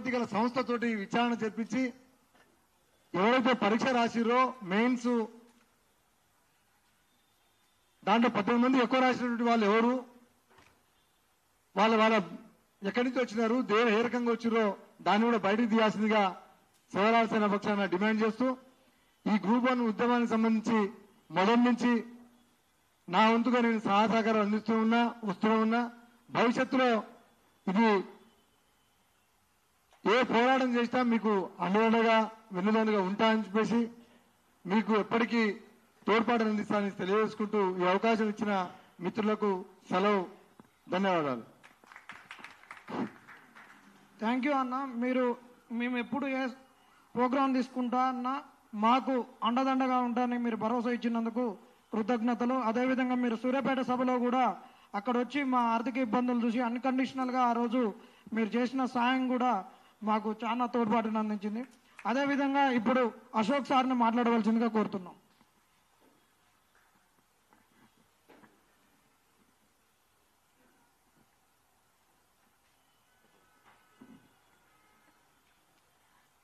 ప్రతిపత్తి గల సంస్థతోటి విచారణ జరిపించి ఎవరైతే పరీక్ష రాసిరో మెయిన్స్ దాంట్లో 18 మంది ఎక్కువ రాసినటువంటి వాళ్ళు ఎవరు, వాళ్ళ ఎక్కడి నుంచి వచ్చినారు, ఏ రకంగా వచ్చిరో దాన్ని కూడా బయటకు తీయాల్సిందిగా శివరాజ సేన పక్షాన డిమాండ్ చేస్తూ ఈ గ్రూప్ 1 ఉద్యమానికి సంబంధించి మొదటి నుంచి నా వంతుగా నేను సహకారం వస్తూ ఉన్నా భవిష్యత్తులో ఇది ఏ పోరాటం చేసినా మీకు అండగా వెన్నుదన్నుగా ఉంటా అని చెప్పేసి మీకు ఎప్పటికీ తోడ్పాటు అందిస్తానని తెలియజేసుకుంటూ ఈ అవకాశం ఇచ్చిన మిత్రులకు సెలవు. ధన్యవాదాలు. థ్యాంక్ యూ అన్న. మేము ఎప్పుడు ఏ ప్రోగ్రాం తీసుకుంటా అన్న మాకు అండదండగా ఉంటానని మీరు భరోసా ఇచ్చినందుకు కృతజ్ఞతలు. అదేవిధంగా మీరు సూర్యాపేట సభలో కూడా అక్కడ వచ్చి మా ఆర్థిక ఇబ్బందులు చూసి అన్కండిషనల్గా ఆ రోజు మీరు చేసిన సాయం కూడా మాకు చాలా తోడ్పాటును అందించింది. అదేవిధంగా ఇప్పుడు అశోక్ సార్ని మాట్లాడవలసిందిగా కోరుతున్నాం.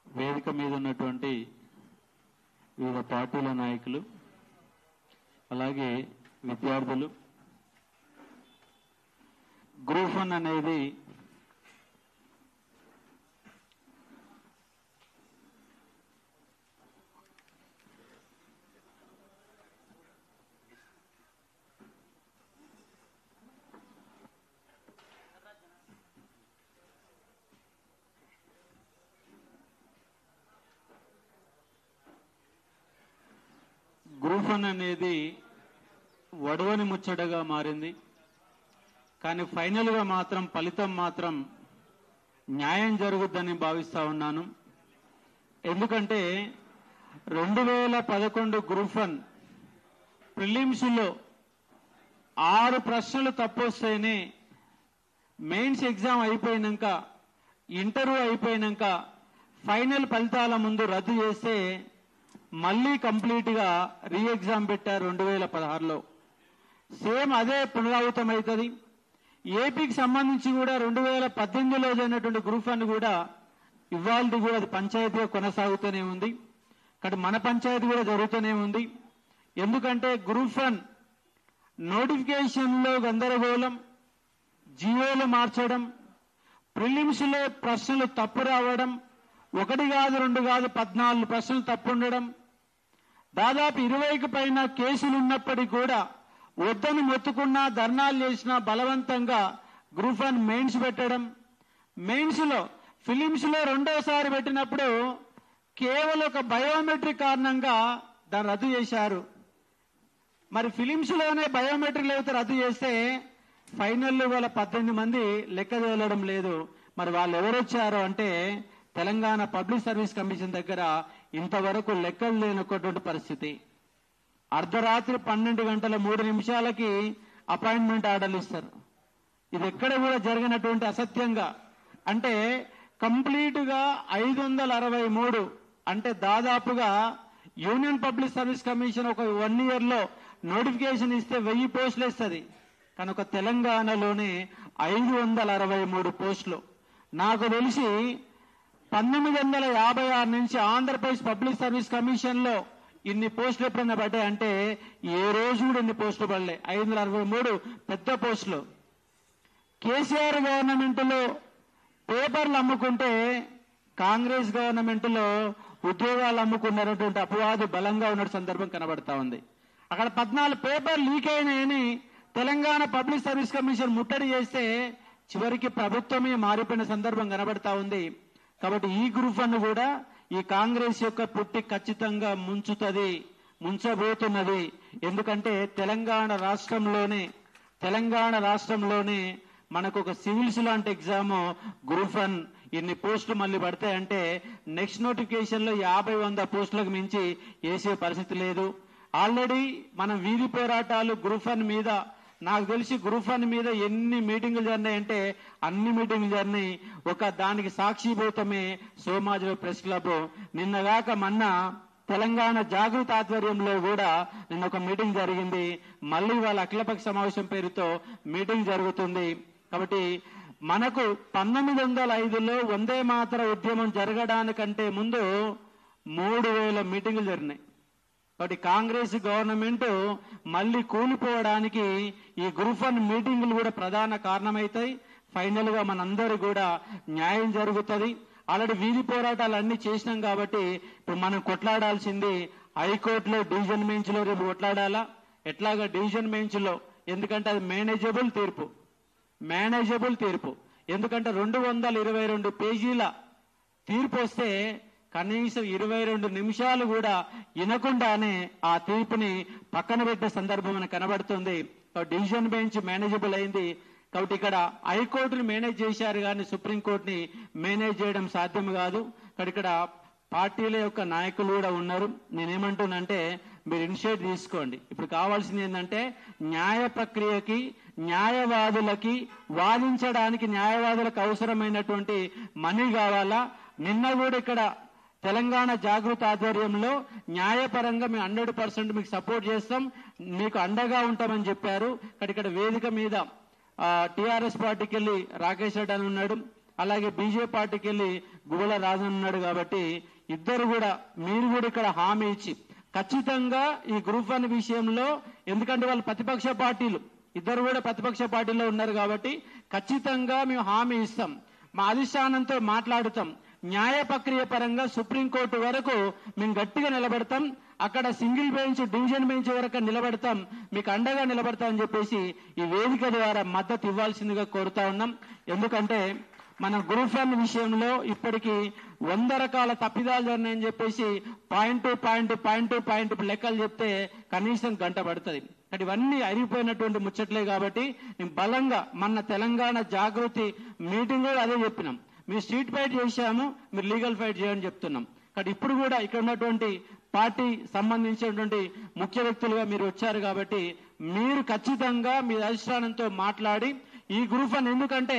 వేదిక మీద ఉన్నటువంటి వివిధ పార్టీల నాయకులు, అలాగే విద్యార్థులు, గ్రూప్ 1 అనేది వడవని ముచ్చటగా మారింది. కానీ ఫైనల్గా మాత్రం ఫలితం మాత్రం న్యాయం జరుగుద్దని భావిస్తా ఉన్నాను. ఎందుకంటే 2011 గ్రూప్ 1 ప్రిలిమ్స్లో 6 ప్రశ్నలు తప్పొస్తేనే మెయిన్స్ ఎగ్జామ్ అయిపోయినాక, ఇంటర్వ్యూ అయిపోయినాక ఫైనల్ ఫలితాల ముందు రద్దు చేస్తే మళ్ళీ కంప్లీట్గా రీ ఎగ్జామ్ పెట్టారు 2016లో. సేమ్ అదే పునరావృతం అవుతుంది. ఏపీకి సంబంధించి కూడా 2018లో జరిగినటువంటి గ్రూప్ 1 కూడా ఇవాళ కూడా అది పంచాయతీగా కొనసాగుతూనే ఉంది. కానీ మన పంచాయతీ కూడా జరుగుతూనే ఉంది. ఎందుకంటే గ్రూప్ 1 నోటిఫికేషన్లో గందరగోళం, జీవోలు మార్చడం, ప్రిలిమ్స్లో ప్రశ్నలు తప్పు రావడం, 1 కాదు 2 కాదు 14 ప్రశ్నలు తప్పు ఉండడం, దాదాపు 20కి పైన కేసులు ఉన్నప్పటికీ కూడా వద్దని మొత్తుకున్నా, ధర్నాలు చేసినా బలవంతంగా గ్రూప్ 1 మెయిన్స్ పెట్టడం, మెయిన్స్లో ఫిలిమ్స్లో రెండోసారి పెట్టినప్పుడు కేవలం ఒక బయోమెట్రిక్ కారణంగా దాన్ని రద్దు చేశారు. మరి ఫిలిమ్స్లోనే బయోమెట్రిక్ లేకపోతే రద్దు చేస్తే ఫైనల్లో వాళ్ళ 18 మంది లెక్క తేలడం లేదు. మరి వాళ్ళు ఎవరొచ్చారు అంటే తెలంగాణ పబ్లిక్ సర్వీస్ కమిషన్ దగ్గర ఇంతవరకు లెక్కలు లేనటువంటి పరిస్థితి. అర్ధరాత్రి 12 గంటల 3 నిమిషాలకి అపాయింట్మెంట్ ఆర్డర్లు ఇస్తారు. ఇది ఎక్కడ కూడా జరిగినటువంటి అసత్యంగా, అంటే కంప్లీట్గా 563 అంటే దాదాపుగా యూనియన్ పబ్లిక్ సర్వీస్ కమిషన్ ఒక 1 ఇయర్లో నోటిఫికేషన్ ఇస్తే 1000 పోస్టులు ఇస్తుంది. కానీ ఒక తెలంగాణలోనే 563 పోస్టులు. నాకు తెలిసి 1956 నుంచి ఆంధ్రప్రదేశ్ పబ్లిక్ సర్వీస్ కమిషన్లో ఇన్ని పోస్టులు ఎప్పుడైనా పడ్డాయంటే ఏ రోజు కూడా ఇన్ని పోస్టులు పడలే. 563 పెద్ద పోస్టులు. కేసీఆర్ గవర్నమెంట్లో పేపర్లు అమ్ముకుంటే కాంగ్రెస్ గవర్నమెంట్లో ఉద్యోగాలు అమ్ముకున్నటువంటి అపవాదు బలంగా ఉన్న సందర్భం కనబడతా ఉంది. అక్కడ 14 పేపర్లు లీక్ అయినాయని తెలంగాణ పబ్లిక్ సర్వీస్ కమిషన్ ముట్టడి చేస్తే చివరికి ప్రభుత్వమే మారిపోయిన సందర్భం కనబడతా ఉంది. కాబట్టి ఈ గ్రూప్ 1 కూడా ఈ కాంగ్రెస్ యొక్క పుట్టి ఖచ్చితంగా ముంచబోతున్నది. ఎందుకంటే తెలంగాణ రాష్ట్రంలోనే మనకు ఒక సివిల్స్ లాంటి ఎగ్జామ్ గ్రూప్ 1 ఇన్ని పోస్టులు మళ్ళీ పడతాయంటే నెక్స్ట్ నోటిఫికేషన్లో 50-100 పోస్టులకు మించి వేసే పరిస్థితి లేదు. ఆల్రెడీ మనం వీధి పోరాటాలు గ్రూప్ 1 మీద, నాకు తెలిసి గ్రూప్ 1 మీద ఎన్ని మీటింగులు జరినాయంటే అన్ని మీటింగులు జరినాయి. ఒక దానికి సాక్షిభూతమే సోమాజిలో ప్రెస్ క్లబ్. నిన్నగాక మొన్న తెలంగాణ జాగృతి ఆధ్వర్యంలో కూడా నిన్న ఒక మీటింగ్ జరిగింది. మళ్ళీ వాళ్ళ అఖిలపక్ష సమావేశం పేరుతో మీటింగ్ జరుగుతుంది. కాబట్టి మనకు 1905లో వందే మాతర ఉద్యమం జరగడానికంటే ముందు 3000 మీటింగులు జరిగినాయి. కాబట్టి కాంగ్రెస్ గవర్నమెంట్ మళ్ళీ కూలిపోవడానికి ఈ గ్రూప్ 1 మీటింగులు కూడా ప్రధాన కారణమవుతాయి. ఫైనల్ గా మనందరూ కూడా న్యాయం జరుగుతుంది. ఆల్రెడీ వీధి పోరాటాలు అన్ని చేసినాం కాబట్టి ఇప్పుడు మనం కొట్లాడాల్సింది హైకోర్టులో డివిజన్ బెంచ్ లో రేపు కొట్లాడాలా. ఎట్లాగా డివిజన్ బెంచ్ లో, ఎందుకంటే అది మేనేజబుల్ తీర్పు. ఎందుకంటే 222 పేజీల తీర్పు వస్తే కనీసం 22 నిమిషాలు కూడా వినకుండానే ఆ తీర్పుని పక్కన పెట్టే సందర్భం మనకు కనబడుతుంది. డివిజన్ బెంచ్ మేనేజబుల్ అయింది. కాబట్టి ఇక్కడ హైకోర్టుని మేనేజ్ చేశారు కానీ సుప్రీంకోర్టుని మేనేజ్ చేయడం సాధ్యం కాదు. ఇక్కడ పార్టీల యొక్క నాయకులు కూడా ఉన్నారు. నేనేమంటున్నానంటే మీరు ఇనిషియేటివ్ తీసుకోండి. ఇప్పుడు కావాల్సింది ఏంటంటే న్యాయ ప్రక్రియకి, న్యాయవాదులకి వాదించడానికి న్యాయవాదులకు అవసరమైనటువంటి మనీ కావాలా. నిన్న కూడా ఇక్కడ తెలంగాణ జాగృతి ఆధ్వర్యంలో న్యాయపరంగా మేము 100% మీకు సపోర్ట్ చేస్తాం, మీకు అండగా ఉంటామని చెప్పారు. ఇక్కడ వేదిక మీద టిఆర్ఎస్ పార్టీకి వెళ్ళి రాకేష్ రెడ్డి అని ఉన్నాడు, అలాగే బీజేపీ పార్టీకి వెళ్ళి గువ్వల రాజన్ ఉన్నాడు. కాబట్టి ఇద్దరు కూడా, మీరు కూడా ఇక్కడ హామీ ఇచ్చి ఖచ్చితంగా ఈ గ్రూప్ 1 విషయంలో, ఎందుకంటే వాళ్ళు ప్రతిపక్ష పార్టీలు, ఇద్దరు కూడా ప్రతిపక్ష పార్టీలో ఉన్నారు కాబట్టి ఖచ్చితంగా మేము హామీ ఇస్తాం, మా అధిష్టానంతో మాట్లాడుతాం, న్యాయ ప్రక్రియ పరంగా సుప్రీంకోర్టు వరకు మేము గట్టిగా నిలబడతాం, అక్కడ సింగిల్ బెంచ్, డివిజన్ బెంచ్ వరకు నిలబడతాం, మీకు అండగా నిలబడతామని చెప్పేసి ఈ వేదిక ద్వారా మద్దతు ఇవ్వాల్సిందిగా కోరుతా ఉన్నాం. ఎందుకంటే మన గ్రూప్ 1 విషయంలో ఇప్పటికీ 100 రకాల తప్పిదాలు జరినాయని చెప్పేసి పాయింట్ లెక్కలు చెప్తే కనీసం గంట పడుతుంది. ఇవన్నీ అరిగిపోయినటువంటి ముచ్చట్లే. కాబట్టి మేము బలంగా మన తెలంగాణ జాగృతి మీటింగ్ కూడా అదే చెప్పినాం, మీరు స్ట్రీట్ ఫైట్ చేశాము, మీరు లీగల్ ఫైట్ చేయని చెప్తున్నాం. కాబట్టి ఇప్పుడు కూడా ఇక్కడ ఉన్నటువంటి పార్టీ సంబంధించినటువంటి ముఖ్య వ్యక్తులుగా మీరు వచ్చారు కాబట్టి మీరు ఖచ్చితంగా మీ అధిష్టానంతో మాట్లాడి ఈ గ్రూప్ 1, ఎందుకంటే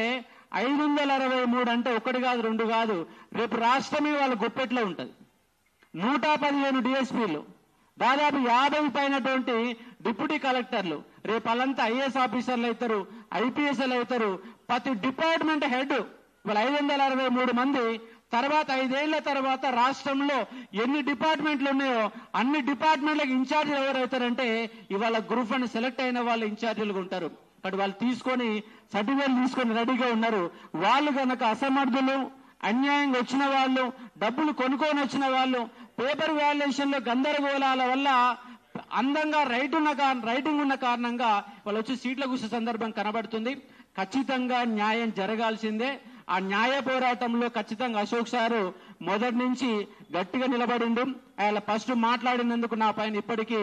563 అంటే 1 కాదు 2 కాదు, రేపు రాష్ట్రమే వాళ్ళ గుప్పెట్లో ఉంటుంది. 115 డిఎస్పీలు, దాదాపు 50 పైనటువంటి డిప్యూటీ కలెక్టర్లు, రేపు వాళ్ళంతా ఐఏఎస్ ఆఫీసర్లు అవుతారు, ఐపీఎస్లు అవుతారు. ప్రతి డిపార్ట్మెంట్ హెడ్ వాళ్ళ 563 మంది. తర్వాత 5 ఏళ్ల తర్వాత రాష్ట్రంలో ఎన్ని డిపార్ట్మెంట్లు ఉన్నాయో అన్ని డిపార్ట్మెంట్లకు ఇన్ఛార్జీలు ఎవరైతారంటే ఇవాళ గ్రూప్ 1 సెలెక్ట్ అయిన వాళ్ళు ఇన్ఛార్జీలుగా ఉంటారు. అక్కడ వాళ్ళు తీసుకొని సర్టిఫికేట్ తీసుకొని రెడీగా ఉన్నారు. వాళ్ళు కనుక అసమర్థులు, అన్యాయంగా వచ్చిన వాళ్ళు, డబ్బులు కొనుక్కొని వచ్చిన వాళ్ళు, పేపర్ వాల్యుయేషన్ లో గందరగోళాల వల్ల అందంగా రైటింగ్ ఉన్న కారణంగా వాళ్ళు వచ్చి సీట్ల కూర్చే సందర్భం కనబడుతుంది. ఖచ్చితంగా న్యాయం జరగాల్సిందే. ఆ న్యాయ పోరాటంలో ఖచ్చితంగా అశోక్ సారు మొదటి నుంచి గట్టిగా నిలబడిండు. ఆయన ఫస్ట్ మాట్లాడినందుకు నా పైన ఇప్పటికీ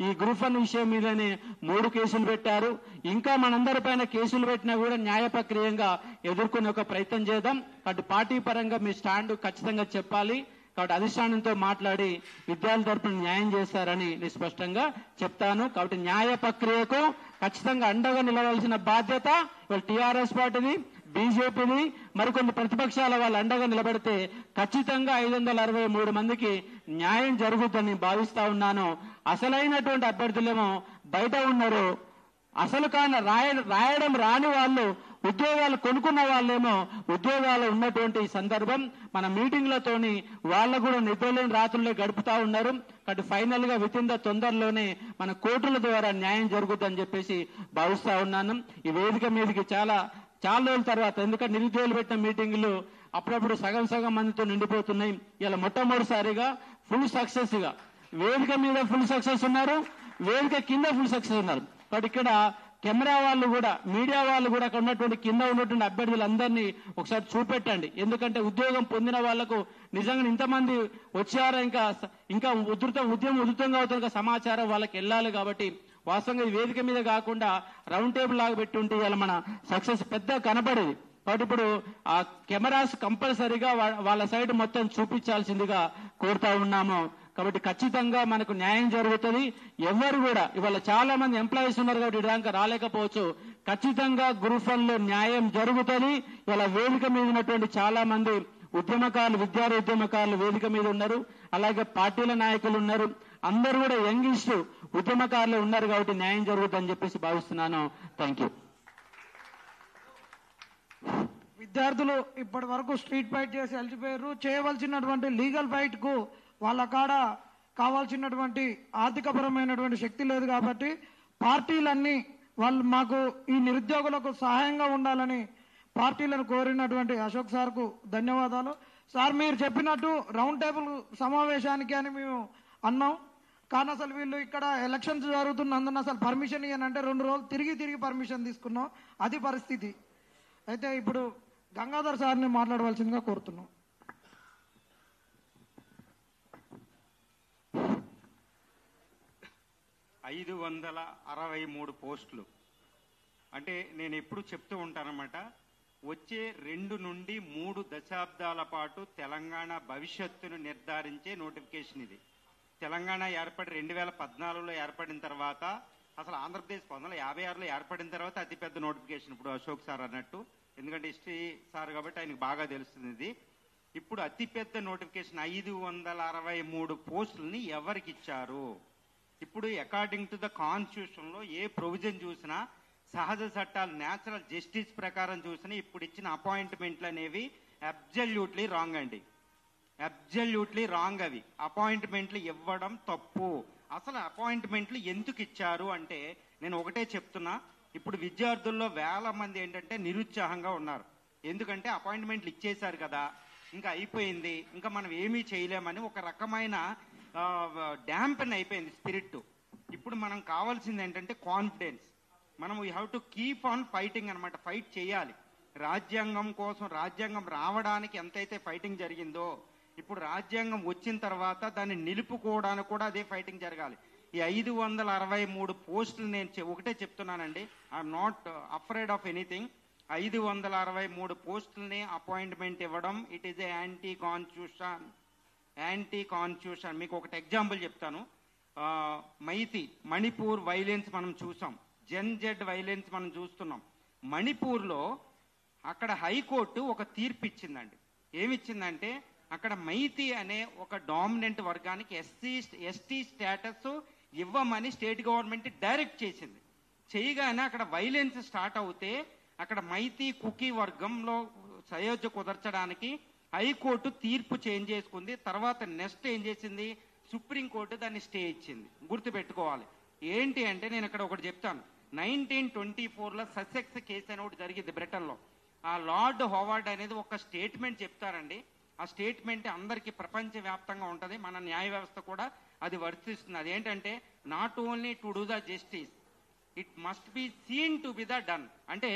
ఈ గ్రూప్ 1 విషయం మీదనే 3 కేసులు పెట్టారు. ఇంకా మనందరి పైన కేసులు పెట్టినా కూడా న్యాయ ప్రక్రియంగా ఎదుర్కొనే ఒక ప్రయత్నం చేద్దాం. కాబట్టి పార్టీ పరంగా మీ స్టాండ్ ఖచ్చితంగా చెప్పాలి. కాబట్టి అధిష్టానంతో మాట్లాడి విద్యార్థుల తరపున న్యాయం చేస్తారని నేను స్పష్టంగా చెప్తాను. కాబట్టి న్యాయ ప్రక్రియకు ఖచ్చితంగా అండగా నిలవాల్సిన బాధ్యత ఇవాళ టీఆర్ఎస్ పార్టీది, బీజేపీని, మరికొన్ని ప్రతిపక్షాల వాళ్ళు అండగా నిలబడితే ఖచ్చితంగా 563 మందికి న్యాయం జరుగుతుందని భావిస్తా ఉన్నాను. అసలైనటువంటి అభ్యర్థులేమో బయట ఉన్నారు, అసలు కానీ రాయడం రాని వాళ్ళు, ఉద్యోగాలు కొనుక్కున్న వాళ్ళేమో ఉద్యోగాలు ఉన్నటువంటి సందర్భం మన మీటింగ్లతోని వాళ్ళు కూడా నిద్రలేని రాత్రులే గడుపుతా ఉన్నారు. కాబట్టి ఫైనల్ గా వితిన్ ద తొందరలోనే మన కోర్టుల ద్వారా న్యాయం జరుగుతుందని చెప్పేసి భావిస్తా ఉన్నాను. ఈ వేదిక మీదకి చాలా రోజుల తర్వాత, ఎందుకంటే నిరుద్యోగులు పెట్టిన మీటింగులు అప్పుడప్పుడు సగం మందితో నిండిపోతున్నాయి. ఇలా మొట్టమొదటిసారిగా ఫుల్ సక్సెస్ గా వేదిక మీద ఫుల్ సక్సెస్ ఉన్నారు, వేదిక కింద ఫుల్ సక్సెస్ ఉన్నారు. కాబట్టి ఇక్కడ కెమెరా వాళ్ళు కూడా, మీడియా వాళ్ళు కూడా అక్కడ ఉన్నటువంటి కింద ఉన్నటువంటి అభ్యర్థులందరినీ ఒకసారి చూపెట్టండి. ఎందుకంటే ఉద్యోగం పొందిన వాళ్లకు నిజంగా ఇంతమంది వచ్చారా, ఇంకా ఉద్యమం ఉధృతంగా అవుతున్న సమాచారం వాళ్ళకి వెళ్ళాలి. కాబట్టి వాస్తవంగా ఈ వేదిక మీద కాకుండా రౌండ్ టేబుల్ లాగా పెట్టి ఉంటే ఇలా మన సక్సెస్ పెద్ద కనపడేది. కాబట్టి ఇప్పుడు ఆ కెమెరాస్ కంపల్సరీగా వాళ్ళ సైడ్ మొత్తం చూపించాల్సిందిగా కోరుతా ఉన్నాము. కాబట్టి ఖచ్చితంగా మనకు న్యాయం జరుగుతుంది. ఎవరు కూడా ఇవాళ చాలా మంది ఎంప్లాయీస్ ఉన్నారు కాబట్టి ఇదాకా రాలేకపోవచ్చు. ఖచ్చితంగా గ్రూప్ 1 లో న్యాయం జరుగుతుంది. ఇవాళ వేదిక మీద ఉన్నటువంటి చాలా మంది ఉద్యమకారులు, విద్యార్థి ఉద్యమకారులు వేదిక మీద ఉన్నారు, అలాగే పార్టీల నాయకులు ఉన్నారు, అందరూ కూడా యంగిస్ట్ ఉద్యమకారులు ఉన్నారు. కాబట్టి న్యాయం జరుగుతుందని చెప్పేసి భావిస్తున్నాను. Thank you. విద్యార్థులు ఇప్పటి వరకు స్ట్రీట్ ఫైట్ చేసి అలసిపోయారు. చేయవలసినటువంటి లీగల్ ఫైట్ కు వాళ్ళ కాడ కావాల్సినటువంటి ఆర్థికపరమైనటువంటి శక్తి లేదు. కాబట్టి పార్టీలన్నీ వాళ్ళు మాకు ఈ నిరుద్యోగులకు సహాయంగా ఉండాలని పార్టీలను కోరినటువంటి అశోక్ సార్కు ధన్యవాదాలు. సార్ మీరు చెప్పినట్టు రౌండ్ టేబుల్ సమావేశానికి అని మేము అన్నాం, కానీ అసలు వీళ్ళు ఇక్కడ ఎలక్షన్స్ జరుగుతున్నందున అసలు పర్మిషన్ ఇవ్వనంటే 2 రోజులు తిరిగి పర్మిషన్ తీసుకున్నాం. అది పరిస్థితి. అయితే ఇప్పుడు గంగాధర్ సార్ని మాట్లాడవలసిందిగా కోరుతున్నాం. ఐదు 563 పోస్టులు అంటే నేను ఎప్పుడు చెప్తూ ఉంటానన్నమాట. వచ్చే 2 నుండి 3 దశాబ్దాల పాటు తెలంగాణ భవిష్యత్తును నిర్ధారించే నోటిఫికేషన్ ఇది. తెలంగాణ ఏర్పడి 2014లో ఏర్పడిన తర్వాత, అసలు ఆంధ్రప్రదేశ్ 1956లో ఏర్పడిన తర్వాత అతిపెద్ద నోటిఫికేషన్ ఇప్పుడు అశోక్ సార్ అన్నట్టు. ఎందుకంటే హిస్టరీ సార్ కాబట్టి ఆయనకు బాగా తెలుస్తుంది ఇది. ఇప్పుడు అతిపెద్ద నోటిఫికేషన్ 563 పోస్టులని ఎవరికి ఇచ్చారు? ఇప్పుడు అకార్డింగ్ టు ద కాన్స్టిట్యూషన్ లో ఏ ప్రొవిజన్ చూసినా, సహజ చట్టాలు నేచురల్ జస్టిస్ ప్రకారం చూసినా ఇప్పుడు ఇచ్చిన అపాయింట్మెంట్లు అనేవి అబ్జల్యూట్లీ రాంగ్ అండి. Absolutely wrong. అవి అపాయింట్మెంట్లు ఇవ్వడం తప్పు. అసలు అపాయింట్మెంట్లు ఎందుకు ఇచ్చారు అంటే నేను ఒకటే చెప్తున్నా. ఇప్పుడు విద్యార్థుల్లో వేల మంది ఏంటంటే నిరుత్సాహంగా ఉన్నారు. ఎందుకంటే అపాయింట్మెంట్లు ఇచ్చేశారు కదా, ఇంకా అయిపోయింది, ఇంకా మనం ఏమీ చేయలేమని ఒక రకమైన డ్యాంపెన్ అయిపోయింది స్పిరిట్. ఇప్పుడు మనం కావాల్సింది ఏంటంటే కాన్ఫిడెన్స్. మనం we have to keep on fighting అనమాట. ఫైట్ చేయాలి రాజ్యాంగం కోసం. రాజ్యాంగం రావడానికి ఎంతైతే ఫైటింగ్ జరిగిందో, ఇప్పుడు రాజ్యాంగం వచ్చిన తర్వాత దాన్ని నిలుపుకోవడానికి కూడా అదే ఫైటింగ్ జరగాలి. ఈ 563 పోస్టులు నేను ఒకటే చెప్తున్నానండి, I'm not afraid of anything. 563 పోస్టుల్ని అపాయింట్మెంట్ ఇవ్వడం it is a anti constitution. మీకు ఒకటి ఎగ్జాంపుల్ చెప్తాను. మైతి మణిపూర్ వైలెన్స్ మనం చూసాం, జెడ్ వైలెన్స్ మనం చూస్తున్నాం. మణిపూర్లో అక్కడ హైకోర్టు ఒక తీర్పు ఇచ్చిందండి. ఏమిచ్చిందంటే అక్కడ మైతి అనే ఒక డామినెంట్ వర్గానికి ఎస్టీ స్టేటస్ ఇవ్వమని స్టేట్ గవర్నమెంట్ డైరెక్ట్ చేసింది. చేయగానే అక్కడ వైలెన్స్ స్టార్ట్ అవుతే అక్కడ మైతి కుకీ వర్గంలో సయోధ్య కుదర్చడానికి హైకోర్టు తీర్పు చేంజ్ చేసుకుంది. తర్వాత నెక్స్ట్ ఏం చేసింది, సుప్రీంకోర్టు దాన్ని స్టే ఇచ్చింది. గుర్తుపెట్టుకోవాలి. ఏంటి అంటే నేను ఇక్కడ ఒకటి చెప్తాను. 1924లో ససెక్స్ కేసు అని ఒకటి జరిగింది బ్రిటన్లో. ఆ లార్డ్ హోవార్డ్ అనేది ఒక స్టేట్మెంట్ చెప్తారండి. ఆ స్టేట్మెంట్ అందరికీ ప్రపంచవ్యాప్తంగా ఉంటుంది, మన న్యాయ వ్యవస్థ కూడా అది వర్తిస్తుంది. అదేంటంటే not only to do the justice, it must be seen to be the done. అంటే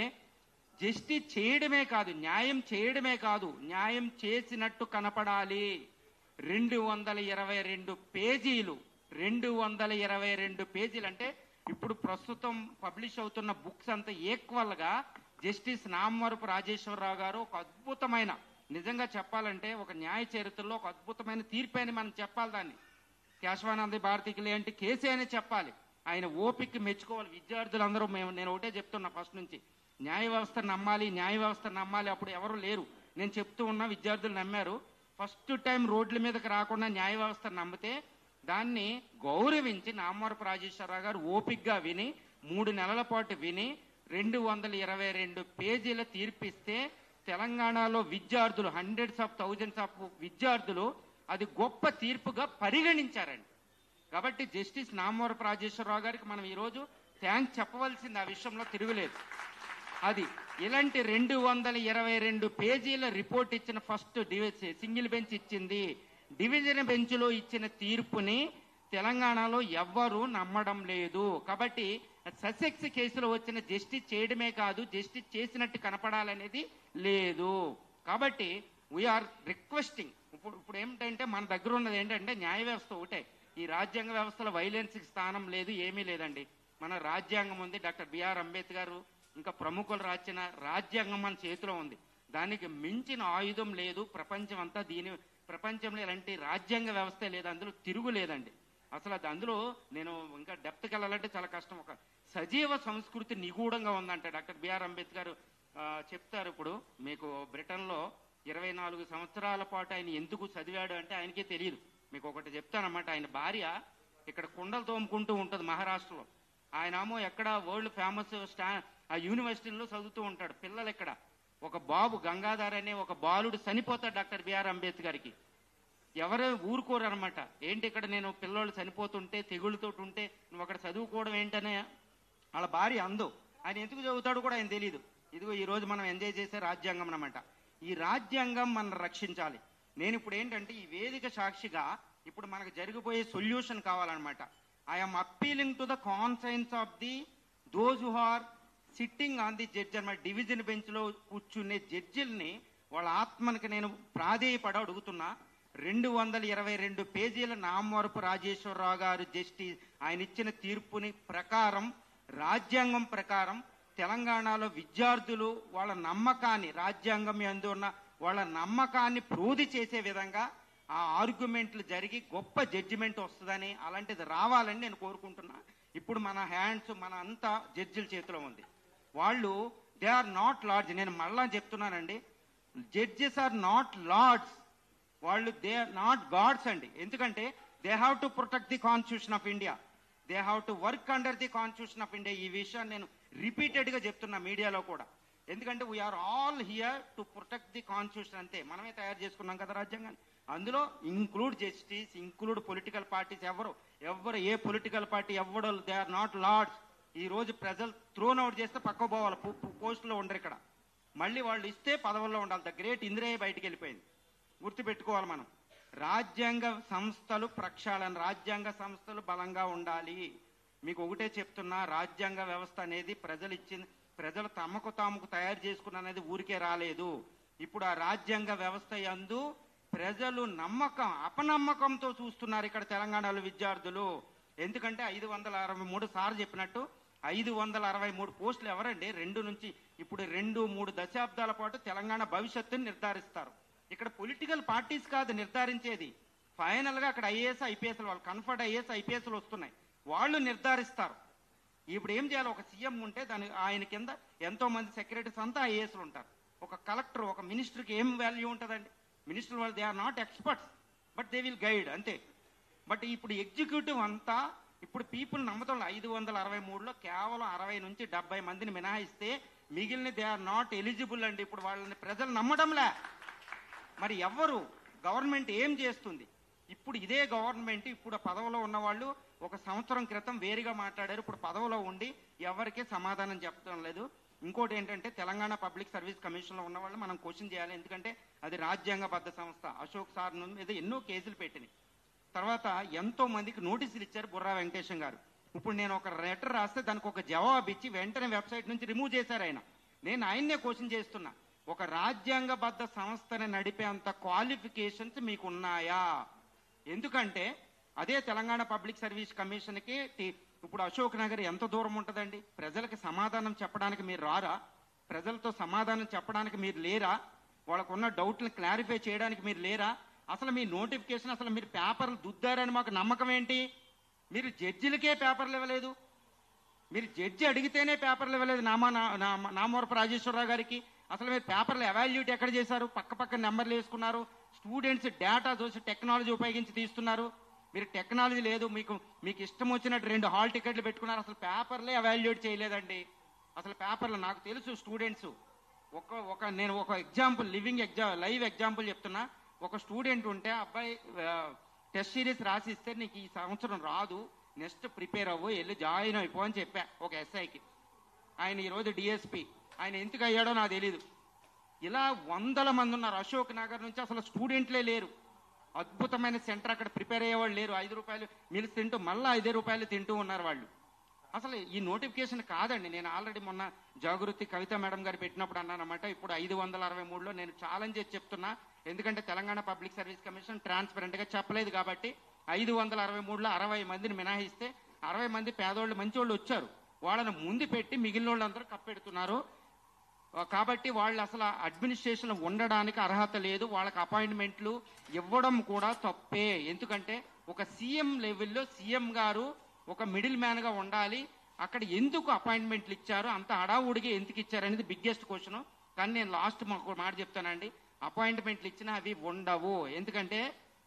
జస్టిస్ చేయడమే కాదు, న్యాయం చేయడమే కాదు, న్యాయం చేసినట్టు కనపడాలి. 222 పేజీలు 222 పేజీలు అంటే ఇప్పుడు ప్రస్తుతం పబ్లిష్ అవుతున్న బుక్స్ అంతా ఈక్వల్ గా జస్టిస్ నామవరపు రాజేశ్వరరావు గారు ఒక అద్భుతమైన, నిజంగా చెప్పాలంటే ఒక న్యాయ చరిత్రలో ఒక అద్భుతమైన తీర్పు అని మనం చెప్పాలి. దాన్ని కేశవానంద భారతికి లేంటి కేసే అని చెప్పాలి. ఆయన ఓపిక మెచ్చుకోవాలి. విద్యార్థులందరూ నేను ఒకటే చెప్తున్నా ఫస్ట్ నుంచి, న్యాయ వ్యవస్థ నమ్మాలి, న్యాయ వ్యవస్థ నమ్మాలి. అప్పుడు ఎవరు లేరు, నేను చెప్తూ ఉన్నా, విద్యార్థులు నమ్మారు. ఫస్ట్ టైం రోడ్ల మీదకి రాకుండా న్యాయ వ్యవస్థ నమ్మితే దాన్ని గౌరవించి నామవరపు రాజేశ్వరరావు గారు ఓపికగా విని 3 నెలల పాటు విని 222 పేజీల తీర్పిస్తే తెలంగాణలో విద్యార్థులు, హండ్రెడ్స్ ఆఫ్ థౌజండ్స్ ఆఫ్ విద్యార్థులు అది గొప్ప తీర్పుగా పరిగణించారండి. కాబట్టి జస్టిస్ నామవరపు రాజేశ్వరరావు గారికి మనం ఈరోజు థ్యాంక్స్ చెప్పవలసింది. ఆ విషయంలో తిరుగులేదు. అది ఇలాంటి 222 పేజీల రిపోర్ట్ ఇచ్చిన ఫస్ట్ సింగిల్ బెంచ్ ఇచ్చింది. డివిజన్ బెంచ్లో ఇచ్చిన తీర్పుని తెలంగాణలో ఎవ్వరూ నమ్మడం లేదు. కాబట్టి ససెక్స్ కేసులో వచ్చిన జస్టిస్ చేయడమే కాదు, జస్టిస్ చేసినట్టు కనపడాలనేది లేదు. కాబట్టి వీఆర్ రిక్వెస్టింగ్. ఇప్పుడు ఏమిటంటే మన దగ్గర ఉన్నది ఏంటంటే న్యాయ వ్యవస్థ ఒకటే. ఈ రాజ్యాంగ వ్యవస్థలో వైలెన్స్కి స్థానం లేదు, ఏమీ లేదండి. మన రాజ్యాంగం ఉంది. డాక్టర్ బిఆర్ అంబేద్కర్ ఇంకా ప్రముఖులు రాసిన రాజ్యాంగం మన చేతిలో ఉంది. దానికి మించిన ఆయుధం లేదు. ప్రపంచం అంతా ప్రపంచంలో ఇలాంటి రాజ్యాంగ వ్యవస్థ లేదు, అందులో తిరుగులేదండి. అసలు అది అందులో నేను ఇంకా డెప్త్కి వెళ్ళాలంటే చాలా కష్టం. ఒక సజీవ సంస్కృతి నిగూఢంగా ఉందంటే డాక్టర్ బిఆర్ అంబేద్కర్ చెప్తారు. ఇప్పుడు మీకు బ్రిటన్లో 24 సంవత్సరాల పాటు ఆయన ఎందుకు చదివాడు అంటే ఆయనకే తెలియదు. మీకు ఒకటి చెప్తానమాట. ఆయన భార్య ఇక్కడ కుండలు తోముకుంటూ ఉంటుంది మహారాష్ట్రలో. ఆయనేమో ఎక్కడ వరల్డ్ ఫేమస్ ఆ యూనివర్సిటీలో చదువుతూ ఉంటాడు. పిల్లలు ఇక్కడ ఒక బాబు గంగాధర్ అనే ఒక బాలుడు చనిపోతాడు డాక్టర్ బిఆర్ అంబేద్కర్కి. ఎవరు ఊరుకోరు అనమాట. ఏంటి ఇక్కడ నేను పిల్లోళ్ళు చనిపోతుంటే తెగుళ్ళతో ఉంటే నువ్వు అక్కడ చదువుకోవడం ఏంటనే వాళ్ళ భార్య అందో. ఆయన ఎందుకు చదువుతాడు కూడా ఆయన తెలియదు. ఇదిగో ఈ రోజు మనం ఎంజాయ్ చేసే రాజ్యాంగం అన్నమాట. ఈ రాజ్యాంగం మనం రక్షించాలి. నేను ఇప్పుడు ఏంటంటే ఈ వేదిక సాక్షిగా ఇప్పుడు మనకు జరిగిపోయే సొల్యూషన్ కావాలన్నమాట. I'm appealing to the conscience of the those who are sitting on the judge అన్నమాట. డివిజన్ బెంచ్ లో కూర్చునే జడ్జిల్ని వాళ్ళ ఆత్మనికి నేను ప్రాధేయపడ అడుగుతున్నా. 222 పేజీల నామవరపు రాజేశ్వరరావు గారు జస్టిస్ ఆయన ఇచ్చిన తీర్పుని ప్రకారం, రాజ్యాంగం ప్రకారం తెలంగాణలో విద్యార్థులు వాళ్ళ నమ్మకాన్ని, రాజ్యాంగం యందు ఉన్న వాళ్ళ నమ్మకాన్ని ప్రోధి చేసే విధంగా ఆ ఆర్గ్యుమెంట్లు జరిగి గొప్ప జడ్జిమెంట్ వస్తుందని, అలాంటిది రావాలని నేను కోరుకుంటున్నా. ఇప్పుడు మన హ్యాండ్స్ మన అంతా జడ్జిల చేతిలో ఉంది. వాళ్ళు దే ఆర్ నాట్ లార్డ్స్. నేను మళ్ళా చెప్తున్నానండి, జడ్జెస్ ఆర్ నాట్ లార్డ్స్. వాళ్ళు దే ఆర్ నాట్ గాడ్స్ అండి. ఎందుకంటే they have to protect the constitution of India, they have to work under the constitution of India. ఈ విషయాన్ని నేను రిపీటెడ్ గా చెప్తున్నా మీడియాలో కూడా. ఎందుకంటే we are all here to protect the constitution. అంతే, మనమే తయారు చేసుకున్నాం కదా రాజ్యాంగాన్ని. అందులో include justice, include political parties. ఎవరు ఏ పొలిటికల్ పార్టీ ఎవరు దే ఆర్ నాట్ లార్డ్స్. ఈ రోజు ప్రజలు థ్రోన్ అవుట్ చేస్తే పక్క పోవాలి, పోస్టులో ఉండరు ఇక్కడ. మళ్ళీ వాళ్ళు ఇస్తే పదవుల్లో ఉండాలి. ద గ్రేట్ ఇందిరయ్య బయటికి వెళ్ళిపోయింది, గుర్తుపెట్టుకోవాలి మనం. రాజ్యాంగ సంస్థలు ప్రక్షాళన, రాజ్యాంగ సంస్థలు బలంగా ఉండాలి. మీకు ఒకటే చెప్తున్నా, రాజ్యాంగ వ్యవస్థ అనేది ప్రజలు ఇచ్చింది, ప్రజలు తమకు తాముకు తయారు చేసుకున్న అనేది ఊరికే రాలేదు. ఇప్పుడు ఆ రాజ్యాంగ వ్యవస్థ యందు ప్రజలు నమ్మకం అపనమ్మకంతో చూస్తున్నారు ఇక్కడ తెలంగాణలో విద్యార్థులు. ఎందుకంటే 563 సార్ చెప్పినట్టు 563 పోస్టులు ఎవరండి? 2 నుంచి ఇప్పుడు 2-3 దశాబ్దాల పాటు తెలంగాణ భవిష్యత్తుని నిర్ధారిస్తారు. ఇక్కడ పొలిటికల్ పార్టీస్ కాదు నిర్ధారించేది. ఫైనల్ గా అక్కడ ఐఏఎస్ ఐపీఎస్ వాళ్ళు కన్ఫర్ట్ ఐఏఎస్ ఐపీఎస్లు వస్తున్నాయి, వాళ్ళు నిర్ధారిస్తారు. ఇప్పుడు ఏం చేయాలి? ఒక సీఎం ఉంటే ఆయన కింద ఎంతో మంది సెక్రటరీస్ అంతా ఐఏఎస్లు ఉంటారు. ఒక కలెక్టర్, ఒక మినిస్టర్కి ఏం వాల్యూ ఉంటుందండి? మినిస్టర్ వాళ్ళు they are not experts, but they will guide అంతే. బట్ ఇప్పుడు ఎగ్జిక్యూటివ్ అంతా ఇప్పుడు పీపుల్ నమ్మతం 563లో కేవలం 60 నుంచి 70 మందిని మినహాయిస్తే మిగిలిన దే ఆర్ నాట్ ఎలిజిబుల్ అండి. ఇప్పుడు వాళ్ళని ప్రజలు నమ్మడంలే. మరి ఎవరు గవర్నమెంట్ ఏం చేస్తుంది? ఇప్పుడు ఇదే గవర్నమెంట్ ఇప్పుడు పదవిలో ఉన్న వాళ్ళు 1 సంవత్సరం క్రితం వేరుగా మాట్లాడారు, ఇప్పుడు పదవిలో ఉండి ఎవరికీ సమాధానం చెప్పడం లేదు. ఇంకోటి ఏంటంటే తెలంగాణ పబ్లిక్ సర్వీస్ కమిషన్ లో ఉన్న వాళ్ళు మనం క్వశ్చన్ చేయాలి. ఎందుకంటే అది రాజ్యాంగబద్ధ సంస్థ. అశోక్ సార్ మీద ఎన్నో కేసులు పెట్టినాయి. తర్వాత ఎంతో మందికి నోటీసులు ఇచ్చారు బుర్రా వెంకటేశం గారు. ఇప్పుడు నేను ఒక లెటర్ రాస్తే దానికి ఒక జవాబు ఇచ్చి వెంటనే వెబ్సైట్ నుంచి రిమూవ్ చేశారు ఆయన. నేను ఆయన్నే క్వశ్చన్ చేస్తున్నా, ఒక రాజ్యాంగబద్ధ సంస్థని నడిపే అంత క్వాలిఫికేషన్స్ మీకు ఉన్నాయా? ఎందుకంటే అదే తెలంగాణ పబ్లిక్ సర్వీస్ కమిషన్కి ఇప్పుడు అశోక్ నగర్ ఎంత దూరం ఉంటుందండి? ప్రజలకు సమాధానం చెప్పడానికి మీరు రారా? ప్రజలతో సమాధానం చెప్పడానికి మీరు లేరా? వాళ్ళకున్న డౌట్లను క్లారిఫై చేయడానికి మీరు లేరా? అసలు మీ నోటిఫికేషన్, అసలు మీరు పేపర్లు దుద్దారని మాకు నమ్మకం ఏంటి? మీరు జడ్జిలకే పేపర్లు ఇవ్వలేదు, మీరు జడ్జి అడిగితేనే పేపర్లు ఇవ్వలేదు నామవరపు రాజేశ్వరరావు గారికి. అసలు మీరు పేపర్లు ఎవాల్యూట్ ఎక్కడ చేశారు? పక్క నెంబర్లు వేసుకున్నారు. స్టూడెంట్స్ డేటా చూసి టెక్నాలజీ ఉపయోగించి తీస్తున్నారు. మీరు టెక్నాలజీ లేదు, మీకు ఇష్టం వచ్చినట్టు 2 హాల్ టికెట్లు పెట్టుకున్నారు. అసలు పేపర్లే ఎవాల్యూట్ చేయలేదండి. అసలు పేపర్లు నాకు తెలుసు స్టూడెంట్స్. నేను ఒక ఎగ్జాంపుల్, లైవ్ ఎగ్జాంపుల్ చెప్తున్నా. ఒక స్టూడెంట్ ఉంటే అబ్బాయి టెస్ట్ సిరీస్ రాసిస్తే నీకు ఈ సంవత్సరం రాదు, నెక్స్ట్ ప్రిపేర్ అవ్వు, వెళ్ళి జాయిన్ అయిపో అని చెప్పా ఒక ఎస్ఐకి. ఆయన ఈరోజు డిఎస్పీ. ఆయన ఎందుకు అయ్యాడో నాకు తెలీదు. ఇలా 100 మంది ఉన్నారు. అశోక్ నగర్ నుంచి అసలు స్టూడెంట్లే లేరు. అద్భుతమైన సెంటర్, అక్కడ ప్రిపేర్ అయ్యేవాళ్ళు లేరు. 5 రూపాయలు మిల్స్ తింటూ మళ్ళీ 5 రూపాయలు తింటూ ఉన్నారు వాళ్ళు. అసలు ఈ నోటిఫికేషన్ కాదండి. నేను ఆల్రెడీ మొన్న జాగృతి కవిత మేడం గారు పెట్టినప్పుడు అన్నానమాట. ఇప్పుడు 563లో నేను ఛాలెంజ్ చేసి చెప్తున్నా. ఎందుకంటే Telangana public service commission transparent గా చెప్పలేదు కాబట్టి 563లో 60 మందిని మినహాయిస్తే 60 మంది పేదోళ్ళు మంచోళ్ళు వచ్చారు. వాళ్ళని ముందు పెట్టి మిగిలిన వాళ్ళందరూ కప్పెడుతున్నారు. కాబట్టి వాళ్ళు అసలు అడ్మినిస్ట్రేషన్ ఉండడానికి అర్హత లేదు. వాళ్ళకి అపాయింట్మెంట్లు ఇవ్వడం కూడా తప్పే. ఎందుకంటే ఒక సీఎం లెవెల్లో సీఎం గారు ఒక మిడిల్ మ్యాన్ గా ఉండాలి. అక్కడ ఎందుకు అపాయింట్మెంట్లు ఇచ్చారు, అంత హడావుడిగా ఎందుకు ఇచ్చారు అనేది బిగ్గెస్ట్ క్వశ్చన్. కానీ నేను లాస్ట్ మాట చెప్తానండి, అపాయింట్మెంట్లు ఇచ్చినా అవి ఉండవు. ఎందుకంటే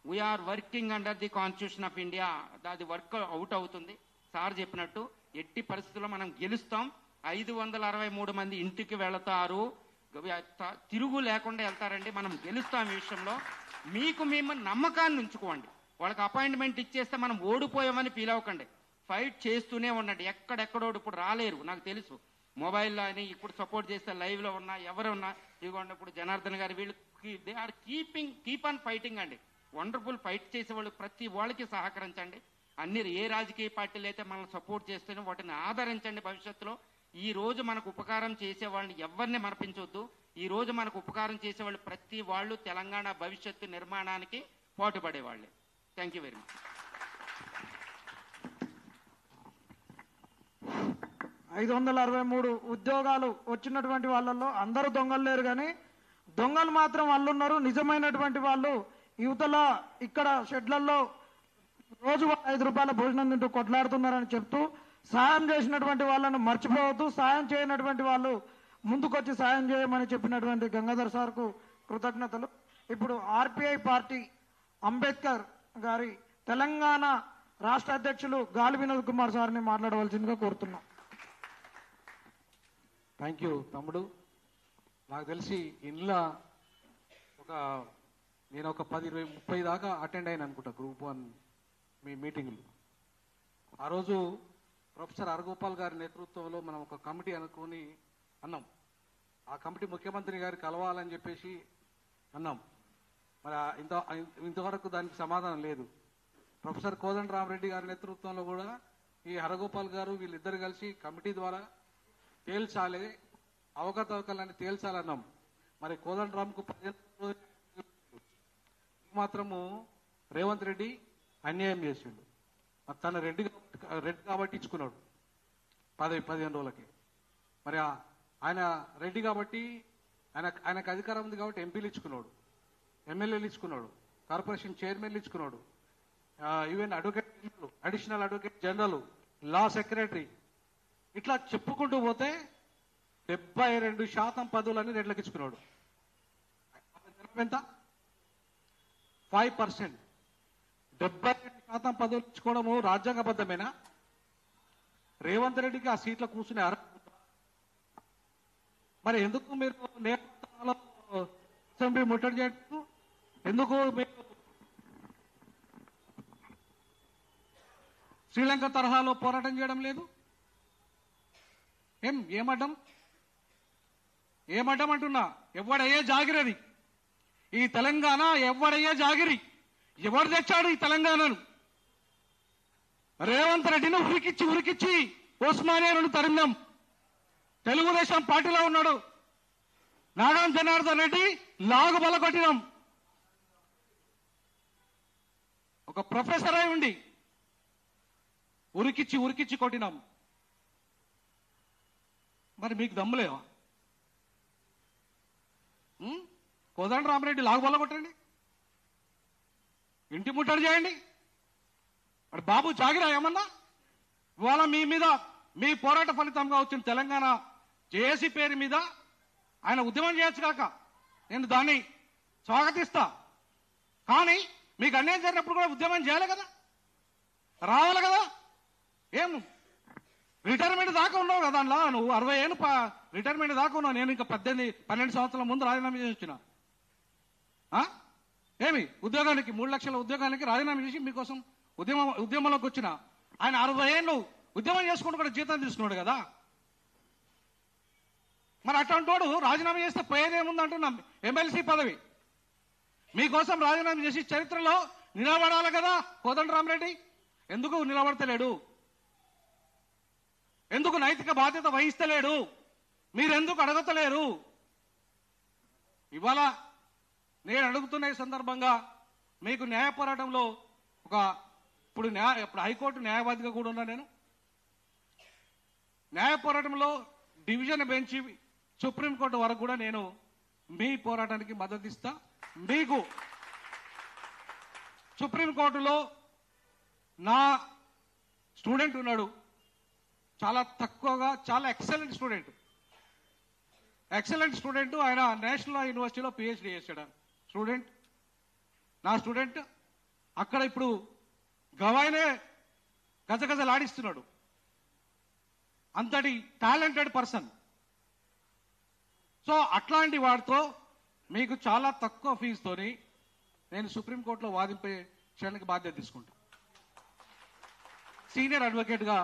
we are working under the constitution of India. అది వర్క్ అవుట్ అవుతుంది. సార్ చెప్పినట్టు ఎట్టి పరిస్థితుల్లో మనం గెలుస్తాం. 563 మంది ఇంటికి వెళతారు. తిరుగు లేకుండా వెళ్తారండి. మనం గెలుస్తాం ఈ విషయంలో. మీకు మేము నమ్మకాన్ని ఉంచుకోండి. వాళ్ళకి అపాయింట్మెంట్ ఇచ్చేస్తే మనం ఓడిపోయామని ఫీల్ అవ్వకండి. ఫైట్ చేస్తూనే ఉండండి. ఎక్కడెక్కడోడు ఇప్పుడు రాలేరు, నాకు తెలుసు. మొబైల్లో అని ఇప్పుడు సపోర్ట్ చేస్తే లైవ్లో ఉన్నా ఎవరు ఉన్నా ఇదిగోండి ఇప్పుడు జనార్దన్ గారు వీళ్ళు they are keep on fighting అండి. వండర్ఫుల్ ఫైట్ చేసేవాళ్ళు ప్రతి వాళ్ళకి సహకరించండి. అన్ని ఏ రాజకీయ పార్టీలు అయితే మనల్ని సపోర్ట్ చేస్తేనే వాటిని ఆదరించండి. భవిష్యత్తులో ఈ రోజు మనకు ఉపకారం చేసే వాళ్ళని ఎవరిని మరపించవద్దు. ఈ రోజు మనకు ఉపకారం చేసేవాళ్ళు ప్రతి వాళ్ళు తెలంగాణ భవిష్యత్తు నిర్మాణానికి పాటుపడేవాళ్ళే. Thank you very much. 563 ఉద్యోగాలు వచ్చినటువంటి వాళ్ళల్లో అందరూ దొంగలు లేరు, కానీ దొంగలు మాత్రం వాళ్ళు ఉన్నారు. నిజమైనటువంటి వాళ్ళు యువతల ఇక్కడ షెడ్లలో రోజు 5 రూపాయల భోజనం తింటూ కొట్లాడుతున్నారని చెప్తూ సాయం చేసినటువంటి వాళ్ళను మర్చిపోవద్దు. సాయం చేయనటువంటి వాళ్ళు ముందుకొచ్చి సాయం చేయమని చెప్పినటువంటి గంగాధర్ సార్కు కృతజ్ఞతలు. ఇప్పుడు ఆర్పిఐ పార్టీ అంబేద్కర్ గారి తెలంగాణ రాష్ట్ర అధ్యక్షులు గాలి వినోద్ కుమార్ సార్ని మాట్లాడవలసిందిగా కోరుతున్నాం. థ్యాంక్ యూ తమ్ముడు. నాకు తెలిసి ఇంట్లో నేను ఒక 10, 20, 30 దాకా అటెండ్ అయిన అనుకుంటా గ్రూప్ 1 మీ మీటింగ్లు. ఆ రోజు ప్రొఫెసర్ హరగోపాల్ గారి నేతృత్వంలో మనం ఒక కమిటీ అనుకుని అన్నాం. ఆ కమిటీ ముఖ్యమంత్రి గారికి కలవాలని చెప్పేసి అన్నాం. మరి ఇంతవరకు దానికి సమాధానం లేదు. ప్రొఫెసర్ కోదండరామరెడ్డి గారి నేతృత్వంలో కూడా ఈ హరగోపాల్ గారు వీళ్ళిద్దరు కలిసి కమిటీ ద్వారా తేల్చాలి, అవకతవకలని తేల్చాలన్నాం. మరి కోదండరామ్కు 15 మాత్రము రేవంత్ రెడ్డి అన్యాయం చేసిండు. తన రెడ్డి కాబట్టి ఇచ్చుకున్నాడు పదవి 15 రోజులకి. మరి ఆయన రెడ్డి కాబట్టి ఆయనకు అధికారం ఉంది కాబట్టి ఎంపీలు ఇచ్చుకున్నాడు, ఎమ్మెల్యేలు ఇచ్చుకున్నాడు, కార్పొరేషన్ చైర్మన్లు ఇచ్చుకున్నాడు, even additional advocate general, law secretary, ఇట్లా చెప్పుకుంటూ పోతే 72% పదవులని రెడ్లకు ఇచ్చుకున్నాడు. ఎంత? 5%. 72% పదవులు ఇచ్చుకోవడము రాజ్యాంగబద్ధమేనా? రేవంత్ రెడ్డికి ఆ సీట్లో కూర్చునే అర్హత. మరి ఎందుకు మీరు నేతృత్వంలో అసెంబ్లీ ముట్టడి చేయడం? ఎందుకు మీరు శ్రీలంక తరహాలో పోరాటం చేయడం లేదు? ఏమడ్డం అంటున్నా? ఎవడయ్యే జాగిరది ఈ తెలంగాణ? ఎవడయ్యే జాగిరి? ఎవడు తెచ్చాడు ఈ తెలంగాణను? రేవంత్ రెడ్డిని ఉరికిచ్చి ఉస్మానియాను తరిమినాం. తెలుగుదేశం పార్టీలో ఉన్నాడు నాగం జనార్దన్ రెడ్డి, లాగు బలకొట్టినాం. ఒక ప్రొఫెసర్ అయి ఉండి ఉరికిచ్చి కొట్టినాం. మరి మీకు దమ్ములేవా? కోదండరామరెడ్డి లాగు బల్ల కొట్టండి, ఇంటి ముట్టడి చేయండి. మరి బాబు జాగిరా ఏమన్నా? ఇవాళ మీ మీద మీ పోరాట ఫలితంగా వచ్చిన తెలంగాణ జేఏసీ పేరు మీద ఆయన ఉద్యమం చేయొచ్చు కాక నేను దాన్ని స్వాగతిస్తా. కానీ మీకు అన్యాయం జరిగినప్పుడు కూడా ఉద్యమం చేయాలి కదా, రావాలి కదా. ఏం రిటైర్మెంట్ దాకా ఉన్నావు కదా అందులో, నువ్వు 60 ఏళ్ళు రిటైర్మెంట్ దాకా ఉన్నావు. నేను ఇంకా 12 సంవత్సరాల ముందు రాజీనామా చేసి వచ్చిన. ఏమి ఉద్యోగానికి 3 లక్షల ఉద్యోగానికి రాజీనామా చేసి మీకోసం ఉద్యమంలోకి వచ్చిన ఆయన 60 ఏళ్ళు ఉద్యమం చేసుకుంటూ కూడా జీతం తీసుకున్నాడు కదా. మరి అటువంటి వాడు రాజీనామా చేస్తే పోయేదేముందంటున్నాం. ఎమ్మెల్సీ పదవి మీకోసం రాజీనామా చేసి చరిత్రలో నిలబడాలి కదా కోదండరామరెడ్డి. ఎందుకు నిలబడతలేడు? ఎందుకు నైతిక బాధ్యత వహిస్తలేడు? మీరెందుకు అడగతలేరు? ఇవాళ నేను అడుగుతున్న ఈ సందర్భంగా మీకు న్యాయ పోరాటంలో ఇప్పుడు హైకోర్టు న్యాయవాదిగా కూడా ఉన్నా. నేను న్యాయ పోరాటంలో డివిజన్ బెంచ్ సుప్రీంకోర్టు వరకు కూడా నేను మీ పోరాటానికి మద్దతు ఇస్తా. మీకు సుప్రీంకోర్టులో నా స్టూడెంట్ ఉన్నాడు, చాలా తక్కువగా, చాలా ఎక్సలెంట్ స్టూడెంట్. ఆయన నేషనల్ యూనివర్సిటీలో పిహెచ్డి చేశాడు నా స్టూడెంట్. అక్కడ ఇప్పుడు గవాయినే గజగజలాడిస్తున్నాడు. అంతటి టాలెంటెడ్ పర్సన్. సో అట్లాంటి వాటితో మీకు చాలా తక్కువ ఫీజుతోని నేను సుప్రీంకోర్టులో వాదింపేయడానికి బాధ్యత తీసుకుంటాను. సీనియర్ అడ్వకేట్గా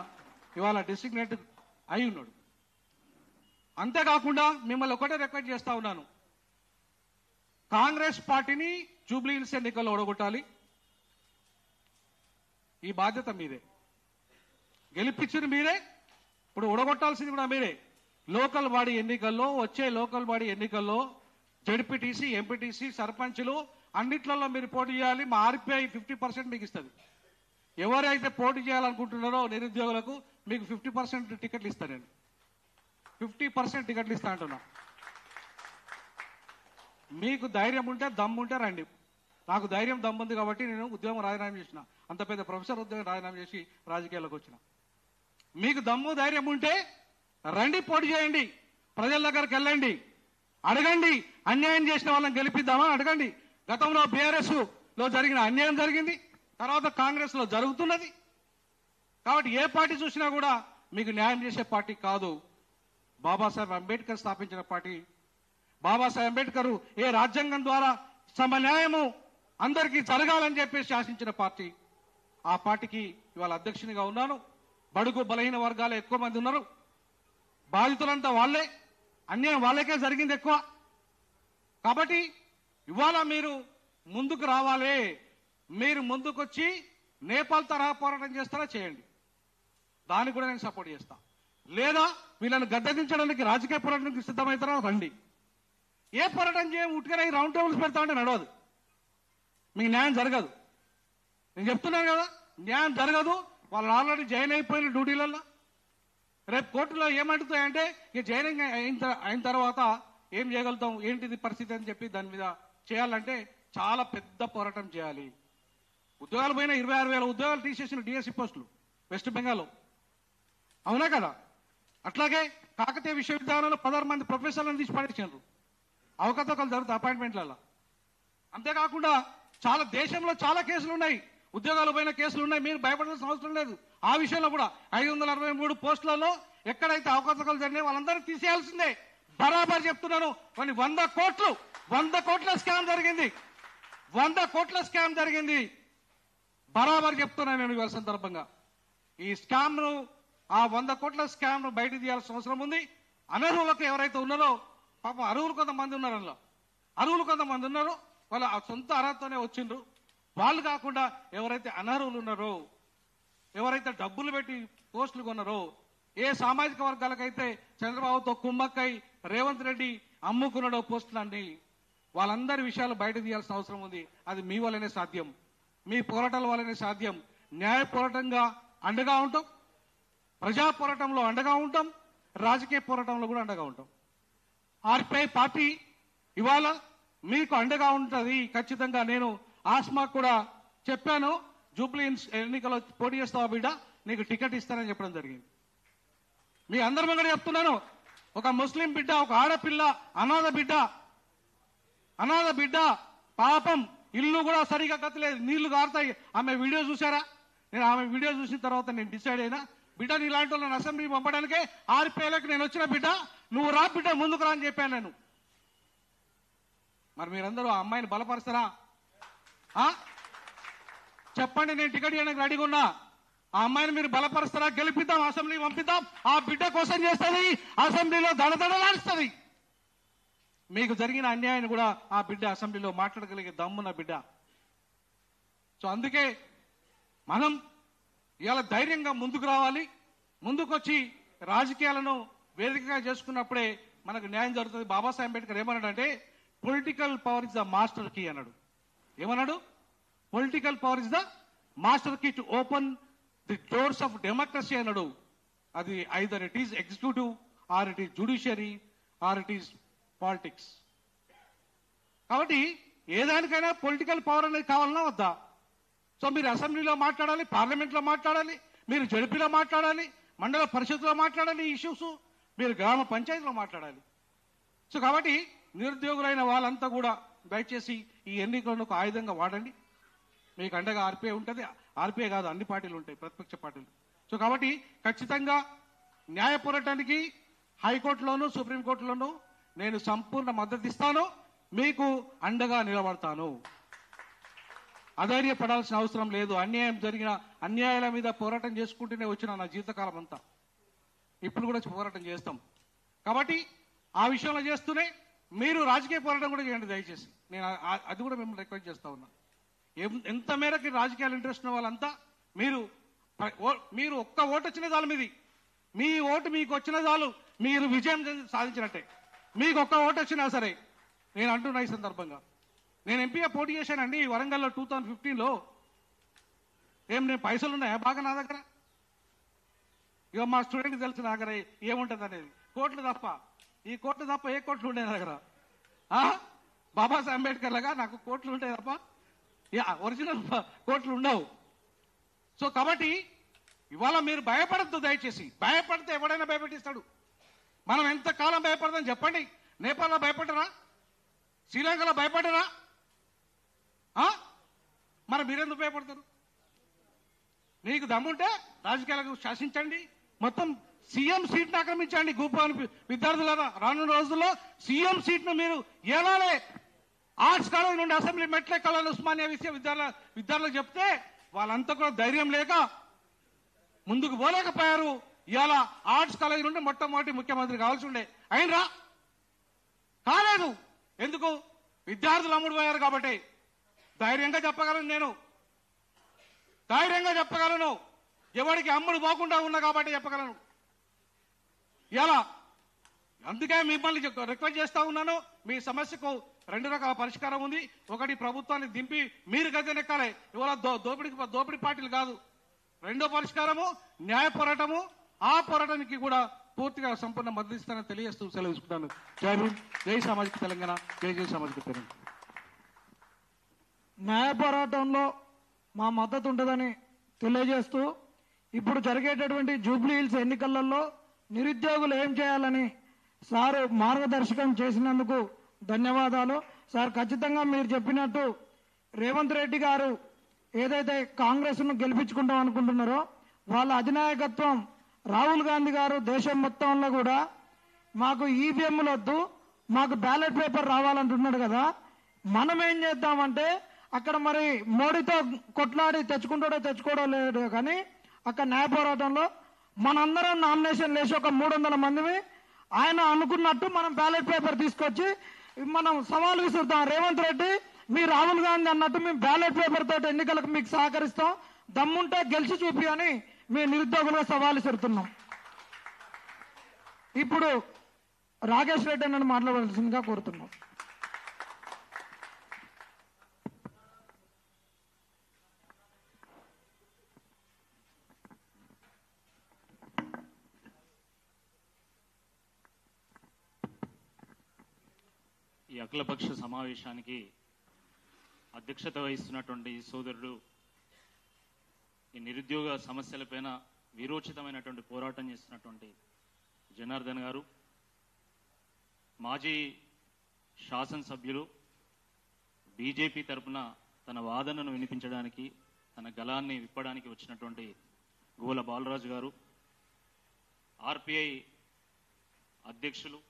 ఇవాళ డిసిగ్నేట్ అయి ఉన్నాడు. అంతేకాకుండా మిమ్మల్ని ఒకటే రిక్వెస్ట్ చేస్తా ఉన్నాను, కాంగ్రెస్ పార్టీని జూబ్లీ హిల్స్ ఎన్నికల్లో ఓడగొట్టాలి. ఈ బాధ్యత మీదే, గెలిపించింది మీరే, ఇప్పుడు ఓడగొట్టాల్సింది కూడా మీరే. లోకల్ బాడీ ఎన్నికల్లో, వచ్చే లోకల్ బాడీ ఎన్నికల్లో జడ్పీటీసీ, ఎంపీటీసీ, సర్పంచ్లు అన్నిట్లలో మీరు పోటీ చేయాలి. మా ఆర్పీఐ 50% మీకు ఇస్తుంది. ఎవరైతే పోటీ చేయాలనుకుంటున్నారో నిరుద్యోగులకు మీకు 50% టికెట్లు ఇస్తాను. నేను 50% టికెట్లు ఇస్తా అంటున్నా. మీకు ధైర్యం ఉంటే, దమ్ముంటే రండి. నాకు ధైర్యం దమ్ముంది కాబట్టి నేను ఉద్యోగం రాజీనామా చేసిన, అంత పెద్ద ప్రొఫెసర్ ఉద్యోగం రాజీనామా చేసి రాజకీయాల్లోకి వచ్చిన. మీకు దమ్ము ధైర్యం ఉంటే రండి, పోటీ చేయండి, ప్రజల దగ్గరికి వెళ్ళండి, అడగండి, అన్యాయం చేసిన వాళ్ళని గెలిపిద్దామని అడగండి. గతంలో బీఆర్ఎస్ లో జరిగిన అన్యాయం జరిగింది, తర్వాత కాంగ్రెస్ లో జరుగుతున్నది. కాబట్టి ఏ పార్టీ చూసినా కూడా మీకు న్యాయం చేసే పార్టీ కాదు. బాబాసాహెబ్ అంబేద్కర్ స్థాపించిన పార్టీ. బాబాసాహెబ్ అంబేద్కర్ ఏ రాజ్యాంగం ద్వారా సమన్యాయము అందరికీ జరగాలని చెప్పేసి శాసించిన పార్టీ. ఆ పార్టీకి ఇవాళ అధ్యక్షునిగా ఉన్నాను. బడుగు బలహీన వర్గాలు ఎక్కువ మంది ఉన్నారు, బాధితులంతా వాళ్ళే, అన్యాయం వాళ్ళకే జరిగింది ఎక్కువ. కాబట్టి ఇవాళ మీరు ముందుకు రావాలి. మీరు ముందుకొచ్చి నేపాల్ తరహా పోరాటం చేస్తారా చేయండి, దానికి కూడా నేను సపోర్ట్ చేస్తా. లేదా వీళ్ళని గద్దెదించడానికి రాజకీయ పోరాటానికి సిద్ధమవుతారా రండి. ఏ పోరాటం చేయం, ఉట్టుకనే రౌండ్ టేబుల్స్ పెడతా అంటే నడవదు, మీకు న్యాయం జరగదు. నేను చెప్తున్నాను కదా, న్యాయం జరగదు. వాళ్ళు ఆల్రెడీ జాయిన్ అయిపోయిన డ్యూటీలలో. రేపు కోర్టులో ఏమంటుతాయంటే ఇక జాయిన్ అయిన తర్వాత ఏం చేయగలుగుతాం, ఏంటిది పరిస్థితి అని చెప్పి దాని మీద చేయాలంటే చాలా పెద్ద పోరాటం చేయాలి. ఉద్యోగాలు పోయిన 26,000 ఉద్యోగాలు తీసేసిన డిఎస్సి పోస్టులు వెస్ట్ బెంగాల్లో, అవునా కదా? అట్లాగే కాకతీయ విశ్వవిద్యాలయంలో 16 మంది ప్రొఫెసర్లను తీసి పడేసారు, అవకతవకలు జరుగుతాయి అపాయింట్మెంట్లలో. అంతేకాకుండా చాలా దేశంలో చాలా కేసులు ఉన్నాయి, ఉద్యోగాలు పోయిన కేసులు ఉన్నాయి. మీరు భయపడాల్సిన అవసరం లేదు. ఆ విషయంలో కూడా 563 పోస్టులలో ఎక్కడైతే అవకతవకలు జరిగినాయి వాళ్ళందరినీ తీసేయాల్సిందే. బరాబర్ చెప్తున్నాను. కొన్ని 100 కోట్ల స్కామ్ జరిగింది, 100 కోట్ల స్కామ్ జరిగింది. బరాబర్ చెప్తున్నాను నేను ఇవాళ సందర్భంగా. ఈ స్కామ్ ను, ఆ 100 కోట్ల స్కామ్ ను బయట తీయాల్సిన అవసరం ఉంది. అనర్హులకు ఎవరైతే ఉన్నారో, పాపం అర్హులు కొంతమంది ఉన్నారు, అందులో అర్హులు కొంతమంది ఉన్నారు, వాళ్ళ సొంత అర్హతతోనే వచ్చిండ్రు. వాళ్ళు కాకుండా ఎవరైతే అనర్హులు ఉన్నారో, ఎవరైతే డబ్బులు పెట్టి పోస్టులు కొన్నారో, ఏ సామాజిక వర్గాలకైతే చంద్రబాబుతో కుమ్మక్కై రేవంత్ రెడ్డి అమ్ముకున్నాడో పోస్టులన్నీ, వాళ్ళందరి విషయాలు బయట తీయాల్సిన అవసరం ఉంది. అది మీ వల్లనే సాధ్యం, మీ పోరాటాల వల్లనే సాధ్యం. న్యాయ పోరాటంగా అండగా ఉంటాం, ప్రజా పోరాటంలో అండగా ఉంటాం, రాజకీయ పోరాటంలో కూడా అండగా ఉంటాం. ఆర్పీఐ పార్టీ ఇవాళ మీకు అండగా ఉంటుంది ఖచ్చితంగా. నేను ఆస్మా కూడా చెప్పాను, జూబ్లీ హిల్స్ ఎన్నికల్లో పోటీ చేస్తావా బిడ్డ, నీకు టికెట్ ఇస్తానని చెప్పడం జరిగింది. మీ అందరి ముందు చెప్తున్నాను, ఒక ముస్లిం బిడ్డ, ఒక ఆడపిల్ల, అనాథ బిడ్డ పాపం, ఇల్లు కూడా సరిగా కట్టలేదు, నీళ్లు కారుతాయి. ఆమె వీడియో చూసారా? నేను ఆమె వీడియో చూసిన తర్వాత నేను డిసైడ్ అయినా, బిడ్డ నీలాంటి వాళ్ళని అసెంబ్లీ పంపడానికే ఆర్పీఐలకు నేను వచ్చిన బిడ్డ, నువ్వు రా బిడ్డ ముందుకు రా అని చెప్పాను నేను. మరి మీరందరూ ఆ అమ్మాయిని బలపరుస్తారా? చెప్పండి, నేను టికెట్ ఇవ్వడానికి రెడీగా ఉన్నా. ఆ అమ్మాయిని మీరు బలపరుస్తారా? గెలిపిద్దాం, అసెంబ్లీ పంపిద్దాం. ఆ బిడ్డ కోసం చేస్తుంది, అసెంబ్లీలో దడదడలాడుస్తుంది. మీకు జరిగిన అన్యాయాన్ని కూడా ఆ బిడ్డ అసెంబ్లీలో మాట్లాడగలిగే దమ్మున్న బిడ్డ. సో అందుకే మనం ఇవాళ ధైర్యంగా ముందుకు రావాలి. ముందుకొచ్చి రాజకీయాలను వేదికగా చేసుకున్నప్పుడే మనకు న్యాయం జరుగుతుంది. బాబాసాహెబ్ అంబేద్కర్ ఏమన్నాడంటే, political power is the master key అన్నాడు. ఏమన్నాడు? Political power is the master key to open the doors of democracy అన్నాడు. అది either it is executive, or it is judiciary, or it is politics. కాబట్టి ఏదానికైనా పొలిటికల్ పవర్ అనేది కావాలన్నా వద్దా? So మీరు అసెంబ్లీలో మాట్లాడాలి, పార్లమెంట్లో మాట్లాడాలి, మీరు జడ్పీలో మాట్లాడాలి, మండల పరిషత్లో మాట్లాడాలి, ఇష్యూస్ మీరు గ్రామ పంచాయతీలో మాట్లాడాలి. సో కాబట్టి నిరుద్యోగులైన వాళ్ళంతా కూడా దయచేసి ఈ ఎన్నికలను ఒక ఆయుధంగా వాడండి. మీకు అండగా ఆర్పీఐ ఉంటుంది. ఆర్పీఐ కాదు, అన్ని పార్టీలు ఉంటాయి, ప్రతిపక్ష పార్టీలు. సో కాబట్టి ఖచ్చితంగా న్యాయ పోరాటానికి హైకోర్టులోను సుప్రీంకోర్టులోను నేను సంపూర్ణ మద్దతు ఇస్తాను, మీకు అండగా నిలబడతాను. అధైర్యపడాల్సిన అవసరం లేదు. అన్యాయం జరిగిన అన్యాయాల మీద పోరాటం చేసుకుంటూనే వచ్చిన నా జీవితకాలం అంతా, ఇప్పుడు కూడా పోరాటం చేస్తాం. కాబట్టి ఆ విషయంలో చేస్తూనే మీరు రాజకీయ పోరాటం కూడా చేయండి దయచేసి. నేను అది కూడా మిమ్మల్ని రిక్వెస్ట్ చేస్తా ఉన్నా. ఎంత మేరకు రాజకీయాలు ఇంట్రెస్ట్ ఉన్న వాళ్ళంతా మీరు ఒక్క ఓటు వచ్చిన చాలు, మీ ఓటు మీకు వచ్చిన చాలు, మీరు విజయం సాధించినట్టే. మీకు ఒక్క ఓటు వచ్చినా సరే, నేను అంటున్నా ఈ సందర్భంగా, నేను ఎంపీగా పోటీ చేశానండి వరంగల్లో 2015లో. నేను పైసలు ఉన్నాయా బాగా నా దగ్గర? ఇక మా స్టూడెంట్కి తెలుసు నా దగ్గర ఏముంటుంది అనేది. కోట్లు తప్ప, ఈ కోట్లు తప్ప ఏ కోట్లు ఉండే నా దగ్గర? బాబాసాహెబ్ అంబేద్కర్ లాగా నాకు కోట్లు ఉంటాయి తప్ప ఒరిజినల్ కోట్లు ఉండవు. సో కాబట్టి ఇవాళ మీరు భయపడద్దు దయచేసి. భయపడితే ఎవడైనా భయపెట్టిస్తాడు. మనం ఎంతకాలం భయపడదాం చెప్పండి? నేపాల్లో భయపడ్డరా? శ్రీలంకలో భయపడ్డరా? మరి మీరెందుకు భయపడతారు? మీకు దమ్ముంటే రాజకీయాలకు శాసించండి, మొత్తం సీఎం సీట్ను ఆక్రమించండి. గ్రూప్ వన్ విద్యార్థులారా, రానున్న రోజుల్లో సీఎం సీట్ను మీరు ఏలాలే. ఆర్ట్స్ కాలేజ్ నుండి అసెంబ్లీ మెట్లెక్కాలని ఉస్మానియా విద్యార్థులకు చెప్తే వాళ్ళంతా కూడా ధైర్యం లేక ముందుకు పోలేకపోయారు. ఇవాళ ఆర్ట్స్ కాలేజ్ నుండి మొట్టమొదటి ముఖ్యమంత్రి కావాల్సి ఉండే, అయినరా? కాలేదు. ఎందుకు? విద్యార్థులు అమ్ముడు పోయారు కాబట్టి. ధైర్యంగా చెప్పగలను, నేను ధైర్యంగా చెప్పగలను. ఎవరికి అమ్ముడు పోకుండా ఉన్నా కాబట్టి చెప్పగలను. ఇలా అందుకే మిమ్మల్ని రిక్వెస్ట్ చేస్తా ఉన్నాను. మీ సమస్యకు 2 రకాల పరిష్కారం ఉంది. ఒకటి, ప్రభుత్వాన్ని దింపి మీరు గద్దెనెక్కాలి. ఇవాళ దోపిడీ పార్టీలు కాదు. రెండో పరిష్కారము న్యాయ పోరాటము. ఆ పోరాటానికి కూడా పూర్తిగా సంపూర్ణ మద్దతు ఇస్తానని తెలియజేస్తూ సెలవు తీసుకుంటాను. జై భీమ్, జై సామాజిక తెలంగాణ, జై జై సామాజిక తెలంగాణ. న్యాయ పోరాటంలో మా మద్దతు ఉంటుందని తెలియజేస్తూ, ఇప్పుడు జరిగేటటువంటి జూబ్లీ హిల్స్ ఎన్నికలలో నిరుద్యోగులు ఏం చేయాలని సార్ మార్గదర్శకం చేసినందుకు ధన్యవాదాలు సార్. ఖచ్చితంగా మీరు చెప్పినట్టు రేవంత్ రెడ్డి గారు ఏదైతే కాంగ్రెస్ను గెలిపించుకుంటాం అనుకుంటున్నారో, వాళ్ళ అధినాయకత్వం రాహుల్ గాంధీ గారు దేశం మొత్తంలో కూడా మాకు ఈవీఎంలు వద్దు, మాకు బ్యాలెట్ పేపర్ రావాలంటున్నాడు కదా. మనం ఏం చేద్దామంటే, అక్కడ మరి మోడీతో కొట్లాడి తెచ్చుకుంటాడో తెచ్చుకోవడో లేదు కానీ, అక్కడ న్యాయ పోరాటంలో మనందరం నామినేషన్ వేసి ఒక 300 మందిని ఆయన అనుకున్నట్టు మనం బ్యాలెట్ పేపర్ తీసుకొచ్చి మనం సవాల్ విసురుతాం. రేవంత్ రెడ్డి, మీ రాహుల్ గాంధీ అన్నట్టు మేము బ్యాలెట్ పేపర్ తోటి ఎన్నికలకు మీకు సహకరిస్తాం, దమ్ముంటే గెలిచి చూపి అని మేము నిరుద్యోగులుగా సవాల్ విసురుతున్నాం. ఇప్పుడు రాకేష్ రెడ్డి అన్నట్టు మాట్లాడవలసిందిగా కోరుతున్నాం. ఈ అఖిలపక్ష సమావేశానికి అధ్యక్షత వహిస్తున్నటువంటి సోదరుడు, ఈ నిరుద్యోగ సమస్యలపైన వీరోచితమైనటువంటి పోరాటం చేస్తున్నటువంటి జనార్దన్ గారు, మాజీ శాసనసభ్యులు, బీజేపీ తరపున తన వాదనను వినిపించడానికి, తన గళాన్ని విప్పడానికి వచ్చినటువంటి గోల బాలరాజు గారు, ఆర్పిఐ అధ్యక్షులు,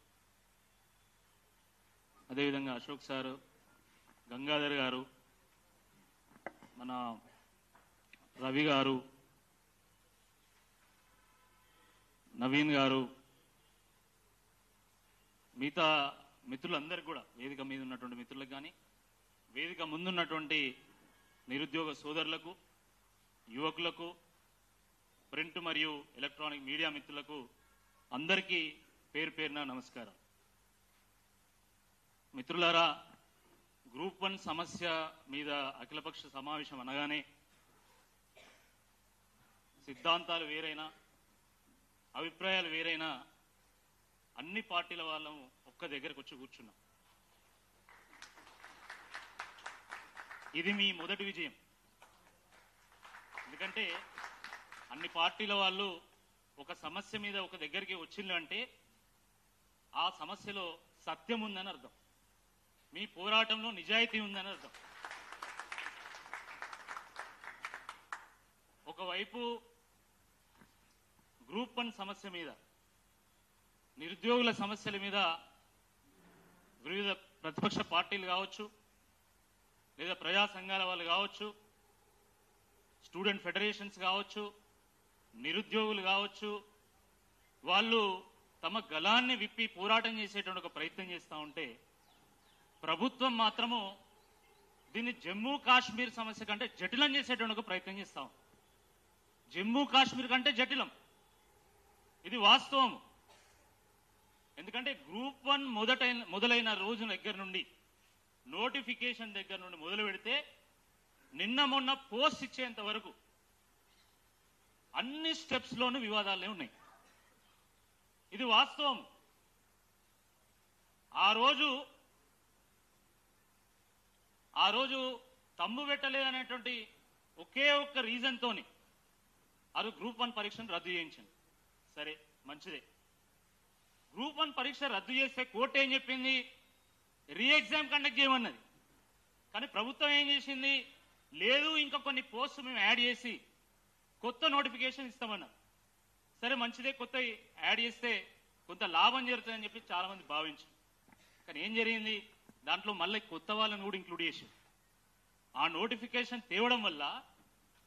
అదేవిధంగా అశోక్ సారు, గంగాధర్ గారు, మన రవి గారు, నవీన్ గారు, మిగతా మిత్రులందరికీ కూడా, వేదిక మీద ఉన్నటువంటి మిత్రులకు కానీ, వేదిక ముందున్నటువంటి నిరుద్యోగ సోదరులకు, యువకులకు, ప్రింట్ మరియు ఎలక్ట్రానిక్ మీడియా మిత్రులకు అందరికీ పేరు పేరున నమస్కారం. మిత్రులారా, గ్రూప్ 1 సమస్య మీద అఖిలపక్ష సమావేశం అనగానే సిద్ధాంతాలు వేరైనా, అభిప్రాయాలు వేరైనా, అన్ని పార్టీల వాళ్ళం ఒక్క దగ్గరకు వచ్చి కూర్చున్నాం. ఇది మీ మొదటి విజయం. ఎందుకంటే అన్ని పార్టీల వాళ్ళు ఒక సమస్య మీద ఒక దగ్గరికి వచ్చిందంటే ఆ సమస్యలో సత్యం ఉందని అర్థం, మీ పోరాటంలో నిజాయితీ ఉందని అర్థం. ఒకవైపు గ్రూప్ 1 సమస్య మీద, నిరుద్యోగుల సమస్యల మీద ప్రతిపక్ష పార్టీలు కావచ్చు, లేదా ప్రజా సంఘాల వాళ్ళు కావచ్చు, స్టూడెంట్ ఫెడరేషన్స్ కావచ్చు, నిరుద్యోగులు కావచ్చు, వాళ్ళు తమ గలాన్ని విప్పి పోరాటం చేసేటువంటి ఒక ప్రయత్నం చేస్తూ ఉంటే ప్రభుత్వం మాత్రము దీన్ని జమ్మూ కాశ్మీర్ సమస్య కంటే జటిలం చేసేటువంటి ఒక ప్రయత్నం చేస్తాం. జమ్మూ కాశ్మీర్ కంటే జటిలం, ఇది వాస్తవం. ఎందుకంటే గ్రూప్ 1 మొదలైన రోజు దగ్గర నుండి, నోటిఫికేషన్ దగ్గర నుండి మొదలు పెడితే నిన్న మొన్న పోస్ట్ ఇచ్చేంత వరకు అన్ని స్టెప్స్ లోనూ వివాదాలే ఉన్నాయి. ఇది వాస్తవం. ఆ రోజు తమ్ము పెట్టలేదనేటువంటి ఒకే ఒక్క రీజన్ తోని అది గ్రూప్ 1 పరీక్షను రద్దు చేయించింది. సరే, మంచిదే. గ్రూప్ 1 పరీక్ష రద్దు చేస్తే కోర్టు ఏం చెప్పింది? రీ ఎగ్జామ్ కండక్ట్ చేయమన్నది. కానీ ప్రభుత్వం ఏం చేసింది? లేదు, ఇంకా కొన్ని పోస్టులు మేము యాడ్ చేసి కొత్త నోటిఫికేషన్ ఇస్తామన్నారు. సరే, మంచిదే, కొత్త యాడ్ చేస్తే కొంత లాభం జరుగుతుందని చెప్పి చాలా మంది భావించారు. కానీ ఏం జరిగింది? దాంట్లో మళ్ళీ కొత్త వాళ్ళని కూడా ఇంక్లూడ్ చేసి ఆ నోటిఫికేషన్ తేవడం వల్ల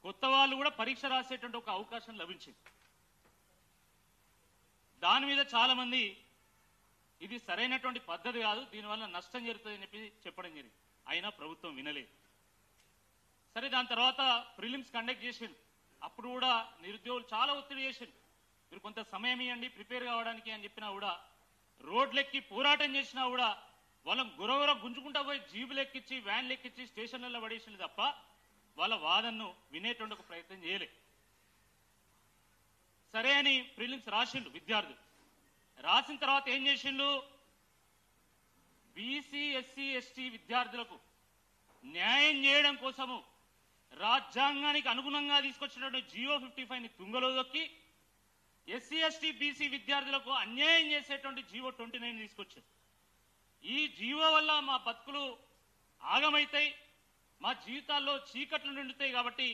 కొత్త వాళ్ళు కూడా పరీక్ష రాసేటువంటి ఒక అవకాశం లభించింది. దాని మీద చాలా మంది ఇది సరైనటువంటి పద్ధతి కాదు, దీనివల్ల నష్టం జరుగుతుందని చెప్పి చెప్పడం జరిగింది. అయినా ప్రభుత్వం వినలేదు. సరే, దాని తర్వాత ప్రిలిమ్స్ కండక్ట్ చేసింది. అప్పుడు కూడా నిరుద్యోగులు చాలా ఒత్తిడి చేసింది. మీరు కొంత సమయం ఇవ్వండి ప్రిపేర్ కావడానికి అని చెప్పినా కూడా, రోడ్లెక్కి పోరాటం చేసినా కూడా వాళ్ళం గురగుర గుంజుకుంటా పోయి జీబులు ఎక్కించి, వ్యాన్లు ఎక్కించి స్టేషన్లలో పడేసింది తప్ప వాళ్ళ వాదనను వినేటువంటి ఒక ప్రయత్నం చేయలే. సరే అని ప్రిలిమ్స్ రాసిండు విద్యార్థులు. రాసిన తర్వాత ఏం చేసిండు? బీసీ, ఎస్సీ, ఎస్టీ విద్యార్థులకు న్యాయం చేయడం కోసము రాజ్యాంగానికి అనుగుణంగా తీసుకొచ్చినటువంటి జియో 55ని తుంగలో దొక్కి ఎస్సీ, ఎస్టీ, బీసీ విద్యార్థులకు అన్యాయం చేసేటువంటి జియో 29 తీసుకొచ్చారు. ఈ జియో వల్ల మా బతుకులు ఆగమైతాయి, మా జీవితాల్లో చీకట్లు నిండుతాయి, కాబట్టి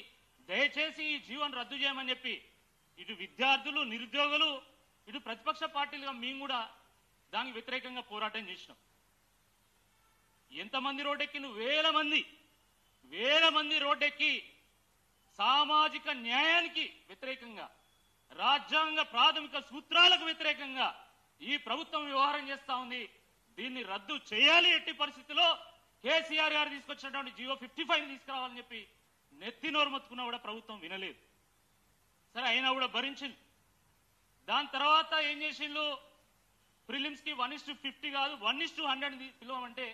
దయచేసి ఈ జియోను రద్దు చేయమని చెప్పి ఇటు విద్యార్థులు, నిరుద్యోగులు, ఇటు ప్రతిపక్ష పార్టీలుగా మేము కూడా దానికి వ్యతిరేకంగా పోరాటం చేసినాం. ఎంతమంది రోడ్డెక్కి? వేల మంది రోడ్డెక్కి సామాజిక న్యాయానికి వ్యతిరేకంగా, రాజ్యాంగ ప్రాథమిక సూత్రాలకు వ్యతిరేకంగా ఈ ప్రభుత్వం వ్యవహారం చేస్తా ఉంది. దీన్ని రద్దు చేయాలి, ఎట్టి పరిస్థితిలో కేసీఆర్ గారు తీసుకొచ్చినటువంటి జియో 55 తీసుకురావాలని చెప్పి నెత్తి నోరు మొత్తుకున్నా కూడా ప్రభుత్వం వినలేదు. సరే, అయినా కూడా భరించింది. దాని తర్వాత ఏం చేసిండ్రు? ప్రిలిమ్స్ కి 1:50 కాదు 1:100 పిలవమంటే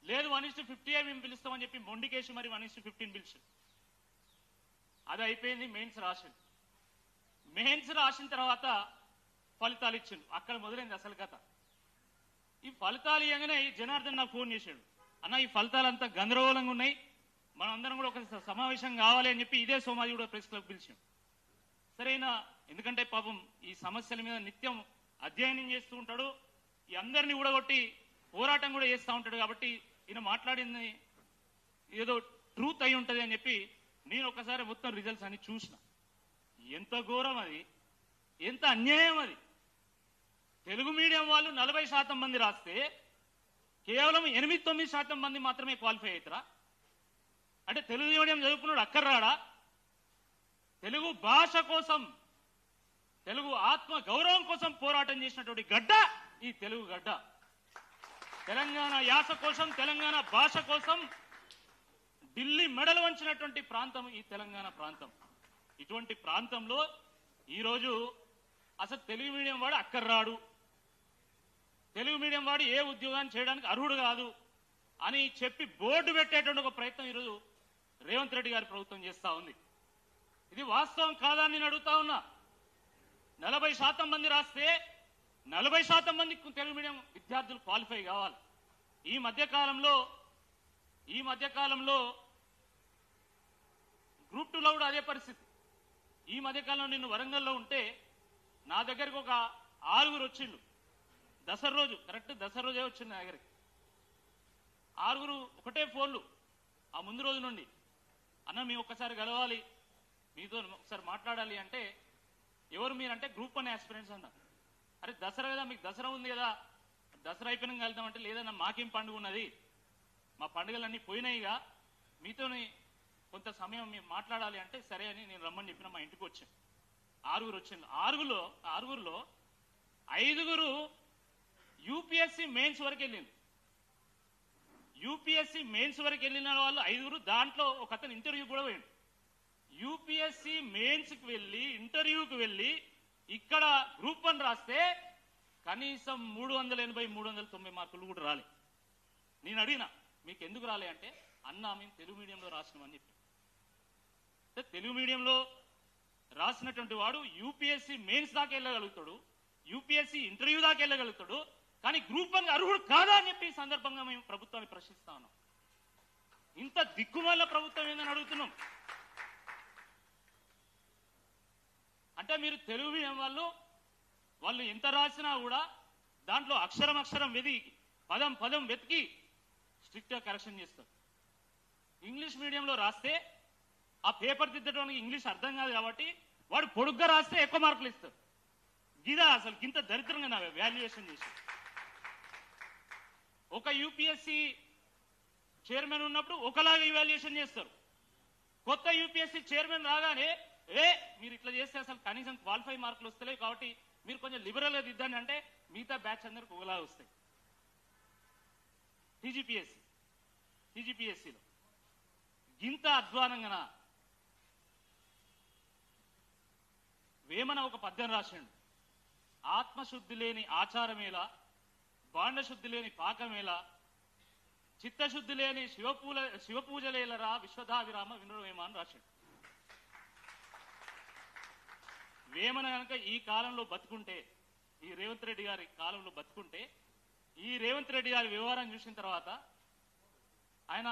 లేదు, 1:50 మేము పిలుస్తామని చెప్పి మొండికేసి మరి 1:15 పిలిచింది. అది అయిపోయింది. మెయిన్స్ రాసిన తర్వాత ఫలితాలు ఇచ్చిండు. అక్కడ మొదలైంది అసలు కథ. ఈ ఫలితాలు ఇవ్వగానే ఈ జనార్దన్ నాకు ఫోన్ చేశాడు, అన్న ఈ ఫలితాలంతా గందరగోళంగా ఉన్నాయి, మనం అందరం కూడా ఒక సమావేశం కావాలి అని చెప్పి ఇదే సోమాజి కూడా ప్రెస్ క్లబ్ పిలిచాం. సరేనా, ఎందుకంటే పాపం ఈ సమస్యల మీద నిత్యం అధ్యయనం చేస్తూ ఉంటాడు, ఈ అందరినీ ఊడగొట్టి పోరాటం కూడా చేస్తూ ఉంటాడు, కాబట్టి ఈయన మాట్లాడింది ఏదో ట్రూత్ అయి ఉంటుంది అని చెప్పి నేను ఒకసారి మొత్తం రిజల్ట్స్ అన్ని చూసిన. ఎంత ఘోరం అది, ఎంత అన్యాయం అది. తెలుగు మీడియం వాళ్ళు 40% మంది రాస్తే కేవలం 8-9% మంది మాత్రమే క్వాలిఫై అవుతారా? అంటే తెలుగు మీడియం చదువుకున్నాడు అక్కర్రాడా? తెలుగు భాష కోసం, తెలుగు ఆత్మ గౌరవం కోసం పోరాటం చేసినటువంటి గడ్డ ఈ తెలుగు గడ్డ. తెలంగాణ యాస కోసం, తెలంగాణ భాష కోసం ఢిల్లీ మెడలు వంచినటువంటి ప్రాంతం ఈ తెలంగాణ ప్రాంతం. ఇటువంటి ప్రాంతంలో ఈరోజు అసలు తెలుగు మీడియం వాడు అక్కర్రాడు, తెలుగు మీడియం వాడు ఏ ఉద్యోగాన్ని చేయడానికి అర్హుడు కాదు అని చెప్పి బోర్డు పెట్టేటువంటి ఒక ప్రయత్నం ఈరోజు రేవంత్ రెడ్డి గారి ప్రభుత్వం చేస్తా ఉంది. ఇది వాస్తవం కాదా అని నేను అడుగుతా ఉన్నా. 40% మంది రాస్తే 40% మంది తెలుగు మీడియం విద్యార్థులు క్వాలిఫై కావాలి. ఈ మధ్యకాలంలో గ్రూప్ 2లో కూడా అదే పరిస్థితి. ఈ మధ్యకాలంలో నేను వరంగల్లో ఉంటే నా దగ్గరికి ఒక 6 వచ్చిండు. దసరా రోజు, కరెక్ట్ దసరా రోజే వచ్చింది నా దగ్గరికి. 6 ఒకటే ఫోన్లు ఆ ముందు రోజు నుండి, అన్న మేము ఒక్కసారి కలవాలి, మీతో ఒకసారి మాట్లాడాలి అంటే, ఎవరు మీరంటే గ్రూప్ 1 ఆస్పిరెంట్స్ అన్నారు. అరే దసరా కదా, మీకు దసరా ఉంది కదా, దసరా అయిపోయినా కలుద్దామంటే లేదన్నా మాకేం పండుగ ఉన్నది, మా పండుగలన్నీ పోయినాయిగా, మీతోని కొంత సమయం మేము మాట్లాడాలి అంటే సరే అని నేను రమ్మని చెప్పిన మా ఇంటికి వచ్చాను. 6 వచ్చింది. ఆరుగురులో 5 యూపీఎస్సీ మెయిన్స్ వరకు వెళ్ళింది. యూపీఎస్సీ మెయిన్స్ వరకు వెళ్ళిన వాళ్ళు 5, దాంట్లో ఒక అతను ఇంటర్వ్యూ కూడా పోయింది. యూపీఎస్సీ మెయిన్స్కి వెళ్ళి ఇంటర్వ్యూకి వెళ్ళి ఇక్కడ గ్రూప్ 1 రాస్తే కనీసం 380, 390 మార్కులు కూడా రాలే. నేను అడిగినా మీకు ఎందుకు రాలే అంటే, అన్నా మేము తెలుగు మీడియంలో రాసినామని చెప్పి. తెలుగు మీడియంలో రాసినటువంటి వాడు యూపీఎస్సీ మెయిన్స్ దాకా వెళ్ళగలుగుతాడు, యూపీఎస్సీ ఇంటర్వ్యూ దాకా వెళ్ళగలుగుతాడు, కానీ గ్రూప్ 1 అర్హుడు కాదా అని చెప్పి ఈ సందర్భంగా మేము ప్రభుత్వాన్ని ప్రశ్నిస్తా ఉన్నాం. ఇంత దిక్కుమాల ప్రభుత్వం ఏందని అడుగుతున్నాం. అంటే మీరు తెలుగు మీడియం వాళ్ళు ఎంత రాసినా కూడా దాంట్లో అక్షరం వెతికి పదం వెతికి స్ట్రిక్ట్ గా కరెక్షన్ చేస్తారు. ఇంగ్లీష్ మీడియంలో రాస్తే ఆ పేపర్ దిద్దడానికి ఇంగ్లీష్ అర్థం కాదు కాబట్టి వాడు పొడుగ్గా రాస్తే ఎక్కువ మార్కులు ఇస్తారు. గిదా అసలు ఇంత దరిద్రంగా నా వాల్యుయేషన్ చేసి. ఒక యూపీఎస్సీ చైర్మన్ ఉన్నప్పుడు ఒకలాగా ఇవాల్యుయేషన్ చేస్తారు. కొత్త యూపీఎస్సీ చైర్మన్ రాగానే మీరు ఇట్లా చేస్తే అసలు కనీసం క్వాలిఫై మార్కులు వస్తలేవు కాబట్టి మీరు కొంచెం లిబరల్గా దిద్దండి అంటే మిగతా బ్యాచ్ అందరికి ఒకలాగా వస్తాయి. టీజీపీఎస్సీలో ఇంత అధ్వానంగా వేమన ఒక పద్యం రాసిండు. ఆత్మశుద్ధి లేని ఆచారమేలా, బాండశుద్ధి లేని పాకమేలా, చిత్తశుద్ధి లేని శివపూజలేలరా విశ్వధావిరామ వినురవేమ అని రాసిండు. వేమన కనుక ఈ కాలంలో బతుకుంటే, ఈ రేవంత్ రెడ్డి గారి కాలంలో బతుకుంటే, ఈ రేవంత్ రెడ్డి గారి వ్యవహారం చూసిన తర్వాత ఆయన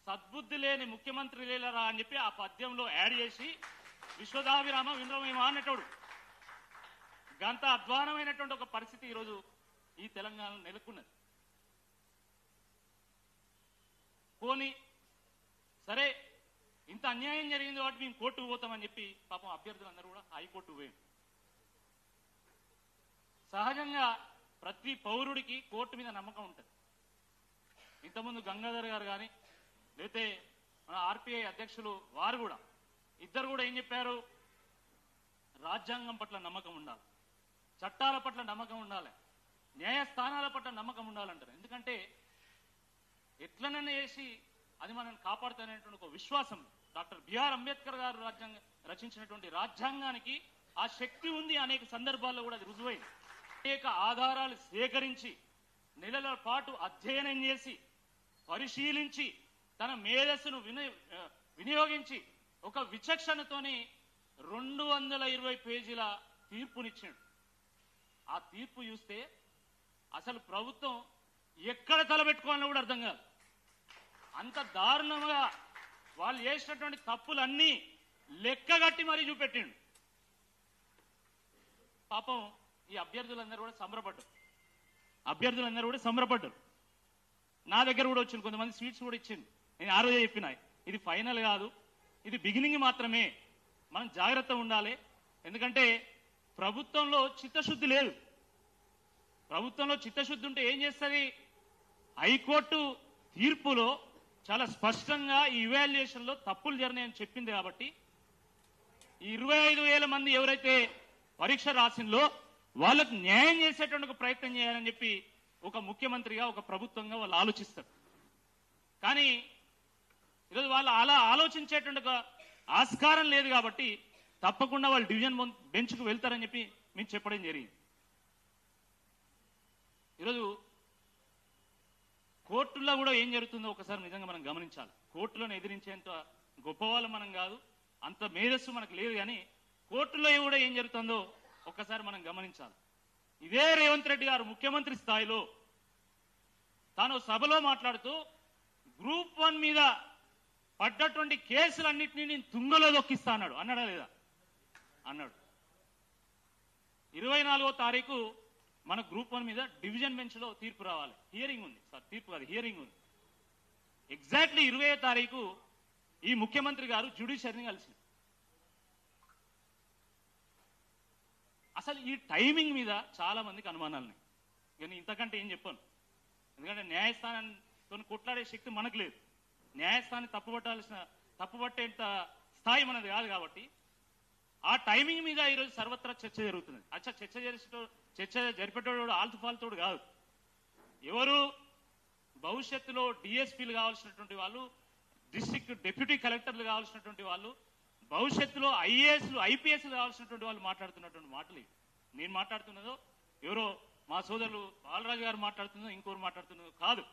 సద్బుద్ధి లేని ముఖ్యమంత్రి లేలరా అని చెప్పి ఆ పద్యంలో యాడ్ చేసి విశ్వధావిరామ వినురవేమ అన్నటోడు. గంత అధ్వానమైనటువంటి ఒక పరిస్థితి ఈరోజు ఈ తెలంగాణలో నెలకొన్నది. పోనీ సరే ఇంత అన్యాయం జరిగింది కాబట్టి మేము కోర్టుకు పోతామని చెప్పి పాపం అభ్యర్థులందరూ కూడా హైకోర్టుకు పోయారు. సహజంగా ప్రతి పౌరుడికి కోర్టు మీద నమ్మకం ఉంటుంది. ఇంతకుముందు గంగాధర్ గారు కానీ లేకపోతే మన ఆర్పిఐ అధ్యక్షులు వారు కూడా ఇద్దరు కూడా ఏం చెప్పారు, రాజ్యాంగం పట్ల నమ్మకం ఉండాలి, చట్టాల పట్ల నమ్మకం ఉండాలి, న్యాయస్థానాల పట్ల నమ్మకం ఉండాలంటారు. ఎందుకంటే ఎట్లనైనా చేసి అది మనం కాపాడుతానేటువంటి ఒక విశ్వాసం. డాక్టర్ బిఆర్ అంబేద్కర్ గారు రచించినటువంటి రాజ్యాంగానికి ఆ శక్తి ఉంది. అనేక సందర్భాల్లో కూడా అది రుజువైంది. అనేక ఆధారాలు సేకరించి నెలల పాటు అధ్యయనం చేసి పరిశీలించి తన మేధస్సును వినియోగించి ఒక విచక్షణతోని 220 పేజీల తీర్పునిచ్చాడు. ఆ తీర్పు చూస్తే అసలు ప్రభుత్వం ఎక్కడ తలబెట్టుకోవాలని కూడా అర్థం కాదు. అంత దారుణంగా వాళ్ళు చేసినటువంటి తప్పులన్నీ లెక్కగట్టి మరీ చూపెట్టిండు. పాపం ఈ అభ్యర్థులందరూ కూడా సంబరపడ్డారు. నా దగ్గర కూడా వచ్చింది, కొంతమంది స్వీట్స్ కూడా ఇచ్చింది. నేను ఆ రోజే చెప్పిన, ఇది ఫైనల్ కాదు, ఇది బిగినింగ్ మాత్రమే, మనం జాగ్రత్తగా ఉండాలి. ఎందుకంటే ప్రభుత్వంలో చిత్తశుద్ధి లేదు. ప్రభుత్వంలో చిత్తశుద్ధి ఉంటే ఏం చేస్తుంది? హైకోర్టు తీర్పులో చాలా స్పష్టంగా ఈ ఇవాల్యుయేషన్లో తప్పులు జరినాయని చెప్పింది కాబట్టి ఈ 25,000 మంది ఎవరైతే పరీక్ష రాసిందో వాళ్ళకు న్యాయం చేసేటువంటి ఒక ప్రయత్నం చేయాలని చెప్పి ఒక ముఖ్యమంత్రిగా ఒక ప్రభుత్వంగా వాళ్ళు ఆలోచిస్తారు. కానీ ఈరోజు వాళ్ళు అలా ఆలోచించేటువంటి ఒక ఆస్కారం లేదు కాబట్టి తప్పకుండా వాళ్ళు డివిజన్ బెంచ్కు వెళ్తారని చెప్పి మేము చెప్పడం జరిగింది. ఈరోజు కోర్టుల్లో కూడా ఏం జరుగుతుందో ఒకసారి నిజంగా మనం గమనించాలి. కోర్టులను ఎదిరించేంత గొప్పవాళ్ళు మనం కాదు, అంత మేధస్సు మనకు లేదు. కానీ కోర్టులో కూడా ఏం జరుగుతుందో ఒక్కసారి మనం గమనించాలి. ఇదే రేవంత్ రెడ్డి గారు ముఖ్యమంత్రి స్థాయిలో తాను సభలో మాట్లాడుతూ గ్రూప్ 1 మీద పడ్డటువంటి కేసులన్నింటినీ నేను తుంగలో దొక్కిస్తా అన్నాడు. అన్నాడా లేదా? అన్నాడు. 24వ తారీఖు మన గ్రూప్ 1 మీద డివిజన్ బెంచ్ లో తీర్పు రావాలి. హియరింగ్ ఉంది సార్, తీర్పు కాదు, హియరింగ్ ఉంది. ఎగ్జాక్ట్లీ 20వ తారీఖు ఈ ముఖ్యమంత్రి గారు జ్యుడిషియరీని కలిసి అసలు ఈ టైమింగ్ మీద చాలా మందికి అనుమానాలు ఉన్నాయి. కానీ ఇంతకంటే ఏం చెప్పాను. ఎందుకంటే న్యాయస్థానంతో కొట్లాడే శక్తి మనకు లేదు. న్యాయస్థానాన్ని తప్పుపట్టేంత స్థాయి మనది కాదు. కాబట్టి ఆ టైమింగ్ మీద ఈరోజు సర్వత్రా చర్చ జరుగుతుంది. చర్చ జరిపేటోడు ఆల్తుఫాల్తోడు కాదు. ఎవరు భవిష్యత్తులో డిఎస్పీలు కావాల్సినటువంటి వాళ్ళు, డిస్ట్రిక్ట్ డిప్యూటీ కలెక్టర్లు కావాల్సినటువంటి వాళ్ళు, భవిష్యత్తులో ఐఏఎస్లు ఐపీఎస్లు కావాల్సినటువంటి వాళ్ళు మాట్లాడుతున్నటువంటి మాటలు ఇవి. నేను మాట్లాడుతున్నదో ఎవరో మా సోదరులు బాలరాజు గారు మాట్లాడుతున్నదో ఇంకోరు మాట్లాడుతున్నదో కాదు.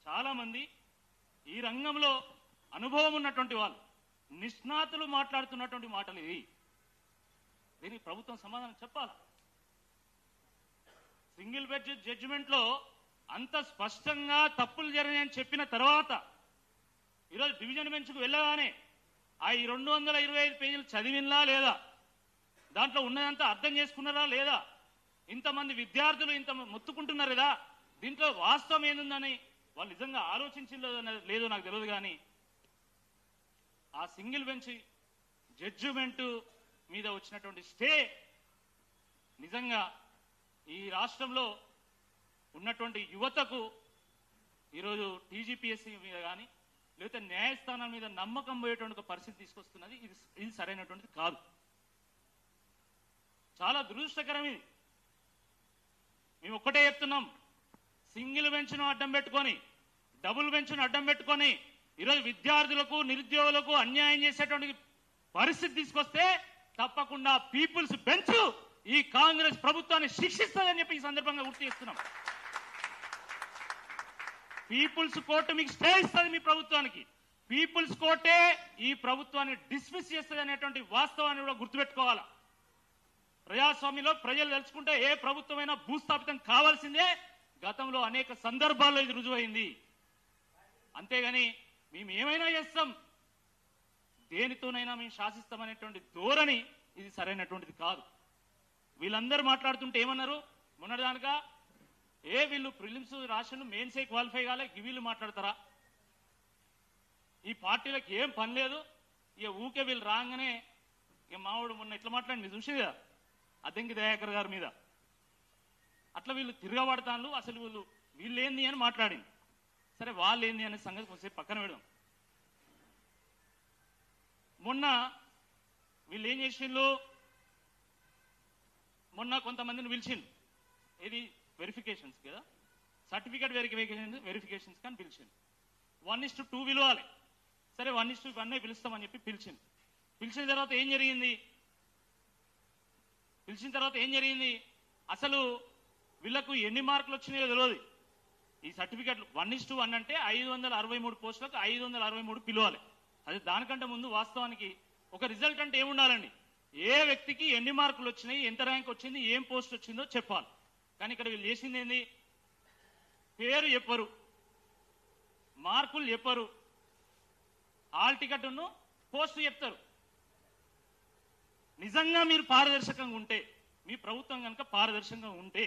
చాలా మంది ఈ రంగంలో అనుభవం ఉన్నటువంటి వాళ్ళు, నిష్ణాతులు మాట్లాడుతున్నటువంటి మాటలు ఇవి. దీనికి ప్రభుత్వం సమాధానం చెప్పాలి. సింగిల్ బెంచ్ జడ్జిమెంట్ లో అంత స్పష్టంగా తప్పులు జరిగాయని చెప్పిన తర్వాత ఈరోజు డివిజన్ బెంచ్ కు వెళ్ళగానే ఆ 225 పేజీలు చదివినలా లేదా, దాంట్లో ఉన్నదంతా అర్థం చేసుకున్నారా లేదా, ఇంతమంది విద్యార్థులు ఇంత మొత్తుకుంటున్నారు కదా, దీంట్లో వాస్తవం ఏందని వాళ్ళు నిజంగా ఆలోచించిందో లేదో నాకు తెలియదు. కానీ ఆ సింగిల్ బెంచ్ జడ్జిమెంట్ మీద వచ్చినటువంటి స్టే నిజంగా ఈ రాష్ట్రంలో ఉన్నటువంటి యువతకు ఈరోజు టీజీపీఎస్సీ మీద కానీ లేకపోతే న్యాయస్థానాల మీద నమ్మకం పోయేటువంటి పరిస్థితి తీసుకొస్తున్నది. ఇది సరైనటువంటిది కాదు. చాలా దురదృష్టకరం ఇది. మేము ఒక్కటే చెప్తున్నాం, సింగిల్ బెంచ్ను అడ్డం పెట్టుకొని, డబుల్ బెంచ్ను అడ్డం పెట్టుకొని ఈరోజు విద్యార్థులకు నిరుద్యోగులకు అన్యాయం చేసేటువంటి పరిస్థితి తీసుకొస్తే తప్పకుండా పీపుల్స్ బెంచ్ ఈ కాంగ్రెస్ ప్రభుత్వాన్ని శిక్షిస్తుందని చెప్పి ఈ సందర్భంగా గుర్తు చేస్తున్నాం. పీపుల్స్ కోర్టు మీకు స్టే ఇస్తుంది మీ ప్రభుత్వానికి. పీపుల్స్ కోర్టే ఈ ప్రభుత్వాన్ని డిస్మిస్ చేస్తుంది అనేటువంటి వాస్తవాన్ని కూడా గుర్తుపెట్టుకోవాలా. ప్రజాస్వామ్యంలో ప్రజలు తెలుసుకుంటే ఏ ప్రభుత్వమైనా భూస్థాపితం కావాల్సిందే. గతంలో అనేక సందర్భాల్లో ఇది రుజువైంది. అంతేగాని మేము ఏమైనా చేస్తాం, దేనితోనైనా మేము శాసిస్తామనేటువంటి ధోరణి ఇది సరైనటువంటిది కాదు. వీళ్ళందరూ మాట్లాడుతుంటే ఏమన్నారు మొన్నటిదానిక, వీళ్ళు ప్రిలిమ్స్ రాష్ట్రంలో మెయిన్సే క్వాలిఫై కాలే, వీళ్ళు మాట్లాడతారా? ఈ పార్టీలకు ఏం పని లేదు, ఇక ఊకే వీళ్ళు రాగానే ఇక మావాడు మొన్న ఎట్లా మాట్లాడి చూసేదా అద్దంకి దయాకర్ గారి మీద, అట్లా వీళ్ళు తిరగబడతాను. అసలు వీళ్ళు ఏంది అని మాట్లాడింది. సరే వాళ్ళు ఏంది అనే సంగతి కొంచెం పక్కన పెడదాం. మొన్న వీళ్ళు ఏం చేసిండ్రు, మొన్న కొంతమందిని పిలిచిండు. ఇది వెరిఫికేషన్స్ కదా, సర్టిఫికేట్ వెరిఫికేషన్స్ కానీ పిలిచిండు. 1:2 పిలవాలి. సరే 1:1 పిలుస్తామని చెప్పి పిలిచింది. పిలిచిన తర్వాత ఏం జరిగింది, అసలు వీళ్లకు ఎన్ని మార్కులు వచ్చినాయో తెలియదు. ఈ సర్టిఫికేట్ 1:1 అంటే 563 పోస్టులకు 563 పిలవాలి. అది దానికంటే ముందు వాస్తవానికి ఒక రిజల్ట్ అంటే ఏముండాలండి, ఏ వ్యక్తికి ఎన్ని మార్కులు వచ్చినాయి, ఎంత ర్యాంక్ వచ్చింది, ఏం పోస్ట్ వచ్చిందో చెప్పాలి. కానీ ఇక్కడ వీళ్ళు చేసింది ఏంది, పేరు చెప్పరు, మార్కులు చెప్పరు, హాల్ టికెట్ను పోస్టు చెప్తారు. నిజంగా మీరు పారదర్శకంగా ఉంటే, మీ ప్రభుత్వం కనుక పారదర్శకంగా ఉంటే,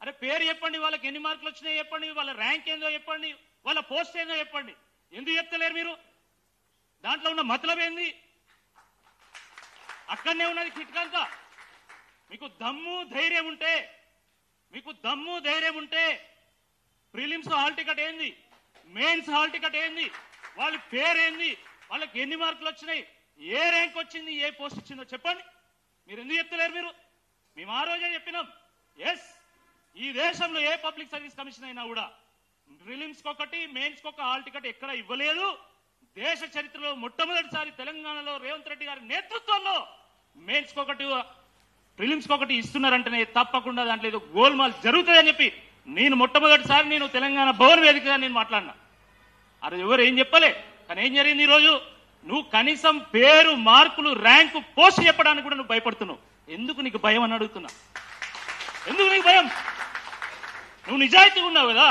అరే పేరు చెప్పండి, వాళ్ళకి ఎన్ని మార్కులు వచ్చినాయో చెప్పండి, వాళ్ళ ర్యాంక్ ఏందో చెప్పండి, వాళ్ళ పోస్ట్ ఏందో చెప్పండి. ఎందుకు చెప్తలేరు మీరు? దాంట్లో ఉన్న మతలబ్ ఏంది? అక్కడనే ఉన్నది కిట్కంతా. మీకు దమ్ము ధైర్యం ఉంటే ప్రిలిమ్స్ హాల్ టికెట్ ఏంది, మెయిన్స్ హాల్ టికెట్ ఏంది, వాళ్ళ పేరేంది, వాళ్ళకి ఎన్ని మార్కులు వచ్చినాయి, ఏ ర్యాంక్ వచ్చింది, ఏ పోస్ట్ వచ్చిందో చెప్పండి. మీరు ఎందుకు చెప్తలేరు? మేము ఆ రోజే చెప్పినాం, ఈ దేశంలో ఏ పబ్లిక్ సర్వీస్ కమిషన్ అయినా కూడా ప్రిలిమ్స్ ఒకటి మెయిన్స్ ఒక హాల్ టికెట్ ఎక్కడ ఇవ్వలేదు. దేశ చరిత్రలో మొట్టమొదటిసారి తెలంగాణలో రేవంత్ రెడ్డి గారి నేతృత్వంలో మెయిన్స్ ఒకటి ప్రిలిమ్స్ ఒకటి ఇస్తున్నారంటేనే తప్పకుండా దాంట్లో ఏదో గోల్మాల్ జరుగుతుందని చెప్పి మొట్టమొదటిసారి తెలంగాణ భవన్ వేదికగా మాట్లాడినా. అది ఎవరు ఏం చెప్పలే. కానీ ఏం జరిగింది, ఈరోజు నువ్వు కనీసం పేరు, మార్కులు, ర్యాంకు, పోస్ట్ చెప్పడానికి కూడా నువ్వు భయపడుతున్నావు. ఎందుకు నీకు భయం అని అడుగుతున్నా. ఎందుకు నీకు భయం? నువ్వు నిజాయితీగా ఉన్నావు కదా.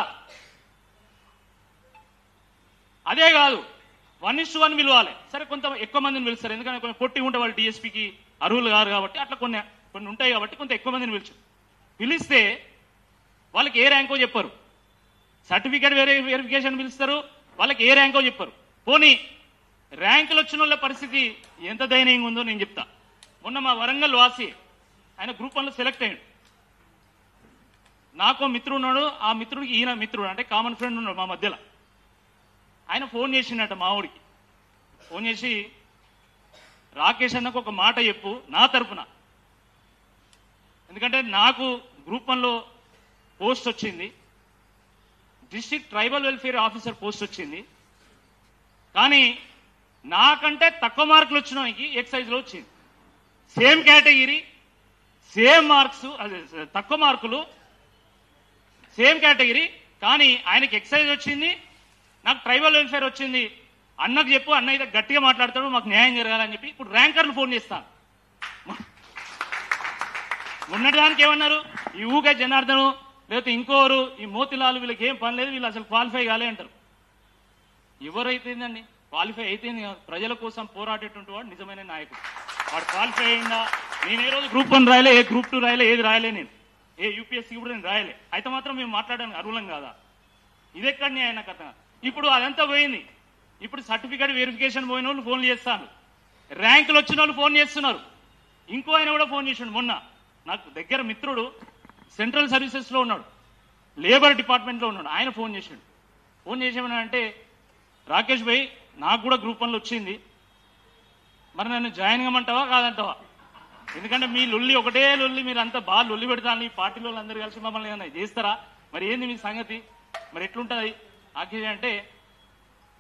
అదే కాదు, 1:1 పిలవాలి. సరే కొంత ఎక్కువ మందిని పిలుస్తారు, ఎందుకంటే కొంచెం పొట్టి ఉంటే వాళ్ళు డిఎస్పీకి అర్హులు కాదు కాబట్టి, అట్లా కొన్ని ఉంటాయి కాబట్టి కొంత ఎక్కువ మందిని పిలిస్తే వాళ్ళకి ఏ ర్యాంకో చెప్పరు. సర్టిఫికేట్ వెరిఫికేషన్ పిలుస్తారు, వాళ్ళకి ఏ ర్యాంకో చెప్పరు. పోనీ ర్యాంకులు వచ్చిన వాళ్ళ పరిస్థితి ఎంత దయనీయంగా ఉందో నేను చెప్తా. మొన్న మా వరంగల్ వాసి ఆయన గ్రూప్ 1లో సెలెక్ట్ అయ్యాడు. నాకు మిత్రుడు ఉన్నాడు, ఆ మిత్రుడికి ఈయన మిత్రుడు అంటే కామన్ ఫ్రెండ్ ఉన్నాడు మా మధ్యలో. ఆయన ఫోన్ చేసిండట మా ఊడికి. ఫోన్ చేసి, రాకేష్ అన్నకు ఒక మాట చెప్పు నా తరపున, ఎందుకంటే నాకు గ్రూప్ 1లో పోస్ట్ వచ్చింది, district tribal welfare officer post వచ్చింది, కానీ నాకంటే తక్కువ మార్కులు వచ్చినానికి ఎక్సైజ్లో వచ్చింది. సేమ్ కేటగిరీ, సేమ్ మార్క్స్, అదే తక్కువ మార్కులు, సేమ్ కేటగిరీ, కానీ ఆయనకి ఎక్సైజ్ వచ్చింది, నాకు ట్రైబల్ వెల్ఫేర్ వచ్చింది. అన్నకు చెప్పు, అన్న అయితే గట్టిగా మాట్లాడతాడు, మాకు న్యాయం జరగాలని చెప్పి ఇప్పుడు ర్యాంకర్లు ఫోన్ చేస్తాను. మొన్నటి దానికి ఏమన్నారు, ఈ ఊకే జనార్దను లేకపోతే ఇంకోరు ఈ మోతిలాలు వీళ్ళకి ఏం పని లేదు, వీళ్ళు అసలు క్వాలిఫై కాలే అంటారు. ఎవరైతేందండి క్వాలిఫై అయితేంది, ప్రజల కోసం పోరాడేటువంటి వాడు నిజమైన నాయకుడు. వాడు క్వాలిఫై అయిందా, నేను ఏ రోజు గ్రూప్ 1 రాయలే, ఏ గ్రూప్ 2 రాయలే, ఏది రాయలే, నేను ఏ యూపీఎస్సీ కూడా నేను రాయలే, అయితే మాత్రం మేము మాట్లాడడానికి అర్హులం కాదా? ఇదెక్కడిని ఆయన కథ. ఇప్పుడు అదంతా పోయింది. ఇప్పుడు సర్టిఫికేట్ వెరిఫికేషన్ పోయిన వాళ్ళు ఫోన్లు చేస్తాను, ర్యాంకులు వచ్చిన వాళ్ళు ఫోన్ చేస్తున్నారు. ఇంకో ఆయన కూడా ఫోన్ చేసిండు మొన్న, నాకు దగ్గర మిత్రుడు సెంట్రల్ సర్వీసెస్లో ఉన్నాడు, లేబర్ డిపార్ట్మెంట్లో ఉన్నాడు. ఆయన ఫోన్ చేసిండు. ఫోన్ చేసేమని అంటే, రాకేష్ భాయ్ నాకు కూడా గ్రూప్ 1లో వచ్చింది, మరి నన్ను జాయిన్ కమ్మంటావా కాదంటావా? ఎందుకంటే మీ లొల్లి ఒకటే లొల్లి, మీరు అంతా బాగా లొల్లి పెడతాను, ఈ పార్టీలో అందరూ కలిసి మమ్మల్ని ఏమన్నా చేస్తారా, మరి ఏంది మీ సంగతి, మరి ఎట్లుంటుంది రాకేష్ అంటే,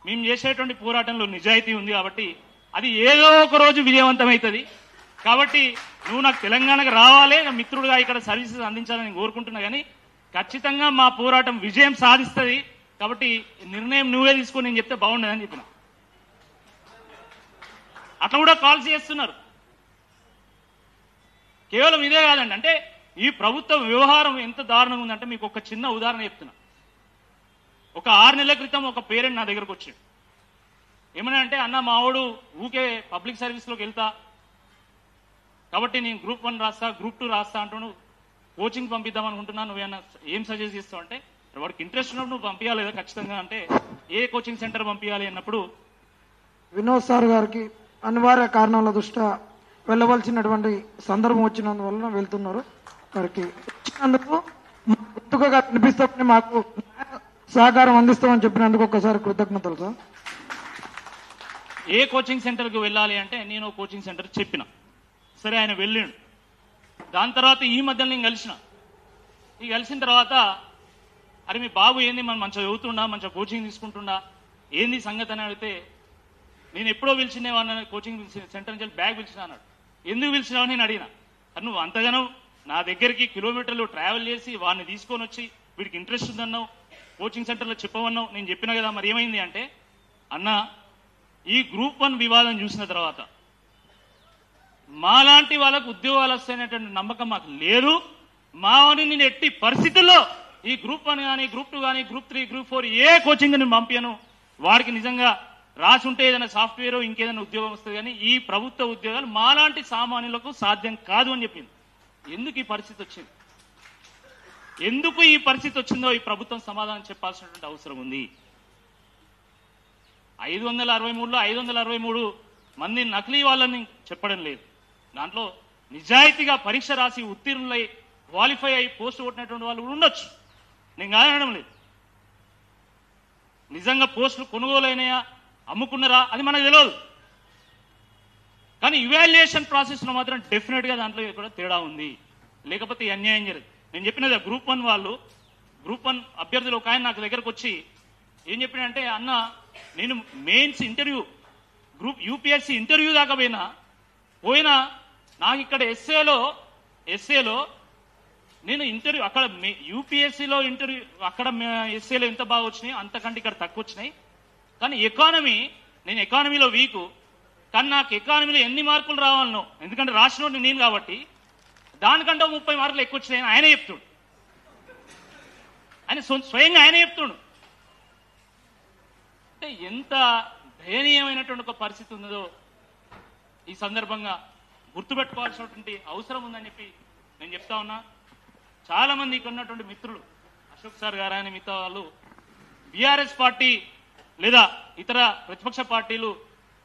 మేము చేసేటువంటి పోరాటంలో నిజాయితీ ఉంది కాబట్టి అది ఏదో ఒక రోజు విజయవంతమవుతుంది, కాబట్టి నువ్వు నాకు తెలంగాణకు రావాలి, నా మిత్రుడుగా ఇక్కడ సర్వీసెస్ అందించాలని కోరుకుంటున్నా, కానీ ఖచ్చితంగా మా పోరాటం విజయం సాధిస్తుంది, కాబట్టి నిర్ణయం నువ్వే తీసుకొని నేను చెప్తే బాగుండదని చెప్పిన. అట్లా కూడా కాల్స్ చేస్తున్నారు. కేవలం ఇదే కాదండి, అంటే ఈ ప్రభుత్వ వ్యవహారం ఎంత దారుణంగా ఉందంటే మీకు ఒక చిన్న ఉదాహరణ చెప్తున్నా. ఒక 6 నెలల క్రితం ఒక పేరెంట్ నా దగ్గరకు వచ్చాడు. ఏమన్నా అంటే, అన్న మావాడు ఊకే పబ్లిక్ సర్వీస్లోకి వెళ్తా కాబట్టి నేను గ్రూప్ 1 రాస్తా, గ్రూప్ 2 రాస్తా అంటూ కోచింగ్ పంపిద్దాం అనుకుంటున్నాను, నువ్వేమన్నా ఏం సజెస్ట్ చేస్తావు అంటే, వాడికి ఇంట్రెస్ట్ ఉన్నప్పుడు నువ్వు పంపించాలి కదా ఖచ్చితంగా అంటే, ఏ కోచింగ్ సెంటర్ పంపించాలి అన్నప్పుడు వినోద్ సార్ గారికి అనివార్య కారణాల దృష్ట్యా వెళ్ళవలసినటువంటి సందర్భం వచ్చినందువలన వెళ్తున్నారు. వారికి వచ్చినందుకు గుర్తుగా కనిపిస్తామని, మాకు సహకారం అందిస్తామని చెప్పినందుకు ఒక్కసారి కృతజ్ఞతలు సార్. ఏ కోచింగ్ సెంటర్కి వెళ్ళాలి అంటే నేను కోచింగ్ సెంటర్ చెప్పిన, సరే ఆయన వెళ్ళిండు. దాని తర్వాత ఈ మధ్యలో నేను కలిసిన తర్వాత, అరే మీ బాబు ఏంది, మనం మంచిగా చదువుతుండా, మంచిగా కోచింగ్ తీసుకుంటుండా, ఏంది సంగతి అని అడిగితే, నేను ఎప్పుడో పిలిచినే వాడిని కోచింగ్ సెంటర్ నుంచి బ్యాగ్ పిలిచిన అన్నాడు. ఎందుకు పిలిచినావు నేను అడిగిన. నువ్వు అంతగానో నా దగ్గరికి కిలోమీటర్లు ట్రావెల్ చేసి వాడిని తీసుకొని వచ్చి వీడికి ఇంట్రెస్ట్ ఉందన్నావు, కోచింగ్ సెంటర్లో చెప్పమన్నావు, నేను చెప్పినా కదా, మరి ఏమైంది అంటే, అన్న ఈ గ్రూప్ 1 వివాదం చూసిన తర్వాత మాలాంటి వాళ్ళకు ఉద్యోగాలు వస్తాయనేటువంటి నమ్మకం మాకు లేదు, మావని నేను ఎట్టి పరిస్థితుల్లో ఈ గ్రూప్ 1 కానీ, గ్రూప్ 2 కానీ, గ్రూప్ 3, గ్రూప్ 4 ఏ కోచింగ్ నేను పంపాను, వారికి నిజంగా రాసి ఉంటే ఏదైనా సాఫ్ట్వేర్ ఇంకేదైనా ఉద్యోగం వస్తుంది, కానీ ఈ ప్రభుత్వ ఉద్యోగాలు మాలాంటి సామాన్యులకు సాధ్యం కాదు అని చెప్పింది. ఎందుకు ఈ పరిస్థితి వచ్చింది, ఎందుకు ఈ పరిస్థితి వచ్చిందో ఈ ప్రభుత్వం సమాధానం చెప్పాల్సినటువంటి అవసరం ఉంది. 563లో 563 మంది నకిలీ వాళ్ళని చెప్పడం లేదు, దాంట్లో నిజాయితీగా పరీక్ష రాసి ఉత్తీర్ణులై క్వాలిఫై అయి పోస్ట్ కొట్టినటువంటి వాళ్ళు కూడా ఉండొచ్చు, నేను కాదనడం లేదు. నిజంగా పోస్టులు కొనుగోలైనాయా, అమ్ముకున్నారా, అది మనకు తెలియదు, కానీ ఇవాల్యుయేషన్ ప్రాసెస్లో మాత్రం డెఫినెట్గా దాంట్లో కూడా తేడా ఉంది, లేకపోతే ఈ అన్యాయం జరిగింది. నేను చెప్పినది గ్రూప్ 1 వాళ్ళు, గ్రూప్ 1 అభ్యర్థులు ఒక ఆయన నాకు దగ్గరకు వచ్చి ఏం చెప్పినంటే, అన్న నేను mains interview, group UPSC interview దాకా పోయినా నాకు ఇక్కడ ఎస్ఏలో నేను ఇంటర్వ్యూ అక్కడ యూపీఎస్సీలో ఇంటర్వ్యూ అక్కడ ఎస్ఏలో ఎంత బాగా వచ్చినాయి అంతకంటే ఇక్కడ తక్కువ వచ్చినాయి, కానీ నేను ఎకానమీలో వీకు, కానీ నాకు ఎకానమీలో ఎన్ని మార్కులు రావాలనో, ఎందుకంటే రాసినోడిని నేను కాబట్టి దానికంటే 30 మార్కులు ఎక్కువ వచ్చినాయని ఆయనే చెప్తుడు, ఆయన స్వయంగా ఆయనే చెప్తుడు. అంటే ఎంత దయనీయమైనటువంటి ఒక పరిస్థితి ఉన్నదో ఈ సందర్భంగా గుర్తుపెట్టుకోవాల్సినటువంటి అవసరం ఉందని చెప్పి నేను చెప్తా ఉన్నా. చాలా మంది ఇక్కడ ఉన్నటువంటి మిత్రులు, అశోక్ సార్ గారు అని మిగతా వాళ్ళు బీఆర్ఎస్ పార్టీ లేదా ఇతర ప్రతిపక్ష పార్టీలు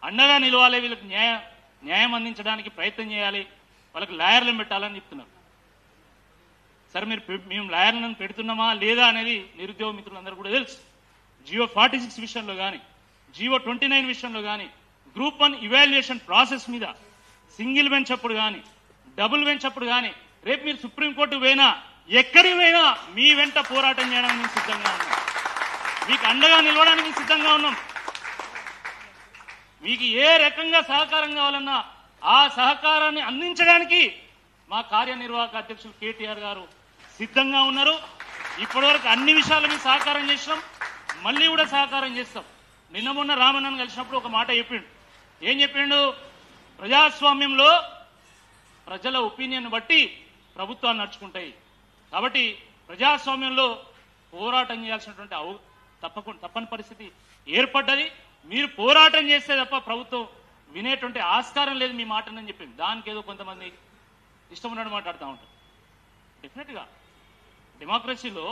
అండగా నిలవాలి, వీళ్ళకి న్యాయం అందించడానికి ప్రయత్నం చేయాలి, వాళ్ళకి లాయర్లను పెట్టాలని చెప్తున్నారు. సరే మేము లాయర్లను పెడుతున్నామా లేదా అనేది నిరుద్యోగ మిత్రులందరూ కూడా తెలుసు. జియో 46 విషయంలో కానీ, జియో 29 విషయంలో కానీ, గ్రూప్ 1 ఇవాల్యుయేషన్ ప్రాసెస్ మీద సింగిల్ బెంచ్ అప్పుడు కానీ, డబుల్ బెంచ్ అప్పుడు కానీ, రేపు మీరు సుప్రీంకోర్టు పోయినా ఎక్కడికి పోయినా మీ వెంట పోరాటం చేయడానికి మేము సిద్ధంగా ఉన్నాం. మీకు అండగా నిలవడానికి మేము సిద్ధంగా ఉన్నాం. మీకు ఏ రకంగా సహకారం కావాలన్నా ఆ సహకారాన్ని అందించడానికి మా కార్యనిర్వాహక అధ్యక్షులు కేటీఆర్ గారు సిద్ధంగా ఉన్నారు. ఇప్పటివరకు అన్ని విషయాలు మేము సహకారం చేసినాం, మళ్ళీ కూడా సహకారం చేస్తాం. నిన్న మొన్న రామన్నను కలిసినప్పుడు ఒక మాట చెప్పిండు. ఏం చెప్పిండు? ప్రజాస్వామ్యంలో ప్రజల ఒపీనియన్ బట్టి ప్రభుత్వాలు నడుచుకుంటాయి. కాబట్టి ప్రజాస్వామ్యంలో పోరాటం చేయాల్సినటువంటి తప్పని పరిస్థితి ఏర్పడ్డది. మీరు పోరాటం చేస్తే తప్ప ప్రభుత్వం వినేటువంటి ఆస్కారం లేదు మీ మాటనని చెప్పింది. దానికి ఏదో కొంతమంది ఇష్టం ఉన్నట్టు మాట్లాడుతూ ఉంటారు. డెఫినెట్గా డెమోక్రసీలో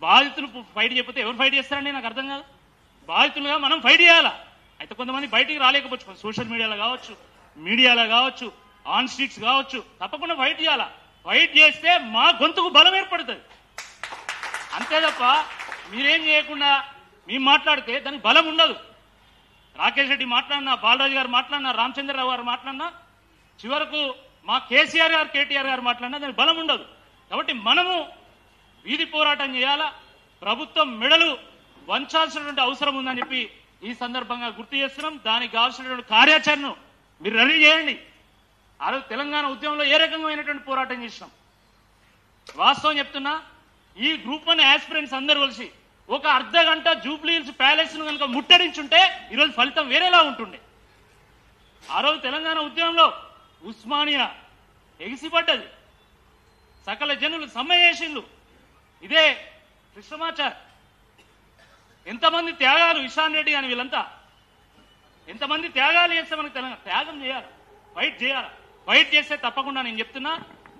బాధితులు ఫైట్ చెప్పితే ఎవరు ఫైట్ చేస్తారండి? నాకు అర్థం కాదు. బాధితులుగా మనం ఫైట్ చేయాలా? అయితే కొంతమంది బయటికి రాలేకపోవచ్చు, సోషల్ మీడియాలో కావచ్చు, మీడియాలో కావచ్చు, ఆన్ స్ట్రీట్స్ కావచ్చు, తప్పకుండా ఫైట్ చేయాలా. ఫైట్ చేస్తే మా గొంతుకు బలం ఏర్పడుతుంది. అంతే తప్ప మీరేం చేయకుండా మేము మాట్లాడితే దానికి బలం ఉండదు. రాకేష్ రెడ్డి మాట్లాడినా, బాలరాజు గారు మాట్లాడినా, రామచంద్రరావు గారు మాట్లాడినా, చివరకు మా కేసీఆర్ గారు, కేటీఆర్ గారు మాట్లాడినా దానికి బలం ఉండదు. కాబట్టి మనము వీధి పోరాటం చేయాలా. ప్రభుత్వం మెడలు వంచాల్సినటువంటి అవసరం ఉందని చెప్పి ఈ సందర్భంగా గుర్తు చేస్తున్నాం. దానికి కావాల్సినటువంటి కార్యాచరణను మీరు రెడీ చేయండి. ఆ రోజు తెలంగాణ ఉద్యమంలో ఏ రకమైనటువంటి పోరాటం చేసినాం. వాస్తవం చెప్తున్నా, ఈ గ్రూప్ 1 ఆస్పిరెంట్స్ అందరూ కలిసి ఒక అర్ధ గంట జూబ్లీ హిల్స్ ప్యాలెస్ ను కనుక ముట్టడించుంటే ఈరోజు ఫలితం వేరేలా ఉంటుండే. ఆ రోజు తెలంగాణ ఉద్యమంలో ఉస్మానియా ఎగిసిపడ్డది, సకల జనులు సమ్మె చేసిండ్రు. ఇదే కృష్ణమాచార్ ఎంతమంది త్యాగాలు, ఇషాన్ రెడ్డి అని వీళ్ళంతా ఎంతమంది త్యాగాలు చేస్తే మనకు తెలంగాణ త్యాగం చేయాలి, ఫైట్ చేయాలి. ఫైట్ చేస్తే తప్పకుండా నేను చెప్తున్నా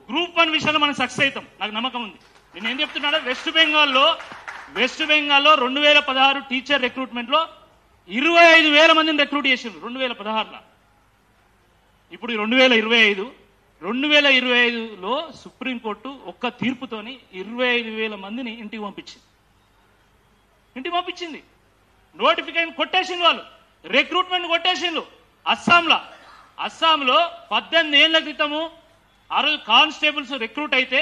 గ్రూప్ 1 విషయంలో మనం సక్సెస్ అవుతాం, నాకు నమ్మకం ఉంది. నేను ఏం చెప్తున్నాడో వెస్ట్ బెంగాల్లో 2016 టీచర్ రిక్రూట్మెంట్ లో 25,000 మందిని రిక్రూట్ చేసిండ్రు 2016లో. ఇప్పుడు 2025లో సుప్రీంకోర్టు ఒక్క తీర్పుతోని 25,000 మందిని ఇంటికి పంపించింది. నోటిఫికేషన్ కొట్టేసింది, వాళ్ళు రిక్రూట్మెంట్ కొట్టేసిండ్రు. అస్సాంలో 18 ఏళ్ల క్రితము ఆ రోజు కానిస్టేబుల్స్ రిక్రూట్ అయితే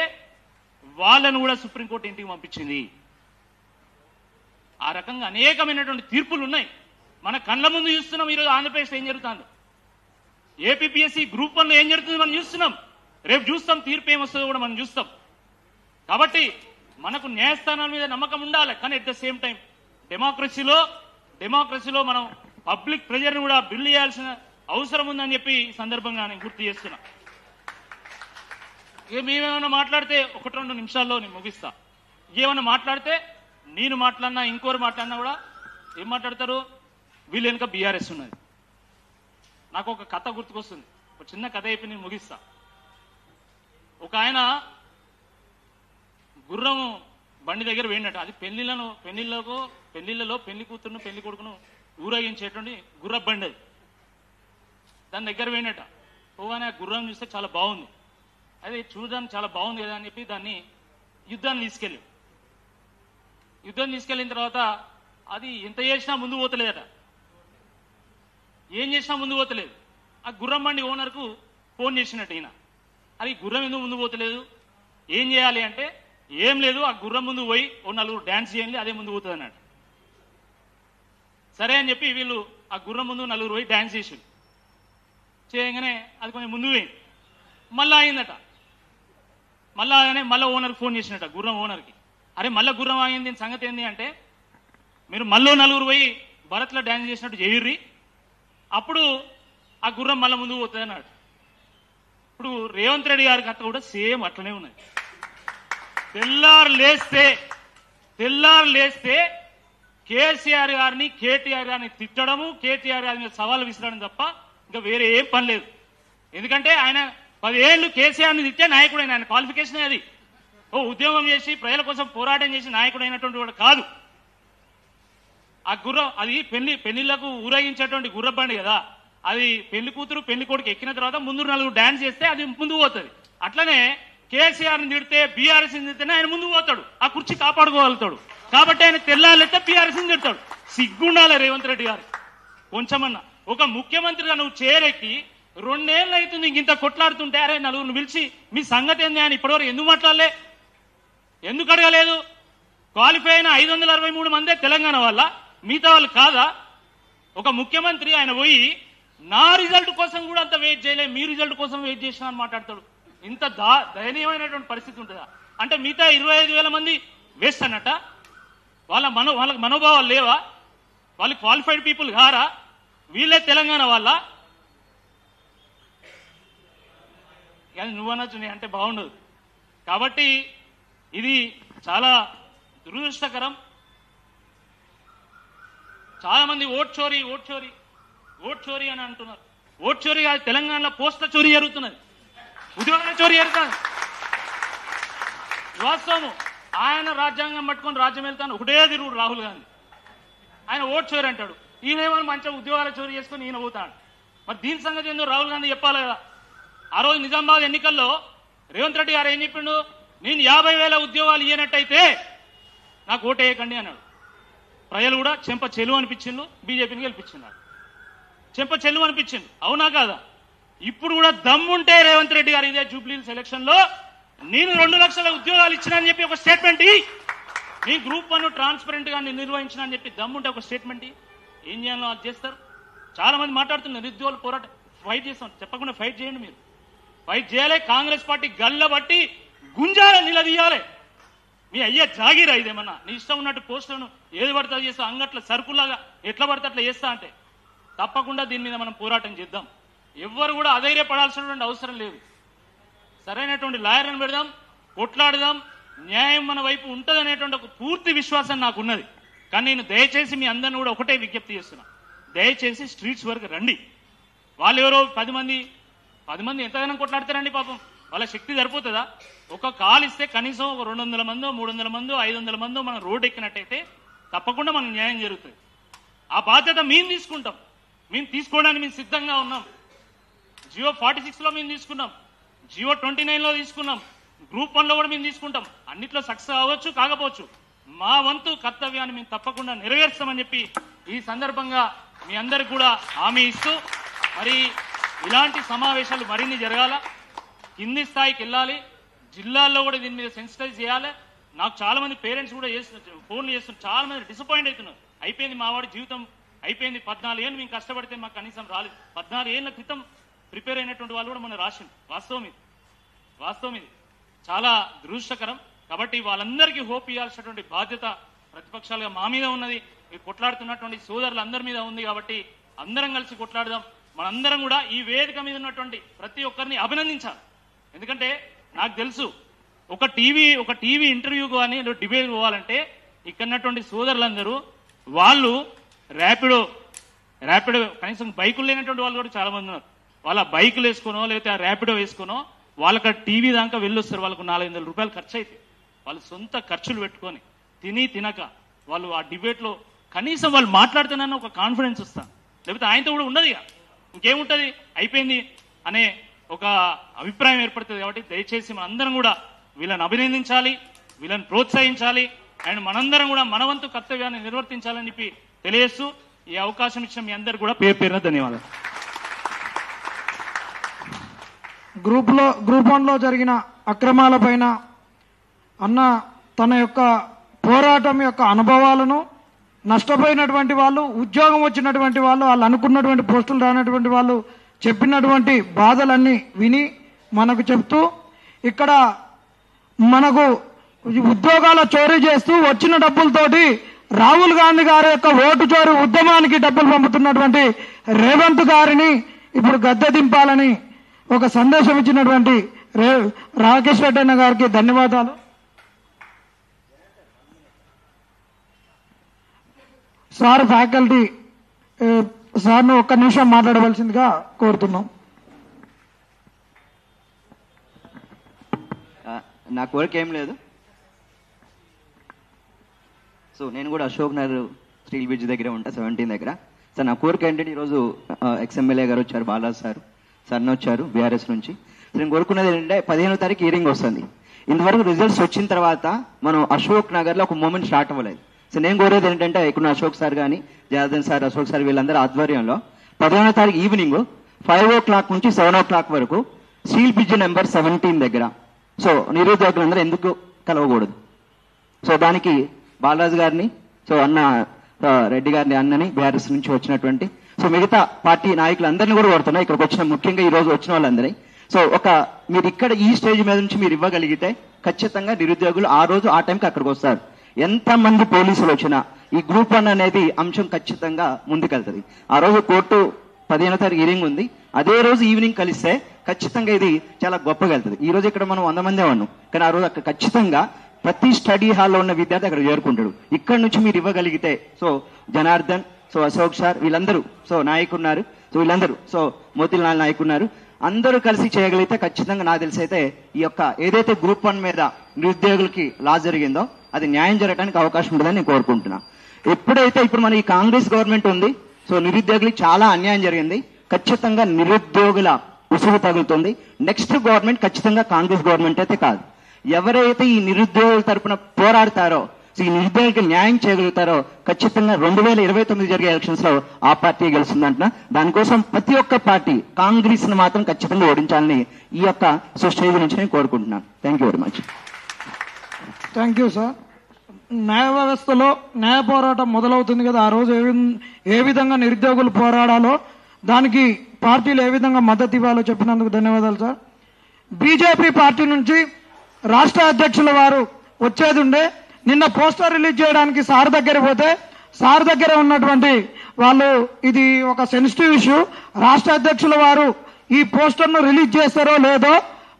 వాళ్ళను కూడా సుప్రీంకోర్టు ఇంటికి పంపించింది. ఆ రకంగా అనేకమైనటువంటి తీర్పులు ఉన్నాయి. మన కళ్ళ ముందు చూస్తున్నాం. ఈరోజు ఆంధ్రప్రదేశ్లో ఏం జరుగుతుందో, ఏపీపీఎస్సీ గ్రూప్ 1లో ఏం జరుగుతుందో మనం చూస్తున్నాం. రేపు చూస్తాం, తీర్పు ఏమొస్తుందో కూడా మనం చూస్తాం. కాబట్టి మనకు న్యాయస్థానాల మీద నమ్మకం ఉండాలి. కానీ అట్ ద సేమ్ టైం డెమోక్రసీలో మనం పబ్లిక్ ప్రెజర్ని కూడా బిల్డ్ చేయాల్సిన అవసరం ఉందని చెప్పి ఈ సందర్భంగా నేను గుర్తు చేస్తున్నా. ఇక మేమేమైనా మాట్లాడితే 1-2 నిమిషాల్లో నేను ముగిస్తా. ఏమైనా మాట్లాడితే నేను మాట్లాడినా ఇంకోరు మాట్లాడినా కూడా ఏం మాట్లాడతారు, వీళ్ళు వెనుక బీఆర్ఎస్ ఉన్నది. నాకు ఒక కథ గుర్తుకొస్తుంది, ఒక చిన్న కథ అయిపోయి నేను ముగిస్తా. ఒక ఆయన గుర్రం బండి దగ్గర వేయండట. అది పెళ్లిళ్లలో పెళ్లి కూతురును పెళ్లి కొడుకును ఊరేగించేటువంటి గుర్ర బండి. అది దాని దగ్గర వేయండట. పోగానే ఆ గుర్రం చూస్తే చాలా బాగుంది, అది చూడడానికి చాలా బాగుంది కదా అని చెప్పి దాన్ని యుద్ధాన్ని తీసుకెళ్ళిన తర్వాత అది ఎంత చేసినా ముందు పోతలేదట. ఏం చేసినా ముందు పోతలేదు. ఆ గుర్రం బండి ఓనర్కు ఫోన్ చేసినట్టు ఈయన, అది గుర్రం ఎందుకు ముందు పోతలేదు, ఏం చేయాలి అంటే, ఏం లేదు, ఆ గుర్రం ముందు పోయి 4 డాన్స్ చేయండి, అదే ముందు పోతుంది అన్నాడు. సరే అని చెప్పి వీళ్ళు ఆ గుర్రం ముందు 4 పోయి డాన్స్ చేసిండు. చేయగానే అది కొంచెం ముందు పోయింది, మళ్ళా అయిందట. మళ్ళా ఓనర్కి ఫోన్ చేసినట్ట, గుర్రం ఓనర్కి. అరే మళ్ళీ గుర్రం ఆగింది, సంగతి ఏంది అంటే, మీరు మళ్ళీ 4 పోయి భరత్లో డాన్స్ చేసినట్టు చేయుర్రి, అప్పుడు ఆ గుర్రం మళ్ళీ ముందుకు పోతుంది అన్నాడు. ఇప్పుడు రేవంత్ రెడ్డి గారి కథ కూడా సేమ్ అట్లనే ఉన్నది. తెల్లారు లేస్తే కేసీఆర్ గారిని, కేటీఆర్ గారిని తిట్టడము, కేటీఆర్ గారి మీద సవాలు విసరడం తప్ప ఇంకా వేరే ఏం పని లేదు. ఎందుకంటే ఆయన 10 ఏళ్లు కేసీఆర్ని తిట్టే నాయకుడు, ఆయన క్వాలిఫికేషన్ అది. ఉద్యోగం చేసి ప్రజల కోసం పోరాటం చేసి నాయకుడు అయినటువంటి వాడు కాదు. ఆ గుర్రం అది పెళ్లిళ్లకు ఊరేగించేటువంటి గుర్ర బండి కదా, అది పెళ్లి కూతురు పెళ్లి కొడుకు ఎక్కిన తర్వాత ముందు 4 డాన్స్ చేస్తే అది ముందుకు పోతుంది. అట్లనే కేసీఆర్ని తిడితే బీఆర్ఎస్ని తిడితేనే ఆయన ముందుకు పోతాడు, ఆ కుర్చీ కాపాడుకోగలుగుతాడు. కాబట్టి ఆయన తెల్లాలైతే బీఆర్ఎస్ని తిడతాడు. సిగ్గుండాలి రేవంత్ రెడ్డి గారు కొంచెమన్నా. ఒక ముఖ్యమంత్రిగా నువ్వు చేరెక్కి 2 ఏళ్ళు అవుతుంది ఇంత కొట్లాడుతుంటే, అరే నలుగురిని పిలిచి మీ సంగతి ఏంది అని ఇప్పటివరకు ఎందుకు మాట్లాడలే, ఎందుకు అడగలేదు? క్వాలిఫై అయిన 563 మందే తెలంగాణ వల్ల, మిగతా వాళ్ళు కాదా? ఒక ముఖ్యమంత్రి ఆయన పోయి నా రిజల్ట్ కోసం కూడా అంత వెయిట్ చేయలే, మీ రిజల్ట్ కోసం వెయిట్ చేసినా అని మాట్లాడతాడు. ఇంత దయనీయమైనటువంటి పరిస్థితి ఉంటుందా? అంటే మిగతా 25,000 మంది వేస్ట్ అన్నట్ట? వాళ్ళకి మనోభావాలు లేవా? వాళ్ళు క్వాలిఫైడ్ పీపుల్ కారా? వీళ్ళే తెలంగాణ వాళ్ళ? కానీ నువ్వనొచ్చు నీ అంటే బాగుండదు. కాబట్టి ఇది చాలా దురదృష్టకరం. చాలా మంది ఓట్ చోరీ అని అంటున్నారు. ఓట్ చోరీ కాదు, తెలంగాణలో పోస్టుల చోరీ జరుగుతున్నది, ఉద్యోగాల చోరీ జరుగుతుంది. వాస్తవము. ఆయన రాజ్యాంగం పట్టుకొని రాజ్యం వెళ్తాను ఒకటే తిరుగుడు రాహుల్ గాంధీ. ఆయన ఓట్ చోరీ అంటాడు, ఈయనేమో మంచిగా ఉద్యోగాల చోరీ చేసుకొని ఈయన పోతాడు. మరి దీని సంగతి ఏందో రాహుల్ గాంధీ చెప్పాలి కదా. ఆ రోజు నిజామాబాద్ ఎన్నికల్లో రేవంత్ రెడ్డి గారు ఏం చెప్పిండు? నేను 50,000 ఉద్యోగాలు ఇయ్యనట్టయితే నాకు ఓటేయకండి అన్నాడు. ప్రజలు కూడా చెంప చెలువు అనిపించిండు, బీజేపీని గెలిపించినాడు. చెంప చెలువు అనిపించింది, అవునా కాదా? ఇప్పుడు కూడా దమ్ముంటే రేవంత్ రెడ్డి గారు ఇదే జూబ్లీహిల్స్ ఎలక్షన్ లో నేను 2 లక్షల ఉద్యోగాలు ఇచ్చినా చెప్పి ఒక స్టేట్మెంట్, నీ గ్రూప్ 1 ట్రాన్స్పరెంట్ గా నేను నిర్వహించిన అని చెప్పి దమ్ముంటే ఒక స్టేట్మెంట్ ఏం చేయాలో అది చేస్తారు. చాలా మంది మాట్లాడుతున్నారు నిరుద్యోగుల పోరాటం, ఫైట్ చేస్తాం. చెప్పకుండా ఫైట్ చేయండి, మీరు ఫైట్ చేయాలి. కాంగ్రెస్ పార్టీ గల్లబట్టి గుంజాల నిలదీయాలి. మీ అయ్యే జాగీరా ఇదేమన్నా? నీ ఇష్టం ఉన్నట్టు పోస్టులను ఏది పడితే చేస్తా, అంగట్ల సరుకులాగా ఎట్లా పడితే అట్లా చేస్తా అంటే తప్పకుండా దీని మీద మనం పోరాటం చేద్దాం. ఎవ్వరు కూడా అధైర్యపడాల్సినటువంటి అవసరం లేదు. సరైనటువంటి లాయర్లను పెడదాం, కొట్లాడదాం, న్యాయం మన వైపు ఉంటుంది అనేటువంటి ఒక పూర్తి విశ్వాసం నాకున్నది. కానీ నేను దయచేసి మీ అందరిని కూడా ఒకటే విజ్ఞప్తి చేస్తున్నా, దయచేసి స్ట్రీట్స్ వరకు రండి. వాళ్ళు ఎవరో 10 మంది ఎంతగానో కొట్లాడతారండి పాపం, వాళ్ళ శక్తి సరిపోతుందా? ఒక కాల్ ఇస్తే కనీసం ఒక 200 మందో 300 మందో 500 మందో మనం రోడ్డు ఎక్కినట్టయితే తప్పకుండా మనకు న్యాయం జరుగుతుంది. ఆ బాధ్యత మేము తీసుకుంటాం. మేము తీసుకోవడానికి మేము సిద్ధంగా ఉన్నాం. జియో 46లో మేము తీసుకున్నాం, జియో 29లో తీసుకున్నాం, గ్రూప్ 1లో కూడా మేము తీసుకుంటాం. అన్నిట్లో సక్సెస్ అవ్వచ్చు కాకపోవచ్చు, మా వంతు కర్తవ్యాన్ని మేము తప్పకుండా నెరవేర్స్తామని చెప్పి ఈ సందర్భంగా మీ అందరికి కూడా హామీ ఇస్తూ, మరి ఇలాంటి సమావేశాలు మరిన్ని జరగాల, కింది స్థాయికి వెళ్ళాలి, జిల్లాల్లో కూడా దీని మీద సెన్సిటైజ్ చేయాలి. నాకు చాలా మంది పేరెంట్స్ కూడా ఫోన్లు చేస్తున్నారు, చాలా మంది డిసప్పాయింట్ అవుతున్నారు. అయిపోయింది మావాడి జీవితం, అయిపోయింది. 14 ఏళ్ళు మేము కష్టపడితే మాకు కనీసం రాలేదు. 14 ఏళ్ల క్రితం ప్రిపేర్ అయినటువంటి వాళ్ళు కూడా మనం రాసింది. వాస్తవం ఇది చాలా దురదృష్టకరం. కాబట్టి వాళ్ళందరికీ హోప్ ఇవ్వాల్సినటువంటి బాధ్యత ప్రతిపక్షాలుగా మా మీద ఉన్నది, కొట్లాడుతున్నటువంటి సోదరులందరి మీద ఉంది. కాబట్టి అందరం కలిసి కొట్లాడదాం. మనందరం కూడా ఈ వేదిక మీద ఉన్నటువంటి ప్రతి ఒక్కరిని అభినందించాలి. ఎందుకంటే నాకు తెలుసు, ఒక టీవీ ఇంటర్వ్యూ కానీ డిబేట్ పోవాలంటే ఇక్కడ ఉన్నటువంటి సోదరులందరూ వాళ్ళు ర్యాపిడో కనీసం బైకులు లేనటువంటి వాళ్ళు కూడా చాలా మంది ఉన్నారు. వాళ్ళ బైకులు వేసుకోనో లేకపోతే ఆ ర్యాపిడో వేసుకోనో వాళ్ళకి టీవీ దాకా వెళ్ళొస్తారు. వాళ్ళకు 400 రూపాయలు ఖర్చు అయితే వాళ్ళు సొంత ఖర్చులు పెట్టుకొని తినక వాళ్ళు ఆ డిబేట్లో కనీసం వాళ్ళు మాట్లాడుతున్నారని ఒక కాన్ఫిడెన్స్ వస్తాను. లేకపోతే ఆయనతో కూడా ఉన్నది, ఇంకేముంటుంది, అయిపోయింది అనే ఒక అభిప్రాయం ఏర్పడుతుంది. కాబట్టి దయచేసి మనందరం కూడా వీళ్ళని అభినందించాలి, వీళ్ళని ప్రోత్సహించాలి, అండ్ మనందరం కూడా మనవంతు కర్తవ్యాన్ని నిర్వర్తించాలని చెప్పి తెలియజేస్తూ ఈ అవకాశం ఇచ్చిన మీ అందరు కూడా పేరున ధన్యవాదాలు. గ్రూప్ 1లో జరిగిన అక్రమాలపైన అన్న తన యొక్క పోరాటం యొక్క అనుభవాలను, నష్టపోయినటువంటి వాళ్ళు, ఉద్యోగం వచ్చినటువంటి వాళ్ళు, వాళ్ళు అనుకున్నటువంటి పోస్టులు రానటువంటి వాళ్ళు చెప్పినటువంటి బాధలన్నీ విని మనకు చెప్తూ, ఇక్కడ మనకు ఉద్యోగాల చోరీ చేస్తూ వచ్చిన డబ్బులతోటి రాహుల్ గాంధీ గారి యొక్క ఓటు చోరీ ఉద్యమానికి డబ్బులు పంపుతున్నటువంటి రేవంత్ గారిని ఇప్పుడు గద్దె దింపాలని ఒక సందేశం ఇచ్చినటువంటి రాకేష్ రెడ్డి అన్న గారికి ధన్యవాదాలు. సార్ ఫ్యాకల్టీ సార్ను ఒక్క నిమిషం మాట్లాడవలసిందిగా కోరుతున్నాం. నా కోరిక ఏం లేదు. సో నేను కూడా అశోక్ నగర్ స్టీల్ బ్రిడ్జ్ దగ్గర ఉంటా, 17 దగ్గర. సార్ నా కోరిక ఏంటంటే ఈరోజు ఎక్స్ఎమ్మెల్యే గారు వచ్చారు, బాలాజీ సార్ని వచ్చారు బీఆర్ఎస్ నుంచి. నేను కోరుకున్నది ఏంటంటే 15వ తారీఖు హియరింగ్ వస్తుంది. ఇంతవరకు రిజల్ట్స్ వచ్చిన తర్వాత మనం అశోక్ నగర్లో ఒక మూమెంట్ స్టార్ట్ అవ్వలేదు. సో నేను కోరేది ఏంటంటే ఇక్కడ అశోక్ సార్ కానీ జనార్దన్ సార్, అశోక్ సార్ వీళ్ళందరూ ఆధ్వర్యంలో 15వ తారీఖు ఈవినింగ్ 5 o'clock నుంచి 7 o'clock వరకు స్టీల్ బ్రిడ్జ్ నెంబర్ 17 దగ్గర సో నిరుద్యోగులందరూ ఎందుకు కలవకూడదు. సో దానికి బాలరాజు గారిని, సో అన్న రెడ్డి గారిని, అన్నని బీఆర్ఎస్ నుంచి వచ్చినటువంటి సో మిగతా పార్టీ నాయకులందరినీ కూడా కోరుతున్నా, ఇక్కడికి వచ్చిన ముఖ్యంగా ఈ రోజు వచ్చిన వాళ్ళందరినీ. సో మీరు ఇక్కడ ఈ స్టేజ్ మీద నుంచి మీరు ఇవ్వగలిగితే ఖచ్చితంగా నిరుద్యోగులు ఆ రోజు ఆ టైంకి అక్కడికి వస్తారు. ఎంతమంది పోలీసులు వచ్చినా ఈ గ్రూప్ 1 అనేది అంశం ఖచ్చితంగా ముందుకెళ్తుంది. ఆ రోజు కోర్టు 15వ తారీఖు హియరింగ్ ఉంది, అదే రోజు ఈవినింగ్ కలిస్తే ఖచ్చితంగా ఇది చాలా గొప్పగా వెళ్తుంది. ఈ రోజు ఇక్కడ మనం 100 మందే ఉన్నాం, కానీ ఆ రోజు అక్కడ ఖచ్చితంగా ప్రతి స్టడీ హాల్లో ఉన్న విద్యార్థి అక్కడ చేరుకుంటాడు. ఇక్కడ నుంచి మీరు ఇవ్వగలిగితే so Janardhan, so Ashok sir వీళ్ళందరూ సో నాయకున్నారు, సో వీళ్ళందరూ సో మోతిలాల్ నాయకున్నారు, అందరూ కలిసి చేయగలిగితే ఖచ్చితంగా నాకు తెలిసి అయితే ఈ యొక్క ఏదైతే గ్రూప్ 1 మీద నిరుద్యోగులకి లాస్ జరిగిందో అది న్యాయం జరగడానికి అవకాశం ఉంటుందని నేను కోరుకుంటున్నా. ఎప్పుడైతే ఇప్పుడు మన ఈ కాంగ్రెస్ గవర్నమెంట్ ఉంది, సో నిరుద్యోగులకి చాలా అన్యాయం జరిగింది, ఖచ్చితంగా నిరుద్యోగుల ఉసుగు తగులుతుంది. నెక్స్ట్ గవర్నమెంట్ ఖచ్చితంగా కాంగ్రెస్ గవర్నమెంట్ అయితే కాదు. ఎవరైతే ఈ నిరుద్యోగుల తరపున పోరాడతారో, ఈ నిరుద్యోగులకు న్యాయం చేయగలుగుతారో ఖచ్చితంగా 2029 జరిగే ఎలక్షన్స్ లో ఆ పార్టీ గెలుస్తుందంటున్నా. దానికోసం ప్రతి ఒక్క పార్టీ కాంగ్రెస్ ను మాత్రం ఖచ్చితంగా ఓడించాలని ఈ యొక్క స్టేజ్ నుంచి నేను కోరుకుంటున్నాను. Thank you very much. Thank you sir. న్యాయ వ్యవస్థలో న్యాయ పోరాటం మొదలవుతుంది కదా, ఆ రోజు ఏ విధంగా నిరుద్యోగులు పోరాడాలో దానికి పార్టీలు ఏ విధంగా మద్దతు ఇవ్వాలో చెప్పినందుకు ధన్యవాదాలు సార్. బీజేపీ పార్టీ నుంచి రాష్ట్ర అధ్యక్షుల వారు వచ్చేది ఉండే, నిన్న పోస్టర్ రిలీజ్ చేయడానికి సార్ దగ్గర పోతే సార్ దగ్గర ఉన్నటువంటి వాళ్ళు ఇది ఒక సెన్సిటివ్ ఇష్యూ, రాష్ట్ర అధ్యక్షుల వారు ఈ పోస్టర్ను రిలీజ్ చేస్తారో లేదో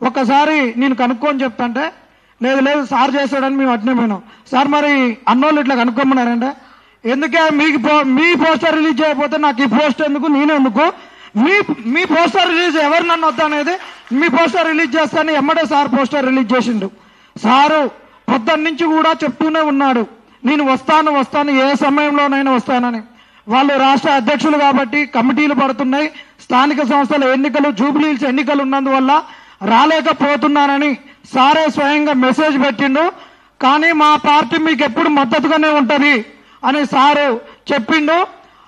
ఒకసారి నేను కనుక్కొని చెప్తాంటే లేదు సార్ చేస్తాడని మేము అట్నే పోయినాం. సార్ మరి అన్నోళ్ళు ఇట్లా కనుక్కోమన్నారంటే ఎందుకే మీ పోస్టర్ రిలీజ్ చేయకపోతే నాకు ఈ పోస్ట్ ఎందుకు, నేనెందుకు, మీ పోస్టర్ రిలీజ్ ఎవరు నన్ను వద్దా అనేది మీ పోస్టర్ రిలీజ్ చేస్తాను ఎమ్మడే సార్ పోస్టర్ రిలీజ్ చేసిండు. సారు పొద్దున్న నుంచి కూడా చెప్తూనే ఉన్నాడు నేను వస్తాను ఏ సమయంలోనైనా వస్తానని. వాళ్ళు రాష్ట్ర అధ్యక్షులు కాబట్టి కమిటీలు పడుతున్నాయి, స్థానిక సంస్థల ఎన్నికలు జూబ్లీహిల్స్ ఎన్నికలు ఉన్నందువల్ల రాలేకపోతున్నానని సారే స్వయంగా మెసేజ్ పెట్టిండు. కానీ మా పార్టీ మీకు ఎప్పుడు మద్దతుగానే ఉంటది అని సారు చెప్పిండు.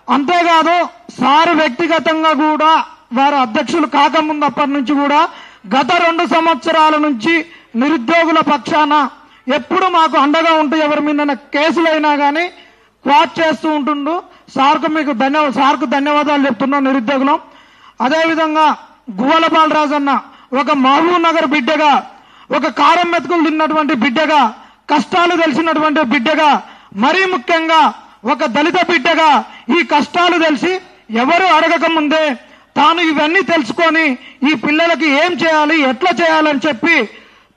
అంతేకాదు సారు వ్యక్తిగతంగా కూడా వారు అధ్యక్షులు కాకముందప్పటి నుంచి కూడా గత 2 సంవత్సరాల నుంచి నిరుద్యోగుల పక్షాన ఎప్పుడు మాకు అండగా ఉంటూ ఎవరి మీద కేసులైనా కానీ క్వాట్ చేస్తూ ఉంటుండు. సార్కు ధన్యవాదాలు చెప్తున్నాం నిరుద్యోగులం. అదేవిధంగా గువ్వల బాలరాజు అన్న ఒక మహబూబ్ నగర్ బిడ్డగా, ఒక కారం మెతుకులు తిన్నటువంటి బిడ్డగా, కష్టాలు తెలిసినటువంటి బిడ్డగా, మరీ ముఖ్యంగా ఒక దళిత బిడ్డగా ఈ కష్టాలు తెలిసి ఎవరు అడగక ముందే తాను ఇవన్నీ తెలుసుకొని ఈ పిల్లలకి ఏం చేయాలి ఎట్లా చేయాలని చెప్పి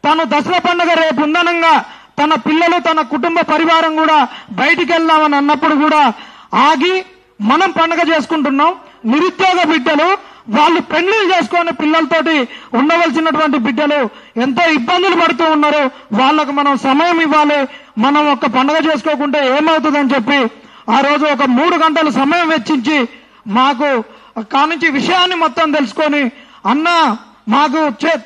తను దసరా పండుగ రేపు ఉందనంగా తన పిల్లలు తన కుటుంబ పరివారం కూడా బయటికి వెళ్దామని అన్నప్పుడు కూడా ఆగి మనం పండుగ చేసుకుంటున్నాం. నిరుద్యోగ బిడ్డలు వాళ్ళు పెళ్లిళ్ళు చేసుకునే పిల్లలతోటి ఉండవలసినటువంటి బిడ్డలు ఎంతో ఇబ్బందులు పడుతూ ఉన్నారు. వాళ్ళకు మనం సమయం ఇవ్వాలి, మనం ఒక్క పండుగ చేసుకోకుంటే ఏమవుతుందని చెప్పి ఆ రోజు ఒక 3 గంటలు సమయం వెచ్చించి మాకు కానుంచి విషయాన్ని మొత్తం తెలుసుకొని అన్న మాకు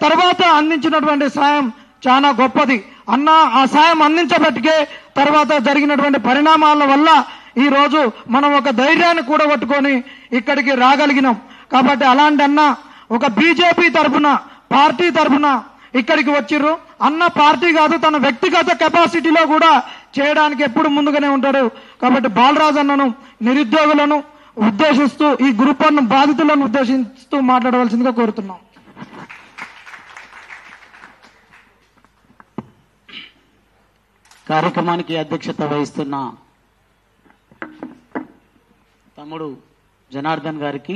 తర్వాత అందించినటువంటి సాయం చాలా గొప్పది. అన్న ఆ సాయం అందించబట్టికే తర్వాత జరిగినటువంటి పరిణామాల వల్ల ఈ రోజు మనం ఒక ధైర్యాన్ని కూడగొట్టుకొని ఇక్కడికి రాగలిగినాం. కాబట్టి అలాంటి అన్న ఒక బీజేపీ తరఫున పార్టీ తరఫున ఇక్కడికి వచ్చిర్రు. అన్న పార్టీ కాదు, తన వ్యక్తిగత కెపాసిటీలో కూడా చేయడానికి ఎప్పుడు ముందుగానే ఉంటాడు. కాబట్టి బాలరాజు అన్నను నిరుద్యోగులను ఉద్దేశిస్తూ ఈ గ్రూప్ 1 బాధితులను ఉద్దేశిస్తూ మాట్లాడవలసిందిగా కోరుతున్నాం. కార్యక్రమానికి అధ్యక్షత వహిస్తున్న తమ్ముడు జనార్దన్ గారికి,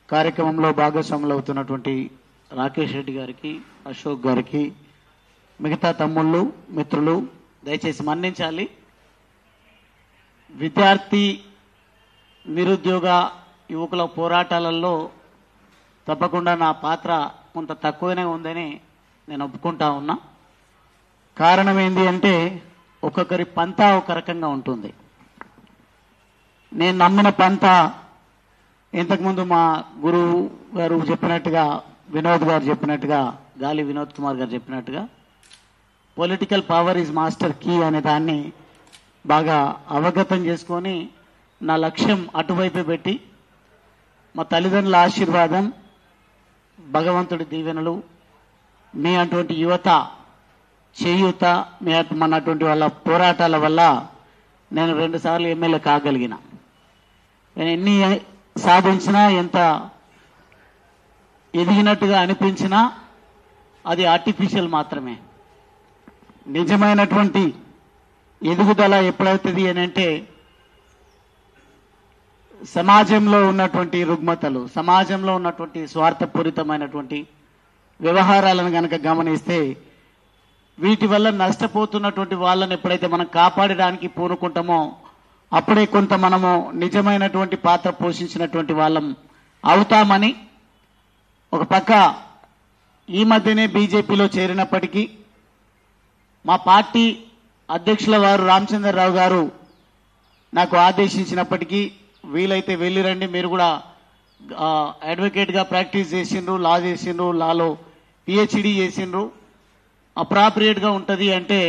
కార్యక్రమంలో భాగస్వాములు అవుతున్నటువంటి రాకేష్ రెడ్డి గారికి, అశోక్ గారికి, మిగతా తమ్ముళ్ళు మిత్రులు దయచేసి మన్నించాలి. విద్యార్థి నిరుద్యోగ యువకుల పోరాటాలలో తప్పకుండా నా పాత్ర కొంత తక్కువనే ఉందని నేను ఒప్పుకుంటా ఉన్నా. కారణం ఏంటి అంటే ఒక్కొక్కరి పంతా ఒక రకంగా ఉంటుంది. నేను నమ్మిన పంత ఇంతకుముందు మా గురువు గారు చెప్పినట్టుగా వినోద్ గారు చెప్పినట్టుగా, గాలి వినోద్ కుమార్ గారు చెప్పినట్టుగా political power is master key అనే దాన్ని బాగా అవగతం చేసుకొని నా లక్ష్యం అటువైపే పెట్టి మా తల్లిదండ్రుల ఆశీర్వాదం, భగవంతుడి దీవెనలు, మీ అటువంటి యువత చేయూత, మన అటువంటి వాళ్ళ పోరాటాల వల్ల నేను 2 సార్లు ఎమ్మెల్యే కాగలిగిన. నేను ఎన్ని సాధించినా, ఎంత ఎదిగినట్టుగా అనిపించినా అది ఆర్టిఫిషియల్ మాత్రమే. నిజమైనటువంటి ఎదుగుదల ఎప్పుడవుతుంది అని అంటే సమాజంలో ఉన్నటువంటి రుగ్మతలు, సమాజంలో ఉన్నటువంటి స్వార్థపూరితమైనటువంటి వ్యవహారాలను కనుక గమనిస్తే వీటి వల్ల నష్టపోతున్నటువంటి వాళ్ళని ఎప్పుడైతే మనం కాపాడడానికి పూనుకుంటామో అప్పుడే కొంత మనము నిజమైనటువంటి పాత్ర పోషించినటువంటి వాళ్ళం అవుతామని, ఒక పక్క ఈ మధ్యనే బీజేపీలో చేరినప్పటికీ మా పార్టీ అధ్యక్షుల వారు రామచంద్రరావు గారు నాకు ఆదేశించినప్పటికీ వీలైతే వెళ్ళిరండి, మీరు కూడా అడ్వకేట్గా ప్రాక్టీస్ చేసిండ్రు, లా చేసిండ్రు, లాలో పిహెచ్డి చేసిండ్రు, అప్రాప్రియేట్గా ఉంటుంది అంటే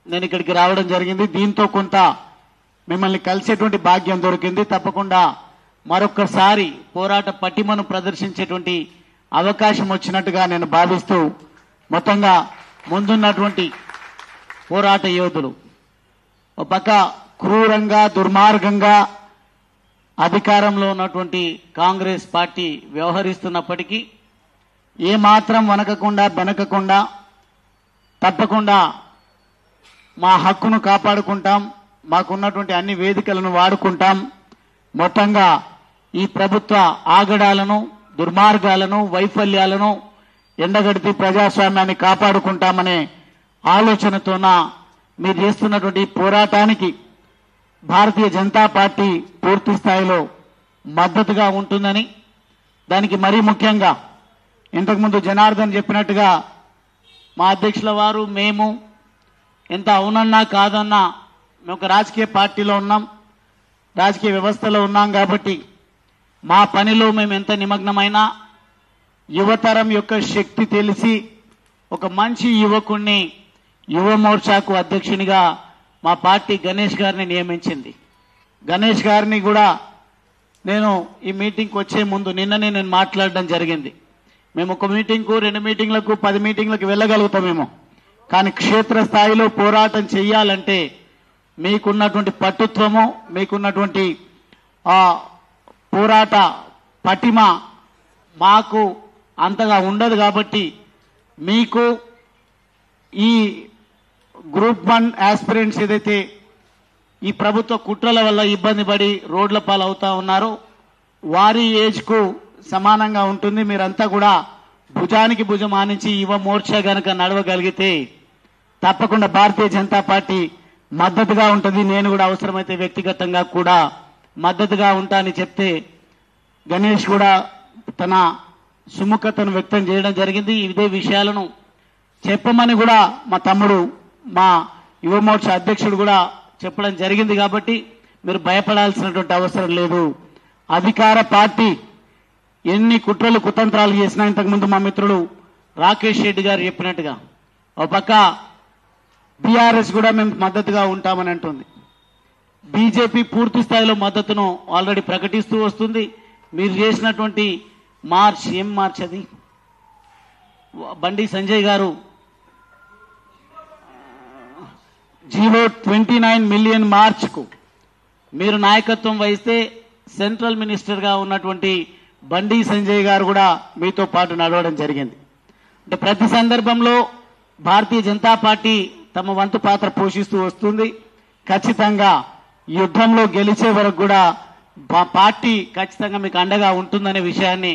నేను ఇక్కడికి రావడం జరిగింది. దీంతో కొంత మిమ్మల్ని కలిసేటువంటి భాగ్యం దొరికింది. తప్పకుండా మరొక్కసారి పోరాట పటిమను ప్రదర్శించేటువంటి అవకాశం వచ్చినట్టుగా నేను భావిస్తూ, మొత్తంగా ముందున్నటువంటి పోరాట యోధులు ఒక పక్క క్రూరంగా, దుర్మార్గంగా అధికారంలో ఉన్నటువంటి కాంగ్రెస్ పార్టీ వ్యవహరిస్తున్నప్పటికీ ఏమాత్రం వనకకుండా బెనకకుండా తప్పకుండా మా హక్కును కాపాడుకుంటాం, మాకున్నటువంటి అన్ని వేదికలను వాడుకుంటాం, మొత్తంగా ఈ ప్రభుత్వ ఆగడాలను, దుర్మార్గాలను, వైఫల్యాలను ఎండగడితే ప్రజాస్వామ్యాన్ని కాపాడుకుంటామనే ఆలోచనతోన మీరు చేస్తున్నటువంటి పోరాటానికి భారతీయ జనతా పార్టీ పూర్తి స్థాయిలో మద్దతుగా ఉంటుందని, దానికి మరీ ముఖ్యంగా ఇంతకుముందు జనార్దన్ చెప్పినట్టుగా మా అధ్యక్షుల వారు, మేము ఎంత అవునన్నా కాదన్నా మేము ఒక రాజకీయ పార్టీలో ఉన్నాం, రాజకీయ వ్యవస్థలో ఉన్నాం కాబట్టి మా పనిలో మేము ఎంత నిమగ్నమైనా యువతరం యొక్క శక్తి తెలిసి ఒక మంచి యువకుణ్ణి యువ మోర్చాకు అధ్యక్షునిగా మా పార్టీ గణేష్ గారిని నియమించింది. గణేష్ గారిని కూడా నేను ఈ మీటింగ్కి వచ్చే ముందు నిన్ననే నేను మాట్లాడడం జరిగింది. మేము ఒక మీటింగ్కు, 2 మీటింగ్లకు, 10 మీటింగ్లకు వెళ్ళగలుగుతామేమో, కానీ క్షేత్రస్థాయిలో పోరాటం చెయ్యాలంటే మీకున్నటువంటి పట్టుత్వము, మీకున్నటువంటి పోరాట పటిమ మాకు అంతగా ఉండదు. కాబట్టి మీకు ఈ గ్రూప్ 1 ఆస్పిరెంట్స్ ఏదైతే ఈ ప్రభుత్వ కుట్రల వల్ల ఇబ్బంది పడి రోడ్ల పాలు అవుతా ఉన్నారో వారి ఏజ్కు సమానంగా ఉంటుంది. మీరంతా కూడా భుజానికి భుజం ఆనించి యువ మోర్చా గనక నడవగలిగితే తప్పకుండా భారతీయ జనతా పార్టీ మద్దతుగా ఉంటుంది. నేను కూడా అవసరమైతే వ్యక్తిగతంగా కూడా మద్దతుగా ఉంటా అని చెప్తే గణేష్ కూడా తన సుముఖతను వ్యక్తం చేయడం జరిగింది. ఇదే విషయాలను చెప్పమని కూడా మా తమ్ముడు, మా యువ మోర్చా అధ్యక్షుడు కూడా చెప్పడం జరిగింది. కాబట్టి మీరు భయపడాల్సినటువంటి అవసరం లేదు. అధికార పార్టీ ఎన్ని కుట్రలు కుతంత్రాలు చేసినా, ఇంతకుముందు మా మిత్రుడు రాకేష్ రెడ్డి గారు చెప్పినట్టుగా ఒక పక్క బీఆర్ఎస్ కూడా మేము మద్దతుగా ఉంటామని అంటుంది. బీజేపీ పూర్తి స్థాయిలో మద్దతును ఆల్రెడీ ప్రకటిస్తూ వస్తుంది. మీరు చేసినటువంటి మార్చ్, ఏం మార్చ్ అది, బండి సంజయ్ గారు 29 మిలియన్ మార్చ్కు మీరు నాయకత్వం వహిస్తే సెంట్రల్ మినిస్టర్గా ఉన్నటువంటి బండి సంజయ్ గారు కూడా మీతో పాటు నడవడం జరిగింది. అంటే ప్రతి సందర్భంలో భారతీయ జనతా పార్టీ తమ వంతు పాత్ర పోషిస్తూ వస్తుంది. ఖచ్చితంగా యుద్ధంలో గెలిచే వరకు కూడా పార్టీ ఖచ్చితంగా మీకు అండగా ఉంటుందనే విషయాన్ని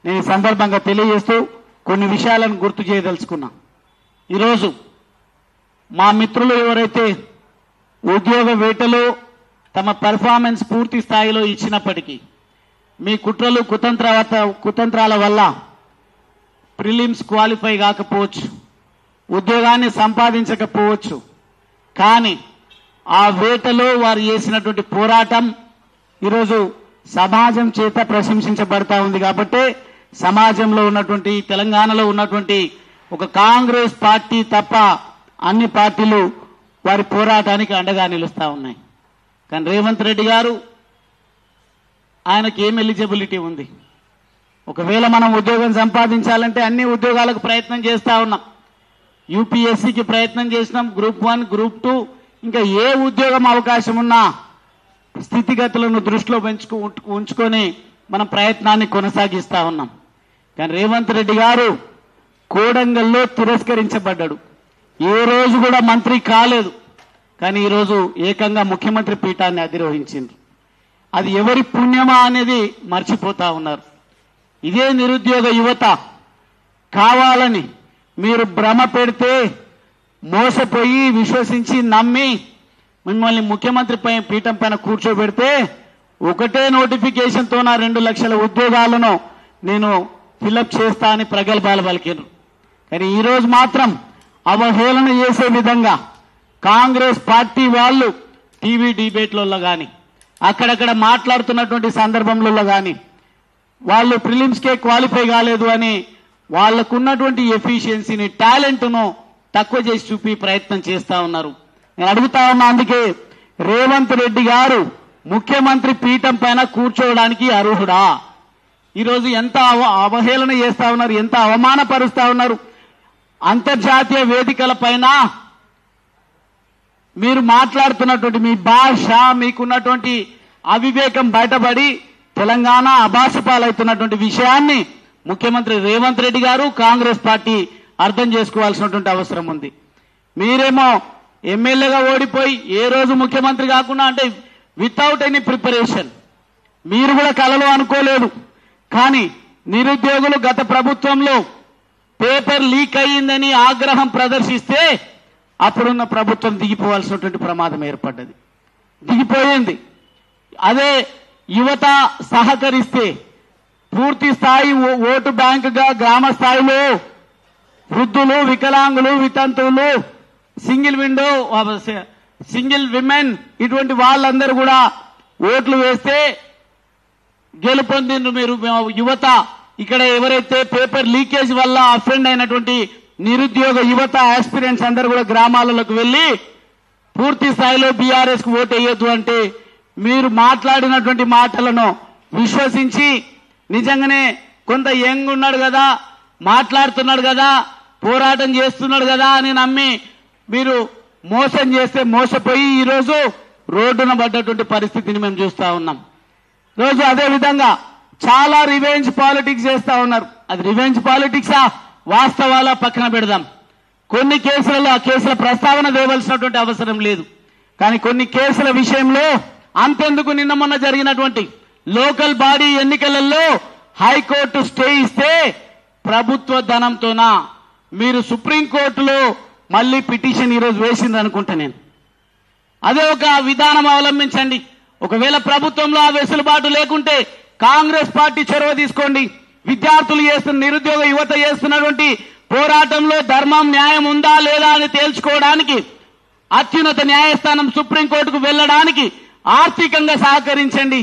నేను ఈ సందర్భంగా తెలియజేస్తూ కొన్ని విషయాలను గుర్తు చేయదలుచుకున్నా. ఈరోజు మా మిత్రులు ఎవరైతే ఉద్యోగ వేటలో తమ పెర్ఫార్మెన్స్ పూర్తి స్థాయిలో ఇచ్చినప్పటికీ మీ కుట్రలు కుతంత్రాల వల్ల ప్రిలిమ్స్ క్వాలిఫై కాకపోవచ్చు, ఉద్యోగాన్ని సంపాదించకపోవచ్చు, కానీ ఆ వేటలో వారు చేసినటువంటి పోరాటం ఈరోజు సమాజం చేత ప్రశంసించబడతా ఉంది. కాబట్టి సమాజంలో ఉన్నటువంటి తెలంగాణలో ఉన్నటువంటి ఒక కాంగ్రెస్ పార్టీ తప్ప అన్ని పార్టీలు వారి పోరాటానికి అండగా నిలుస్తా ఉన్నాయి. కానీ రేవంత్ రెడ్డి గారు ఆయనకి ఏం ఎలిజిబిలిటీ ఉంది? ఒకవేళ మనం ఉద్యోగం సంపాదించాలంటే అన్ని ఉద్యోగాలకు ప్రయత్నం చేస్తా ఉన్నాం. యూపీఎస్సీకి ప్రయత్నం చేసినాం, గ్రూప్ 1, గ్రూప్ 2, ఇంకా ఏ ఉద్యోగం అవకాశం ఉన్నా స్థితిగతులను దృష్టిలో ఉంచుకొని మనం ప్రయత్నాన్ని కొనసాగిస్తా ఉన్నాం. కానీ రేవంత్ రెడ్డి గారు కోడంగల్లో తిరస్కరించబడ్డాడు. ఏ రోజు కూడా మంత్రి కాలేదు. కానీ ఈరోజు ఏకంగా ముఖ్యమంత్రి పీఠాన్ని అధిరోహించిండ్రు. అది ఎవరి పుణ్యమా అనేది మర్చిపోతా ఉన్నారు. ఇదే నిరుద్యోగ యువత కావాలని మీరు భ్రమ పెడితే మోసపోయి విశ్వసించి నమ్మి మిమ్మల్ని ముఖ్యమంత్రి పీఠం పైన కూర్చోబెడితే ఒకటే నోటిఫికేషన్తో నా 2 లక్షల ఉద్యోగాలను నేను ఫిలప్ చేస్తా అని ప్రగల్భాలు పలికిండ్రు. కానీ ఈరోజు మాత్రం అవహేళన చేసే విధంగా కాంగ్రెస్ పార్టీ వాళ్ళు టీవీ డిబేట్లలో కానీ అక్కడక్కడ మాట్లాడుతున్నటువంటి సందర్భంలో కానీ వాళ్ళు ప్రిలిమ్స్కే క్వాలిఫై కాలేదు అని వాళ్ళకున్నటువంటి ఎఫిషియన్సీని, టాలెంట్ను తక్కువ చేసి చూపి ప్రయత్నం చేస్తా ఉన్నారు. నేను అడుగుతా ఉన్నా, అందుకే రేవంత్ రెడ్డి గారు ముఖ్యమంత్రి పీఠం పైన కూర్చోవడానికి అర్హుడా? ఈరోజు ఎంత అవహేళన చేస్తా ఉన్నారు, ఎంత అవమానపరుస్తా ఉన్నారు. అంతర్జాతీయ వేదికల పైన మీరు మాట్లాడుతున్నటువంటి మీ భాష, మీకున్నటువంటి అవివేకం బయటపడి తెలంగాణ అభాసపాలవుతున్నటువంటి విషయాన్ని ముఖ్యమంత్రి రేవంత్ రెడ్డి గారు, కాంగ్రెస్ పార్టీ అర్థం చేసుకోవాల్సినటువంటి అవసరం ఉంది. మీరేమో ఎమ్మెల్యేగా ఓడిపోయి ఏ రోజు ముఖ్యమంత్రి కాకుండా, అంటే వితౌట్ ఎనీ ప్రిపరేషన్, మీరు కూడా కలలో అనుకోలేదు. కానీ నిరుద్యోగులు గత ప్రభుత్వంలో పేపర్ లీక్ అయ్యిందని ఆగ్రహం ప్రదర్శిస్తే అప్పుడున్న ప్రభుత్వం దిగిపోవాల్సినటువంటి ప్రమాదం ఏర్పడ్డది, దిగిపోయింది. అదే యువత సహకరిస్తే పూర్తి స్థాయి ఓటు బ్యాంకుగా గ్రామ స్థాయిలో వృద్ధులు, వికలాంగులు, వితంతువులు, సింగిల్ విమెన్ ఇటువంటి వాళ్ళందరూ కూడా ఓట్లు వేస్తే గెలుపొందిండ్రు. మీరు యువత ఇక్కడ ఎవరైతే పేపర్ లీకేజ్ వల్ల అఫెండ్ అయినటువంటి నిరుద్యోగ యువత ఆస్పిరెంట్స్ అందరూ కూడా గ్రామాలకు వెళ్లి పూర్తి స్థాయిలో బీఆర్ఎస్ కు ఓటు వేయొద్దు అంటే మీరు మాట్లాడినటువంటి మాటలను విశ్వసించి నిజంగానే కొంత యంగ్ ఉన్నాడు కదా, మాట్లాడుతున్నాడు కదా, పోరాటం చేస్తున్నాడు కదా అని నమ్మి మీరు మోసం చేస్తే మోసపోయి ఈరోజు రోడ్డున పడ్డటువంటి పరిస్థితిని మేము చూస్తా ఉన్నాం. రోజు అదే విధంగా చాలా రివెంజ్ పాలిటిక్స్ చేస్తా ఉన్నారు. అది రివెంజ్ పాలిటిక్సా, వాస్తవాల పక్కన పెడదాం. కొన్ని కేసులలో ఆ కేసుల ప్రస్తావన దేవలసినటువంటి అవసరం లేదు. కానీ కొన్ని కేసుల విషయంలో అంతెందుకు, నిన్న మొన్న జరిగినటువంటి లోకల్ బాడీ ఎన్నికలలో హైకోర్టు స్టే ఇస్తే ప్రభుత్వ ధనంతోనా మీరు సుప్రీంకోర్టులో మళ్ళీ పిటిషన్ ఈరోజు వేసింది అనుకుంటా. నేను అదే ఒక విధానం అవలంబించండి. ఒకవేళ ప్రభుత్వంలో ఆ వెసులుబాటు లేకుంటే కాంగ్రెస్ పార్టీ చొరవ తీసుకోండి. విద్యార్థులు చేస్తున్న, నిరుద్యోగ యువత చేస్తున్నటువంటి పోరాటంలో ధర్మం, న్యాయం ఉందా లేదా అని తేల్చుకోవడానికి అత్యున్నత న్యాయస్థానం సుప్రీంకోర్టుకు వెళ్లడానికి ఆర్థికంగా సహకరించండి.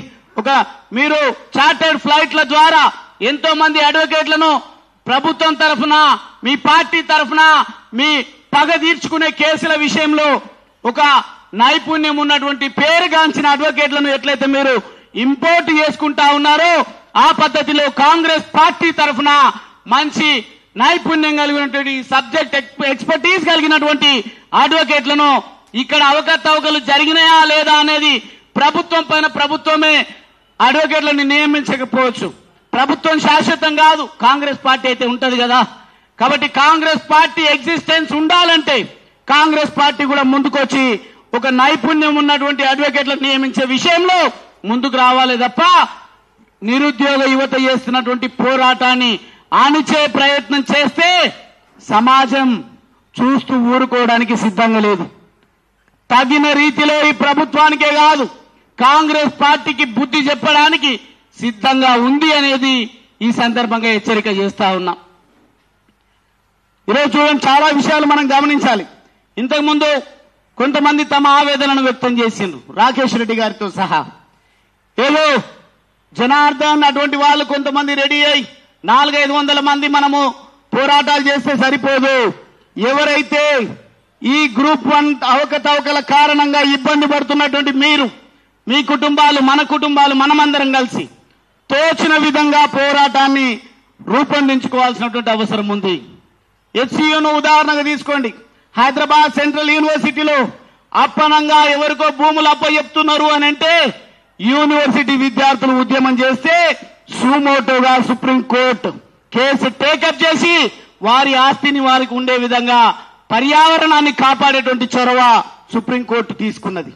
మీరు చార్టర్డ్ ఫ్లైట్ల ద్వారా ఎంతో మంది అడ్వకేట్లను ప్రభుత్వం తరఫున, మీ పార్టీ తరఫున మీ పగ తీర్చుకునే కేసుల విషయంలో ఒక నైపుణ్యం ఉన్నటువంటి పేరుగాంచిన అడ్వకేట్లను ఎట్లయితే మీరు ఇంపోర్ట్ చేసుకుంటా ఉన్నారో ఆ పద్ధతిలో కాంగ్రెస్ పార్టీ తరఫున మంచి నైపుణ్యం కలిగినటువంటి సబ్జెక్ట్ ఎక్స్పర్టీస్ కలిగినటువంటి అడ్వకేట్లను ఇక్కడ అవకతవకలు జరిగినాయా లేదా అనేది ప్రభుత్వం పైన ప్రభుత్వమే అడ్వకేట్లను నియమించకపోవచ్చు. ప్రభుత్వం శాశ్వతం కాదు, కాంగ్రెస్ పార్టీ అయితే ఉంటది కదా. కాబట్టి కాంగ్రెస్ పార్టీ ఎగ్జిస్టెన్స్ ఉండాలంటే కాంగ్రెస్ పార్టీ కూడా ముందుకొచ్చి ఒక నైపుణ్యం ఉన్నటువంటి అడ్వకేట్లను నియమించే విషయంలో ముందుకు రావాలి తప్ప నిరుద్యోగ యువత చేస్తున్నటువంటి పోరాటాన్ని ఆనిచే ప్రయత్నం చేస్తే సమాజం చూస్తూ ఊరుకోవడానికి సిద్ధంగా లేదు. తగిన రీతిలో ఈ ప్రభుత్వానికే కాదు కాంగ్రెస్ పార్టీకి బుద్ధి చెప్పడానికి సిద్ధంగా ఉంది అనేది ఈ సందర్భంగా హెచ్చరిక చేస్తా ఉన్నాం. ఈరోజు చూడండి, చాలా విషయాలు మనం గమనించాలి. ఇంతకుముందు కొంతమంది తమ ఆవేదనను వ్యక్తం చేసిండ్రు, రాకేష్ రెడ్డి గారితో సహా. ఏదో జనార్దన్ అటువంటి వాళ్ళు కొంతమంది రెడీ అయి 400-500 మంది మనము పోరాటాలు చేస్తే సరిపోదు. ఎవరైతే ఈ గ్రూప్ 1 అవకతవకల కారణంగా ఇబ్బంది పడుతున్నటువంటి మీరు, మీ కుటుంబాలు, మన కుటుంబాలు, మనమందరం కలిసి తోచిన విధంగా పోరాటాన్ని రూపొందించుకోవాల్సినటువంటి అవసరం ఉంది. హెచ్సియును ఉదాహరణగా తీసుకోండి. హైదరాబాద్ సెంట్రల్ యూనివర్సిటీలో అప్పనంగా ఎవరికో భూములు అప్పచెప్తున్నారు అని అంటే యూనివర్సిటీ విద్యార్థులు ఉద్యమం చేస్తే సుమోటోగా సుప్రీంకోర్టు కేసు టేకప్ చేసి వారి ఆస్తిని వారికి ఉండే విధంగా పర్యావరణాన్ని కాపాడేటువంటి చొరవ సుప్రీంకోర్టు తీసుకున్నది.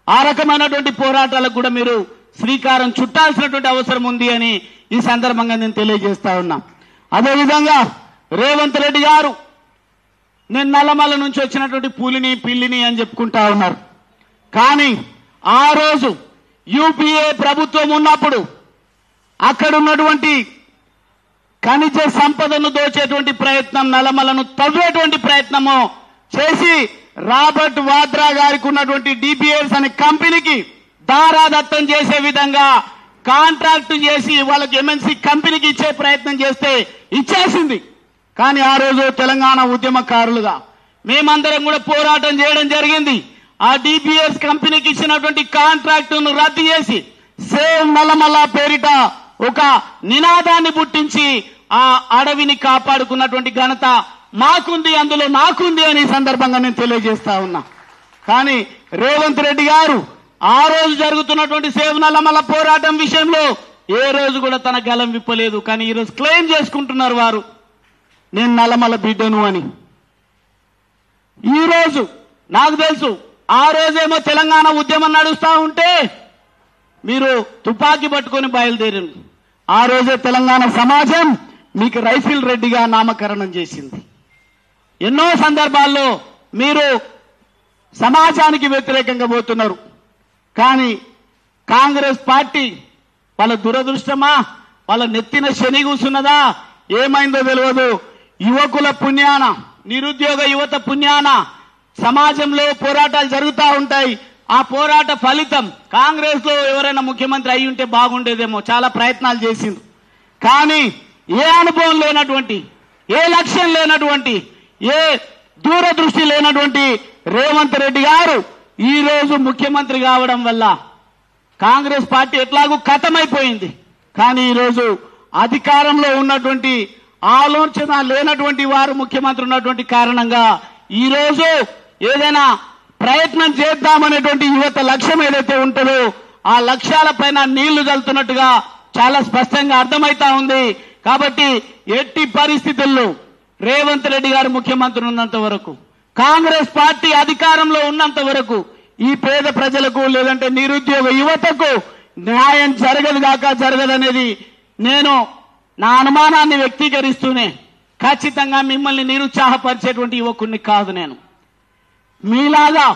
ఆ రకమైనటువంటి పోరాటాలకు కూడా మీరు శ్రీకారం చుట్టాల్సినటువంటి అవసరం ఉంది అని ఈ సందర్భంగా నేను తెలియజేస్తా ఉన్నా. అదేవిధంగా రేవంత్ రెడ్డి గారు నేను నల్లమల్ల నుంచి వచ్చినటువంటి పులిని పిల్లిని అని చెప్పుకుంటా ఉన్నారు. కానీ ఆ రోజు యూపీఏ ప్రభుత్వం ఉన్నప్పుడు అక్కడ ఉన్నటువంటి ఖనిజ సంపదను దోచేటువంటి ప్రయత్నం, నల్లమలను తవ్వేటువంటి ప్రయత్నము చేసి రాబర్ట్ వాద్రా గారికి ఉన్నటువంటి డిపిఎస్ అనే కంపెనీకి దారాదత్తం చేసే విధంగా కాంట్రాక్ట్ చేసి వాళ్ళకి ఎంఎన్సీ కంపెనీకి ఇచ్చే ప్రయత్నం చేస్తే ఇచ్చేసింది. కానీ ఆ రోజు తెలంగాణ ఉద్యమకారులుగా మేమందరం కూడా పోరాటం చేయడం జరిగింది. ఆ డిపిఎస్ కంపెనీకి ఇచ్చినటువంటి కాంట్రాక్టును రద్దు చేసి సేవ్ నల్లమల్ల పేరిట ఒక నినాదాన్ని పుట్టించి ఆ అడవిని కాపాడుకున్నటువంటి ఘనత మాకుంది, అందులో నాకుంది అని ఈ సందర్భంగా నేను తెలియజేస్తా ఉన్నా. కానీ రేవంత్ రెడ్డి గారు ఆ రోజు జరుగుతున్నటువంటి సేవ్ నల్లమల్ల పోరాటం విషయంలో ఏ రోజు కూడా తన గలం విప్పలేదు. కానీ ఈరోజు క్లెయిమ్ చేసుకుంటున్నారు వారు, నేను నల్లమల్ల బిడ్డను అని. ఈ రోజు నాకు తెలుసు ఆ రోజేమో తెలంగాణ ఉద్యమం నడుస్తా ఉంటే మీరు తుపాకీ పట్టుకొని బయలుదేరింది. ఆ రోజే తెలంగాణ సమాజం మీకు రైఫిల్ రెడ్డిగా నామకరణం చేసింది. ఎన్నో సందర్భాల్లో మీరు సమాజానికి వ్యతిరేకంగా పోతున్నారు. కానీ కాంగ్రెస్ పార్టీ వాళ్ళ దురదృష్టమా, వాళ్ళ నెత్తిన శని కూసున్నదా ఏమైందో తెలియదు. యువకుల పుణ్యాన, నిరుద్యోగ యువత పుణ్యాన సమాజంలో పోరాటాలు జరుగుతూ ఉంటాయి. ఆ పోరాట ఫలితం కాంగ్రెస్ లో ఎవరైనా ముఖ్యమంత్రి అయి ఉంటే బాగుండేదేమో, చాలా ప్రయత్నాలు చేసింది. కానీ ఏ అనుభవం లేనటువంటి, ఏ లక్ష్యం లేనటువంటి, ఏ దూరదృష్టి లేనటువంటి రేవంత్ రెడ్డి గారు ఈ రోజు ముఖ్యమంత్రి కావడం వల్ల కాంగ్రెస్ పార్టీ ఎట్లాగూ ఖతమైపోయింది. కానీ ఈరోజు అధికారంలో ఉన్నటువంటి ఆలోచన లేనటువంటి వారు ముఖ్యమంత్రి ఉన్నటువంటి కారణంగా ఈరోజు ఏదైనా ప్రయత్నం చేద్దామనేటువంటి యువత లక్ష్యం ఏదైతే ఉంటుందో ఆ లక్ష్యాల పైన నీళ్లు చల్లుతున్నట్టుగా చాలా స్పష్టంగా అర్థమైతా ఉంది. కాబట్టి ఎట్టి పరిస్థితుల్లో రేవంత్ రెడ్డి గారు ముఖ్యమంత్రి ఉన్నంత వరకు, కాంగ్రెస్ పార్టీ అధికారంలో ఉన్నంత వరకు ఈ పేద ప్రజలకు లేదంటే నిరుద్యోగ యువతకు న్యాయం జరగదు కాక జరగదనేది నేను నా అనుమానాన్ని వ్యక్తీకరిస్తూనే ఖచ్చితంగా మిమ్మల్ని నిరుత్సాహపరిచేటువంటి యువకుడిని కాదు. నేను మీలాగా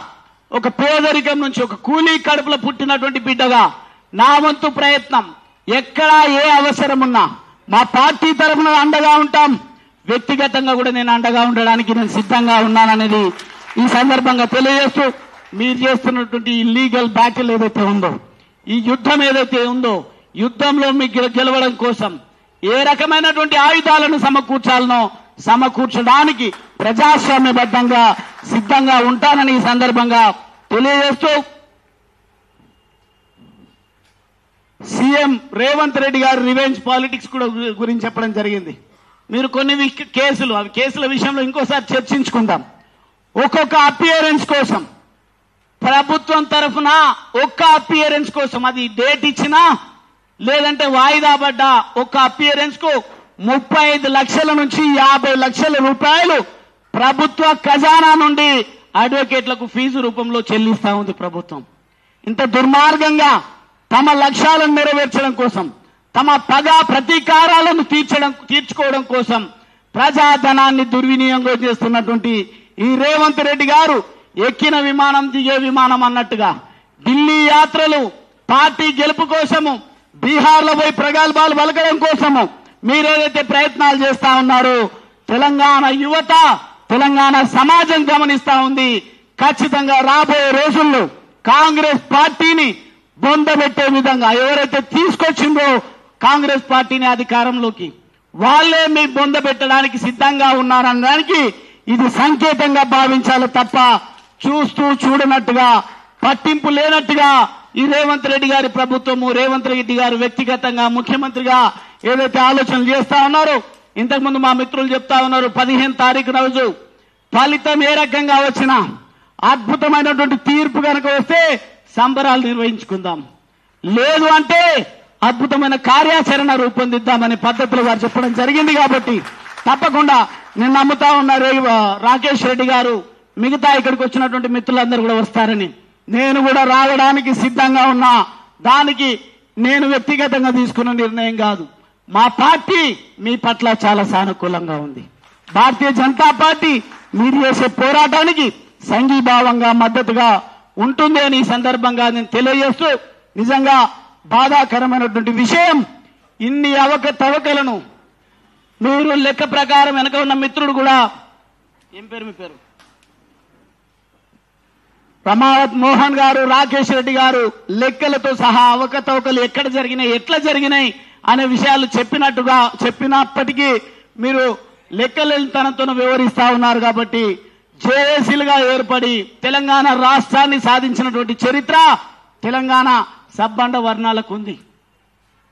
ఒక పేదరికం నుంచి ఒక కూలీ కడుపులో పుట్టినటువంటి బిడ్డగా నా వంతు ప్రయత్నం ఎక్కడా ఏ అవసరం ఉన్నా మా పార్టీ తరఫున అండగా ఉంటాం. వ్యక్తిగతంగా కూడా నేను అండగా ఉండడానికి నేను సిద్ధంగా ఉన్నాననేది ఈ సందర్భంగా తెలియజేస్తూ, మీరు చేస్తున్నటువంటి ఈ లీగల్ బ్యాటిల్ ఏదైతే ఉందో, ఈ యుద్ధం ఏదైతే ఉందో, యుద్ధంలో మీకు గెలవడం కోసం ఏ రకమైనటువంటి ఆయుధాలను సమకూర్చాలనో సమకూర్చడానికి ప్రజాస్వామ్యబద్ధంగా సిద్ధంగా ఉంటానని ఈ సందర్భంగా తెలియజేస్తూ, సీఎం రేవంత్ రెడ్డి గారు రివెంజ్ పాలిటిక్స్ కూడా గురించి చెప్పడం జరిగింది. మీరు కొన్ని కేసులు, అవి కేసుల విషయంలో ఇంకోసారి చర్చించుకుందాం. ఒక్కొక్క అపియరెన్స్ కోసం ప్రభుత్వం తరఫున ఒక్క అపియరెన్స్ కోసం, అది డేట్ ఇచ్చినా లేదంటే వాయిదా పడ్డ ఒక్క అపియరెన్స్ కు 35 లక్షల నుంచి 50 లక్షల రూపాయలు ప్రభుత్వ ఖజానా నుండి అడ్వకేట్లకు ఫీజు రూపంలో చెల్లిస్తా ఉంది ప్రభుత్వం. ఇంత దుర్మార్గంగా తమ లక్ష్యాలను నెరవేర్చడం కోసం, తమ పగ ప్రతీకారాలను తీర్చుకోవడం కోసం ప్రజాధనాన్ని దుర్వినియోగం చేస్తున్నటువంటి ఈ రేవంత్ రెడ్డి గారు ఎక్కిన విమానం దిగే విమానం అన్నట్టుగా ఢిల్లీ యాత్రలు పార్టీ గెలుపు కోసము, బీహార్లో పోయి ప్రగల్భాలు పలకడం కోసము మీరేదైతే ప్రయత్నాలు చేస్తా ఉన్నారో తెలంగాణ యువత, తెలంగాణ సమాజం గమనిస్తా ఉంది. ఖచ్చితంగా రాబోయే రోజుల్లో కాంగ్రెస్ పార్టీని బొందబెట్టే విధంగా ఎవరైతే తీసుకొచ్చిందో కాంగ్రెస్ పార్టీని అధికారంలోకి, వాళ్ళే మీ బొంద పెట్టడానికి సిద్ధంగా ఉన్నారనడానికి ఇది సంకేతంగా భావించాలి తప్ప చూస్తూ చూడనట్టుగా పట్టింపు లేనట్టుగా ఈ రేవంత్ రెడ్డి గారి ప్రభుత్వము, రేవంత్ రెడ్డి గారు వ్యక్తిగతంగా ముఖ్యమంత్రిగా ఏదైతే ఆలోచనలు చేస్తా ఉన్నారో, ఇంతకుముందు మా మిత్రులు చెప్తా ఉన్నారు 15 తారీఖు రోజు ఫలితం ఏ రకంగా వచ్చినా అద్భుతమైనటువంటి తీర్పు కనుక వస్తే సంబరాలు నిర్వహించుకుందాం, లేదు అంటే అద్భుతమైన కార్యాచరణ రూపొందిద్దామనే పద్ధతిలో వారు చెప్పడం జరిగింది. కాబట్టి తప్పకుండా నేను నమ్ముతా ఉన్నారు రాకేష్ రెడ్డి గారు మిగతా ఇక్కడికి వచ్చినటువంటి మిత్రులందరూ కూడా వస్తారని. నేను కూడా రావడానికి సిద్ధంగా ఉన్నా. దానికి నేను వ్యక్తిగతంగా తీసుకున్న నిర్ణయం కాదు, మా పార్టీ మీ పట్ల చాలా సానుకూలంగా ఉంది. భారతీయ జనతా పార్టీ మీరు చేసే పోరాటానికి సంఘీభావంగా మద్దతుగా ఉంటుంది అని ఈ సందర్భంగా నేను తెలియజేస్తూ, నిజంగా బాధాకరమైనటువంటి విషయం, ఇన్ని అవకతవకలను మీరు లెక్క ప్రకారం వెనక ఉన్న మిత్రుడు కూడా ఏం పేరు మీ పేరు ప్రమావత్ మోహన్ గారు, రాకేష్ రెడ్డి గారు లెక్కలతో సహా అవకతవకలు ఎక్కడ జరిగినాయి, ఎట్లా జరిగినాయి అనే విషయాలు చెప్పినప్పటికీ మీరు లెక్కలేనితనంతో వివరిస్తా ఉన్నారు. కాబట్టి జేఏసీలుగా ఏర్పడి తెలంగాణ రాష్ట్రాన్ని సాధించినటువంటి చరిత్ర తెలంగాణ సబ్బండ వర్ణాలకు ఉంది.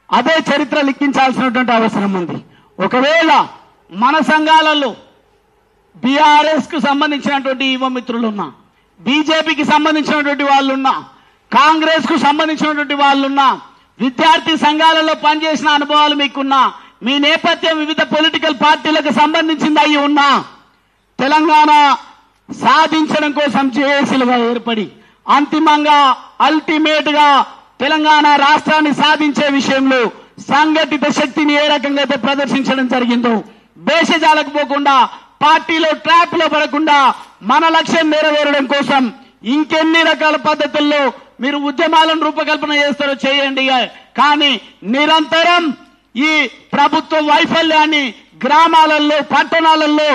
అదే చరిత్ర లిఖించాల్సినటువంటి అవసరం ఉంది. ఒకవేళ మన సంఘాలలో బీఆర్ఎస్ కు సంబంధించినటువంటి యువ మిత్రులున్నా, బీజేపీకి సంబంధించినటువంటి వాళ్ళున్నా, కాంగ్రెస్ కు సంబంధించినటువంటి వాళ్ళున్నా, విద్యార్థి సంఘాలలో పనిచేసిన అనుభవాలు మీకున్నా, మీ నేపథ్యం వివిధ పొలిటికల్ పార్టీలకు సంబంధించింది అయి ఉన్నా, తెలంగాణ సాధించడం కోసం జేఏసీలుగా ఏర్పడి అంతిమంగా అల్టిమేట్ గా తెలంగాణ రాష్ట్రాన్ని సాధించే విషయంలో సంఘటిత శక్తిని ఏ రకంగా అయితే ప్రదర్శించడం జరిగిందో, భేషజాలకు పోకుండా పార్టీలో ట్రాప్ లో పడకుండా మన లక్ష్యం నెరవేరడం కోసం ఇంకెన్ని రకాల పద్ధతుల్లో మీరు ఉద్యమాలను రూపకల్పన చేస్తారో చేయండి. కానీ నిరంతరం ఈ ప్రభుత్వ వైఫల్యాన్ని గ్రామాలలో, పట్టణాలలో,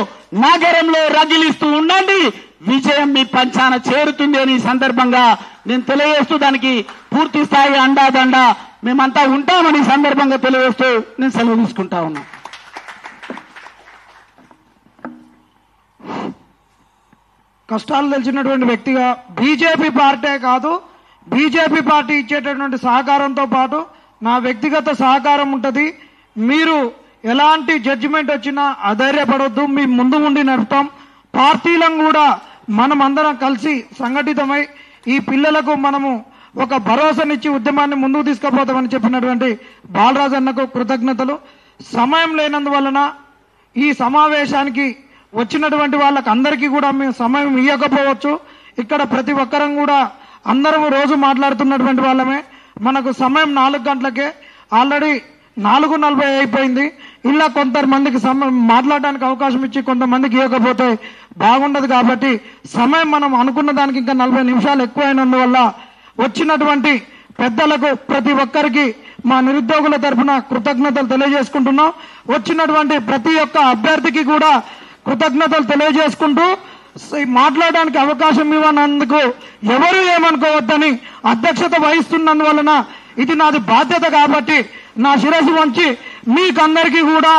నగరంలో రగిలిస్తూ ఉండండి. విజయం మీ పంచాన చేరుతుంది అని సందర్భంగా నేను తెలియజేస్తూ, దానికి పూర్తి స్థాయి అండాదండ మేమంతా ఉంటామని సందర్భంగా తెలియజేస్తూ నేను సెలవు తీసుకుంటా ఉన్నా. కష్టాలు తెలిసినటువంటి వ్యక్తిగా బీజేపీ పార్టీ కాదు, బీజేపీ పార్టీ ఇచ్చేటటువంటి సహకారంతో పాటు నా వ్యక్తిగత సహకారం ఉంటుంది. మీరు ఎలాంటి జడ్జిమెంట్ వచ్చినా అధైర్యపడొద్దు, మీ ముందు ఉండి నడుపుతాం. పార్టీలను కూడా మనం అందరం కలిసి సంఘటితమై ఈ పిల్లలకు మనము ఒక భరోసానిచ్చి ఉద్యమాన్ని ముందుకు తీసుకుపోతామని చెప్పినటువంటి బాలరాజు అన్నకు కృతజ్ఞతలు. సమయం లేనందువలన ఈ సమావేశానికి వచ్చినటువంటి వాళ్ళకి అందరికీ కూడా మేము సమయం ఇవ్వకపోవచ్చు. ఇక్కడ ప్రతి ఒక్కరం కూడా అందరం రోజు మాట్లాడుతున్నటువంటి వాళ్ళమే. మనకు సమయం 4 గంటలకే, ఆల్రెడీ 4:40 అయిపోయింది. ఇలా కొంతమందికి మాట్లాడడానికి అవకాశం ఇచ్చి కొంతమందికి ఇవ్వకపోతే బాగుండదు. కాబట్టి సమయం మనం అనుకున్న దానికి ఇంకా 40 నిమిషాలు ఎక్కువైనందువల్ల వచ్చినటువంటి పెద్దలకు ప్రతి ఒక్కరికి మా నిరుద్యోగుల తరఫున కృతజ్ఞతలు తెలియజేసుకుంటున్నాం. వచ్చినటువంటి ప్రతి ఒక్క అభ్యర్థికి కూడా కృతజ్ఞతలు తెలియజేసుకుంటూ మాట్లాడడానికి అవకాశం ఇవ్వనందుకు ఎవరు ఏమనుకోవద్దని అధ్యక్షత వహిస్తున్నందువలన ఇది నాది బాధ్యత. కాబట్టి నా శిరస్సు వంచి మీకందరికీ కూడా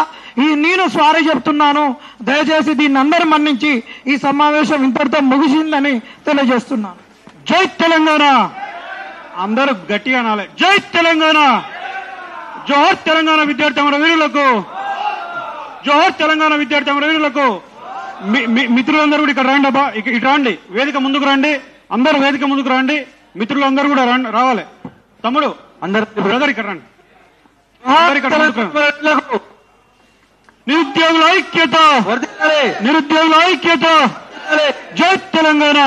నేను స్వారీ చెప్తున్నాను. దయచేసి దీన్ని అందరూ మన్నించి ఈ సమావేశం ఇంతటితో ముగిసిందని తెలియజేస్తున్నాను. జై తెలంగాణ. అందరూ గట్టిగా అనాలి, జై తెలంగాణ. జోహర్ తెలంగాణ విద్యార్థి అమరవీరులకు, జోహర్ తెలంగాణ విద్యార్థి అమరవీరులకు. మిత్రులందరూ కూడా ఇక్కడ రండి అబ్బా, ఇటు రండి, వేదిక ముందుకు రండి, అందరూ వేదిక ముందుకు రండి. మిత్రులందరూ కూడా రావాలి. తమ్ముడు అందరు బ్రదర్ ఇక్కడ రండి. నిరుద్యోగుల ఐక్యత, నిరుద్యోగుల ఐక్యత. జై తెలంగాణ.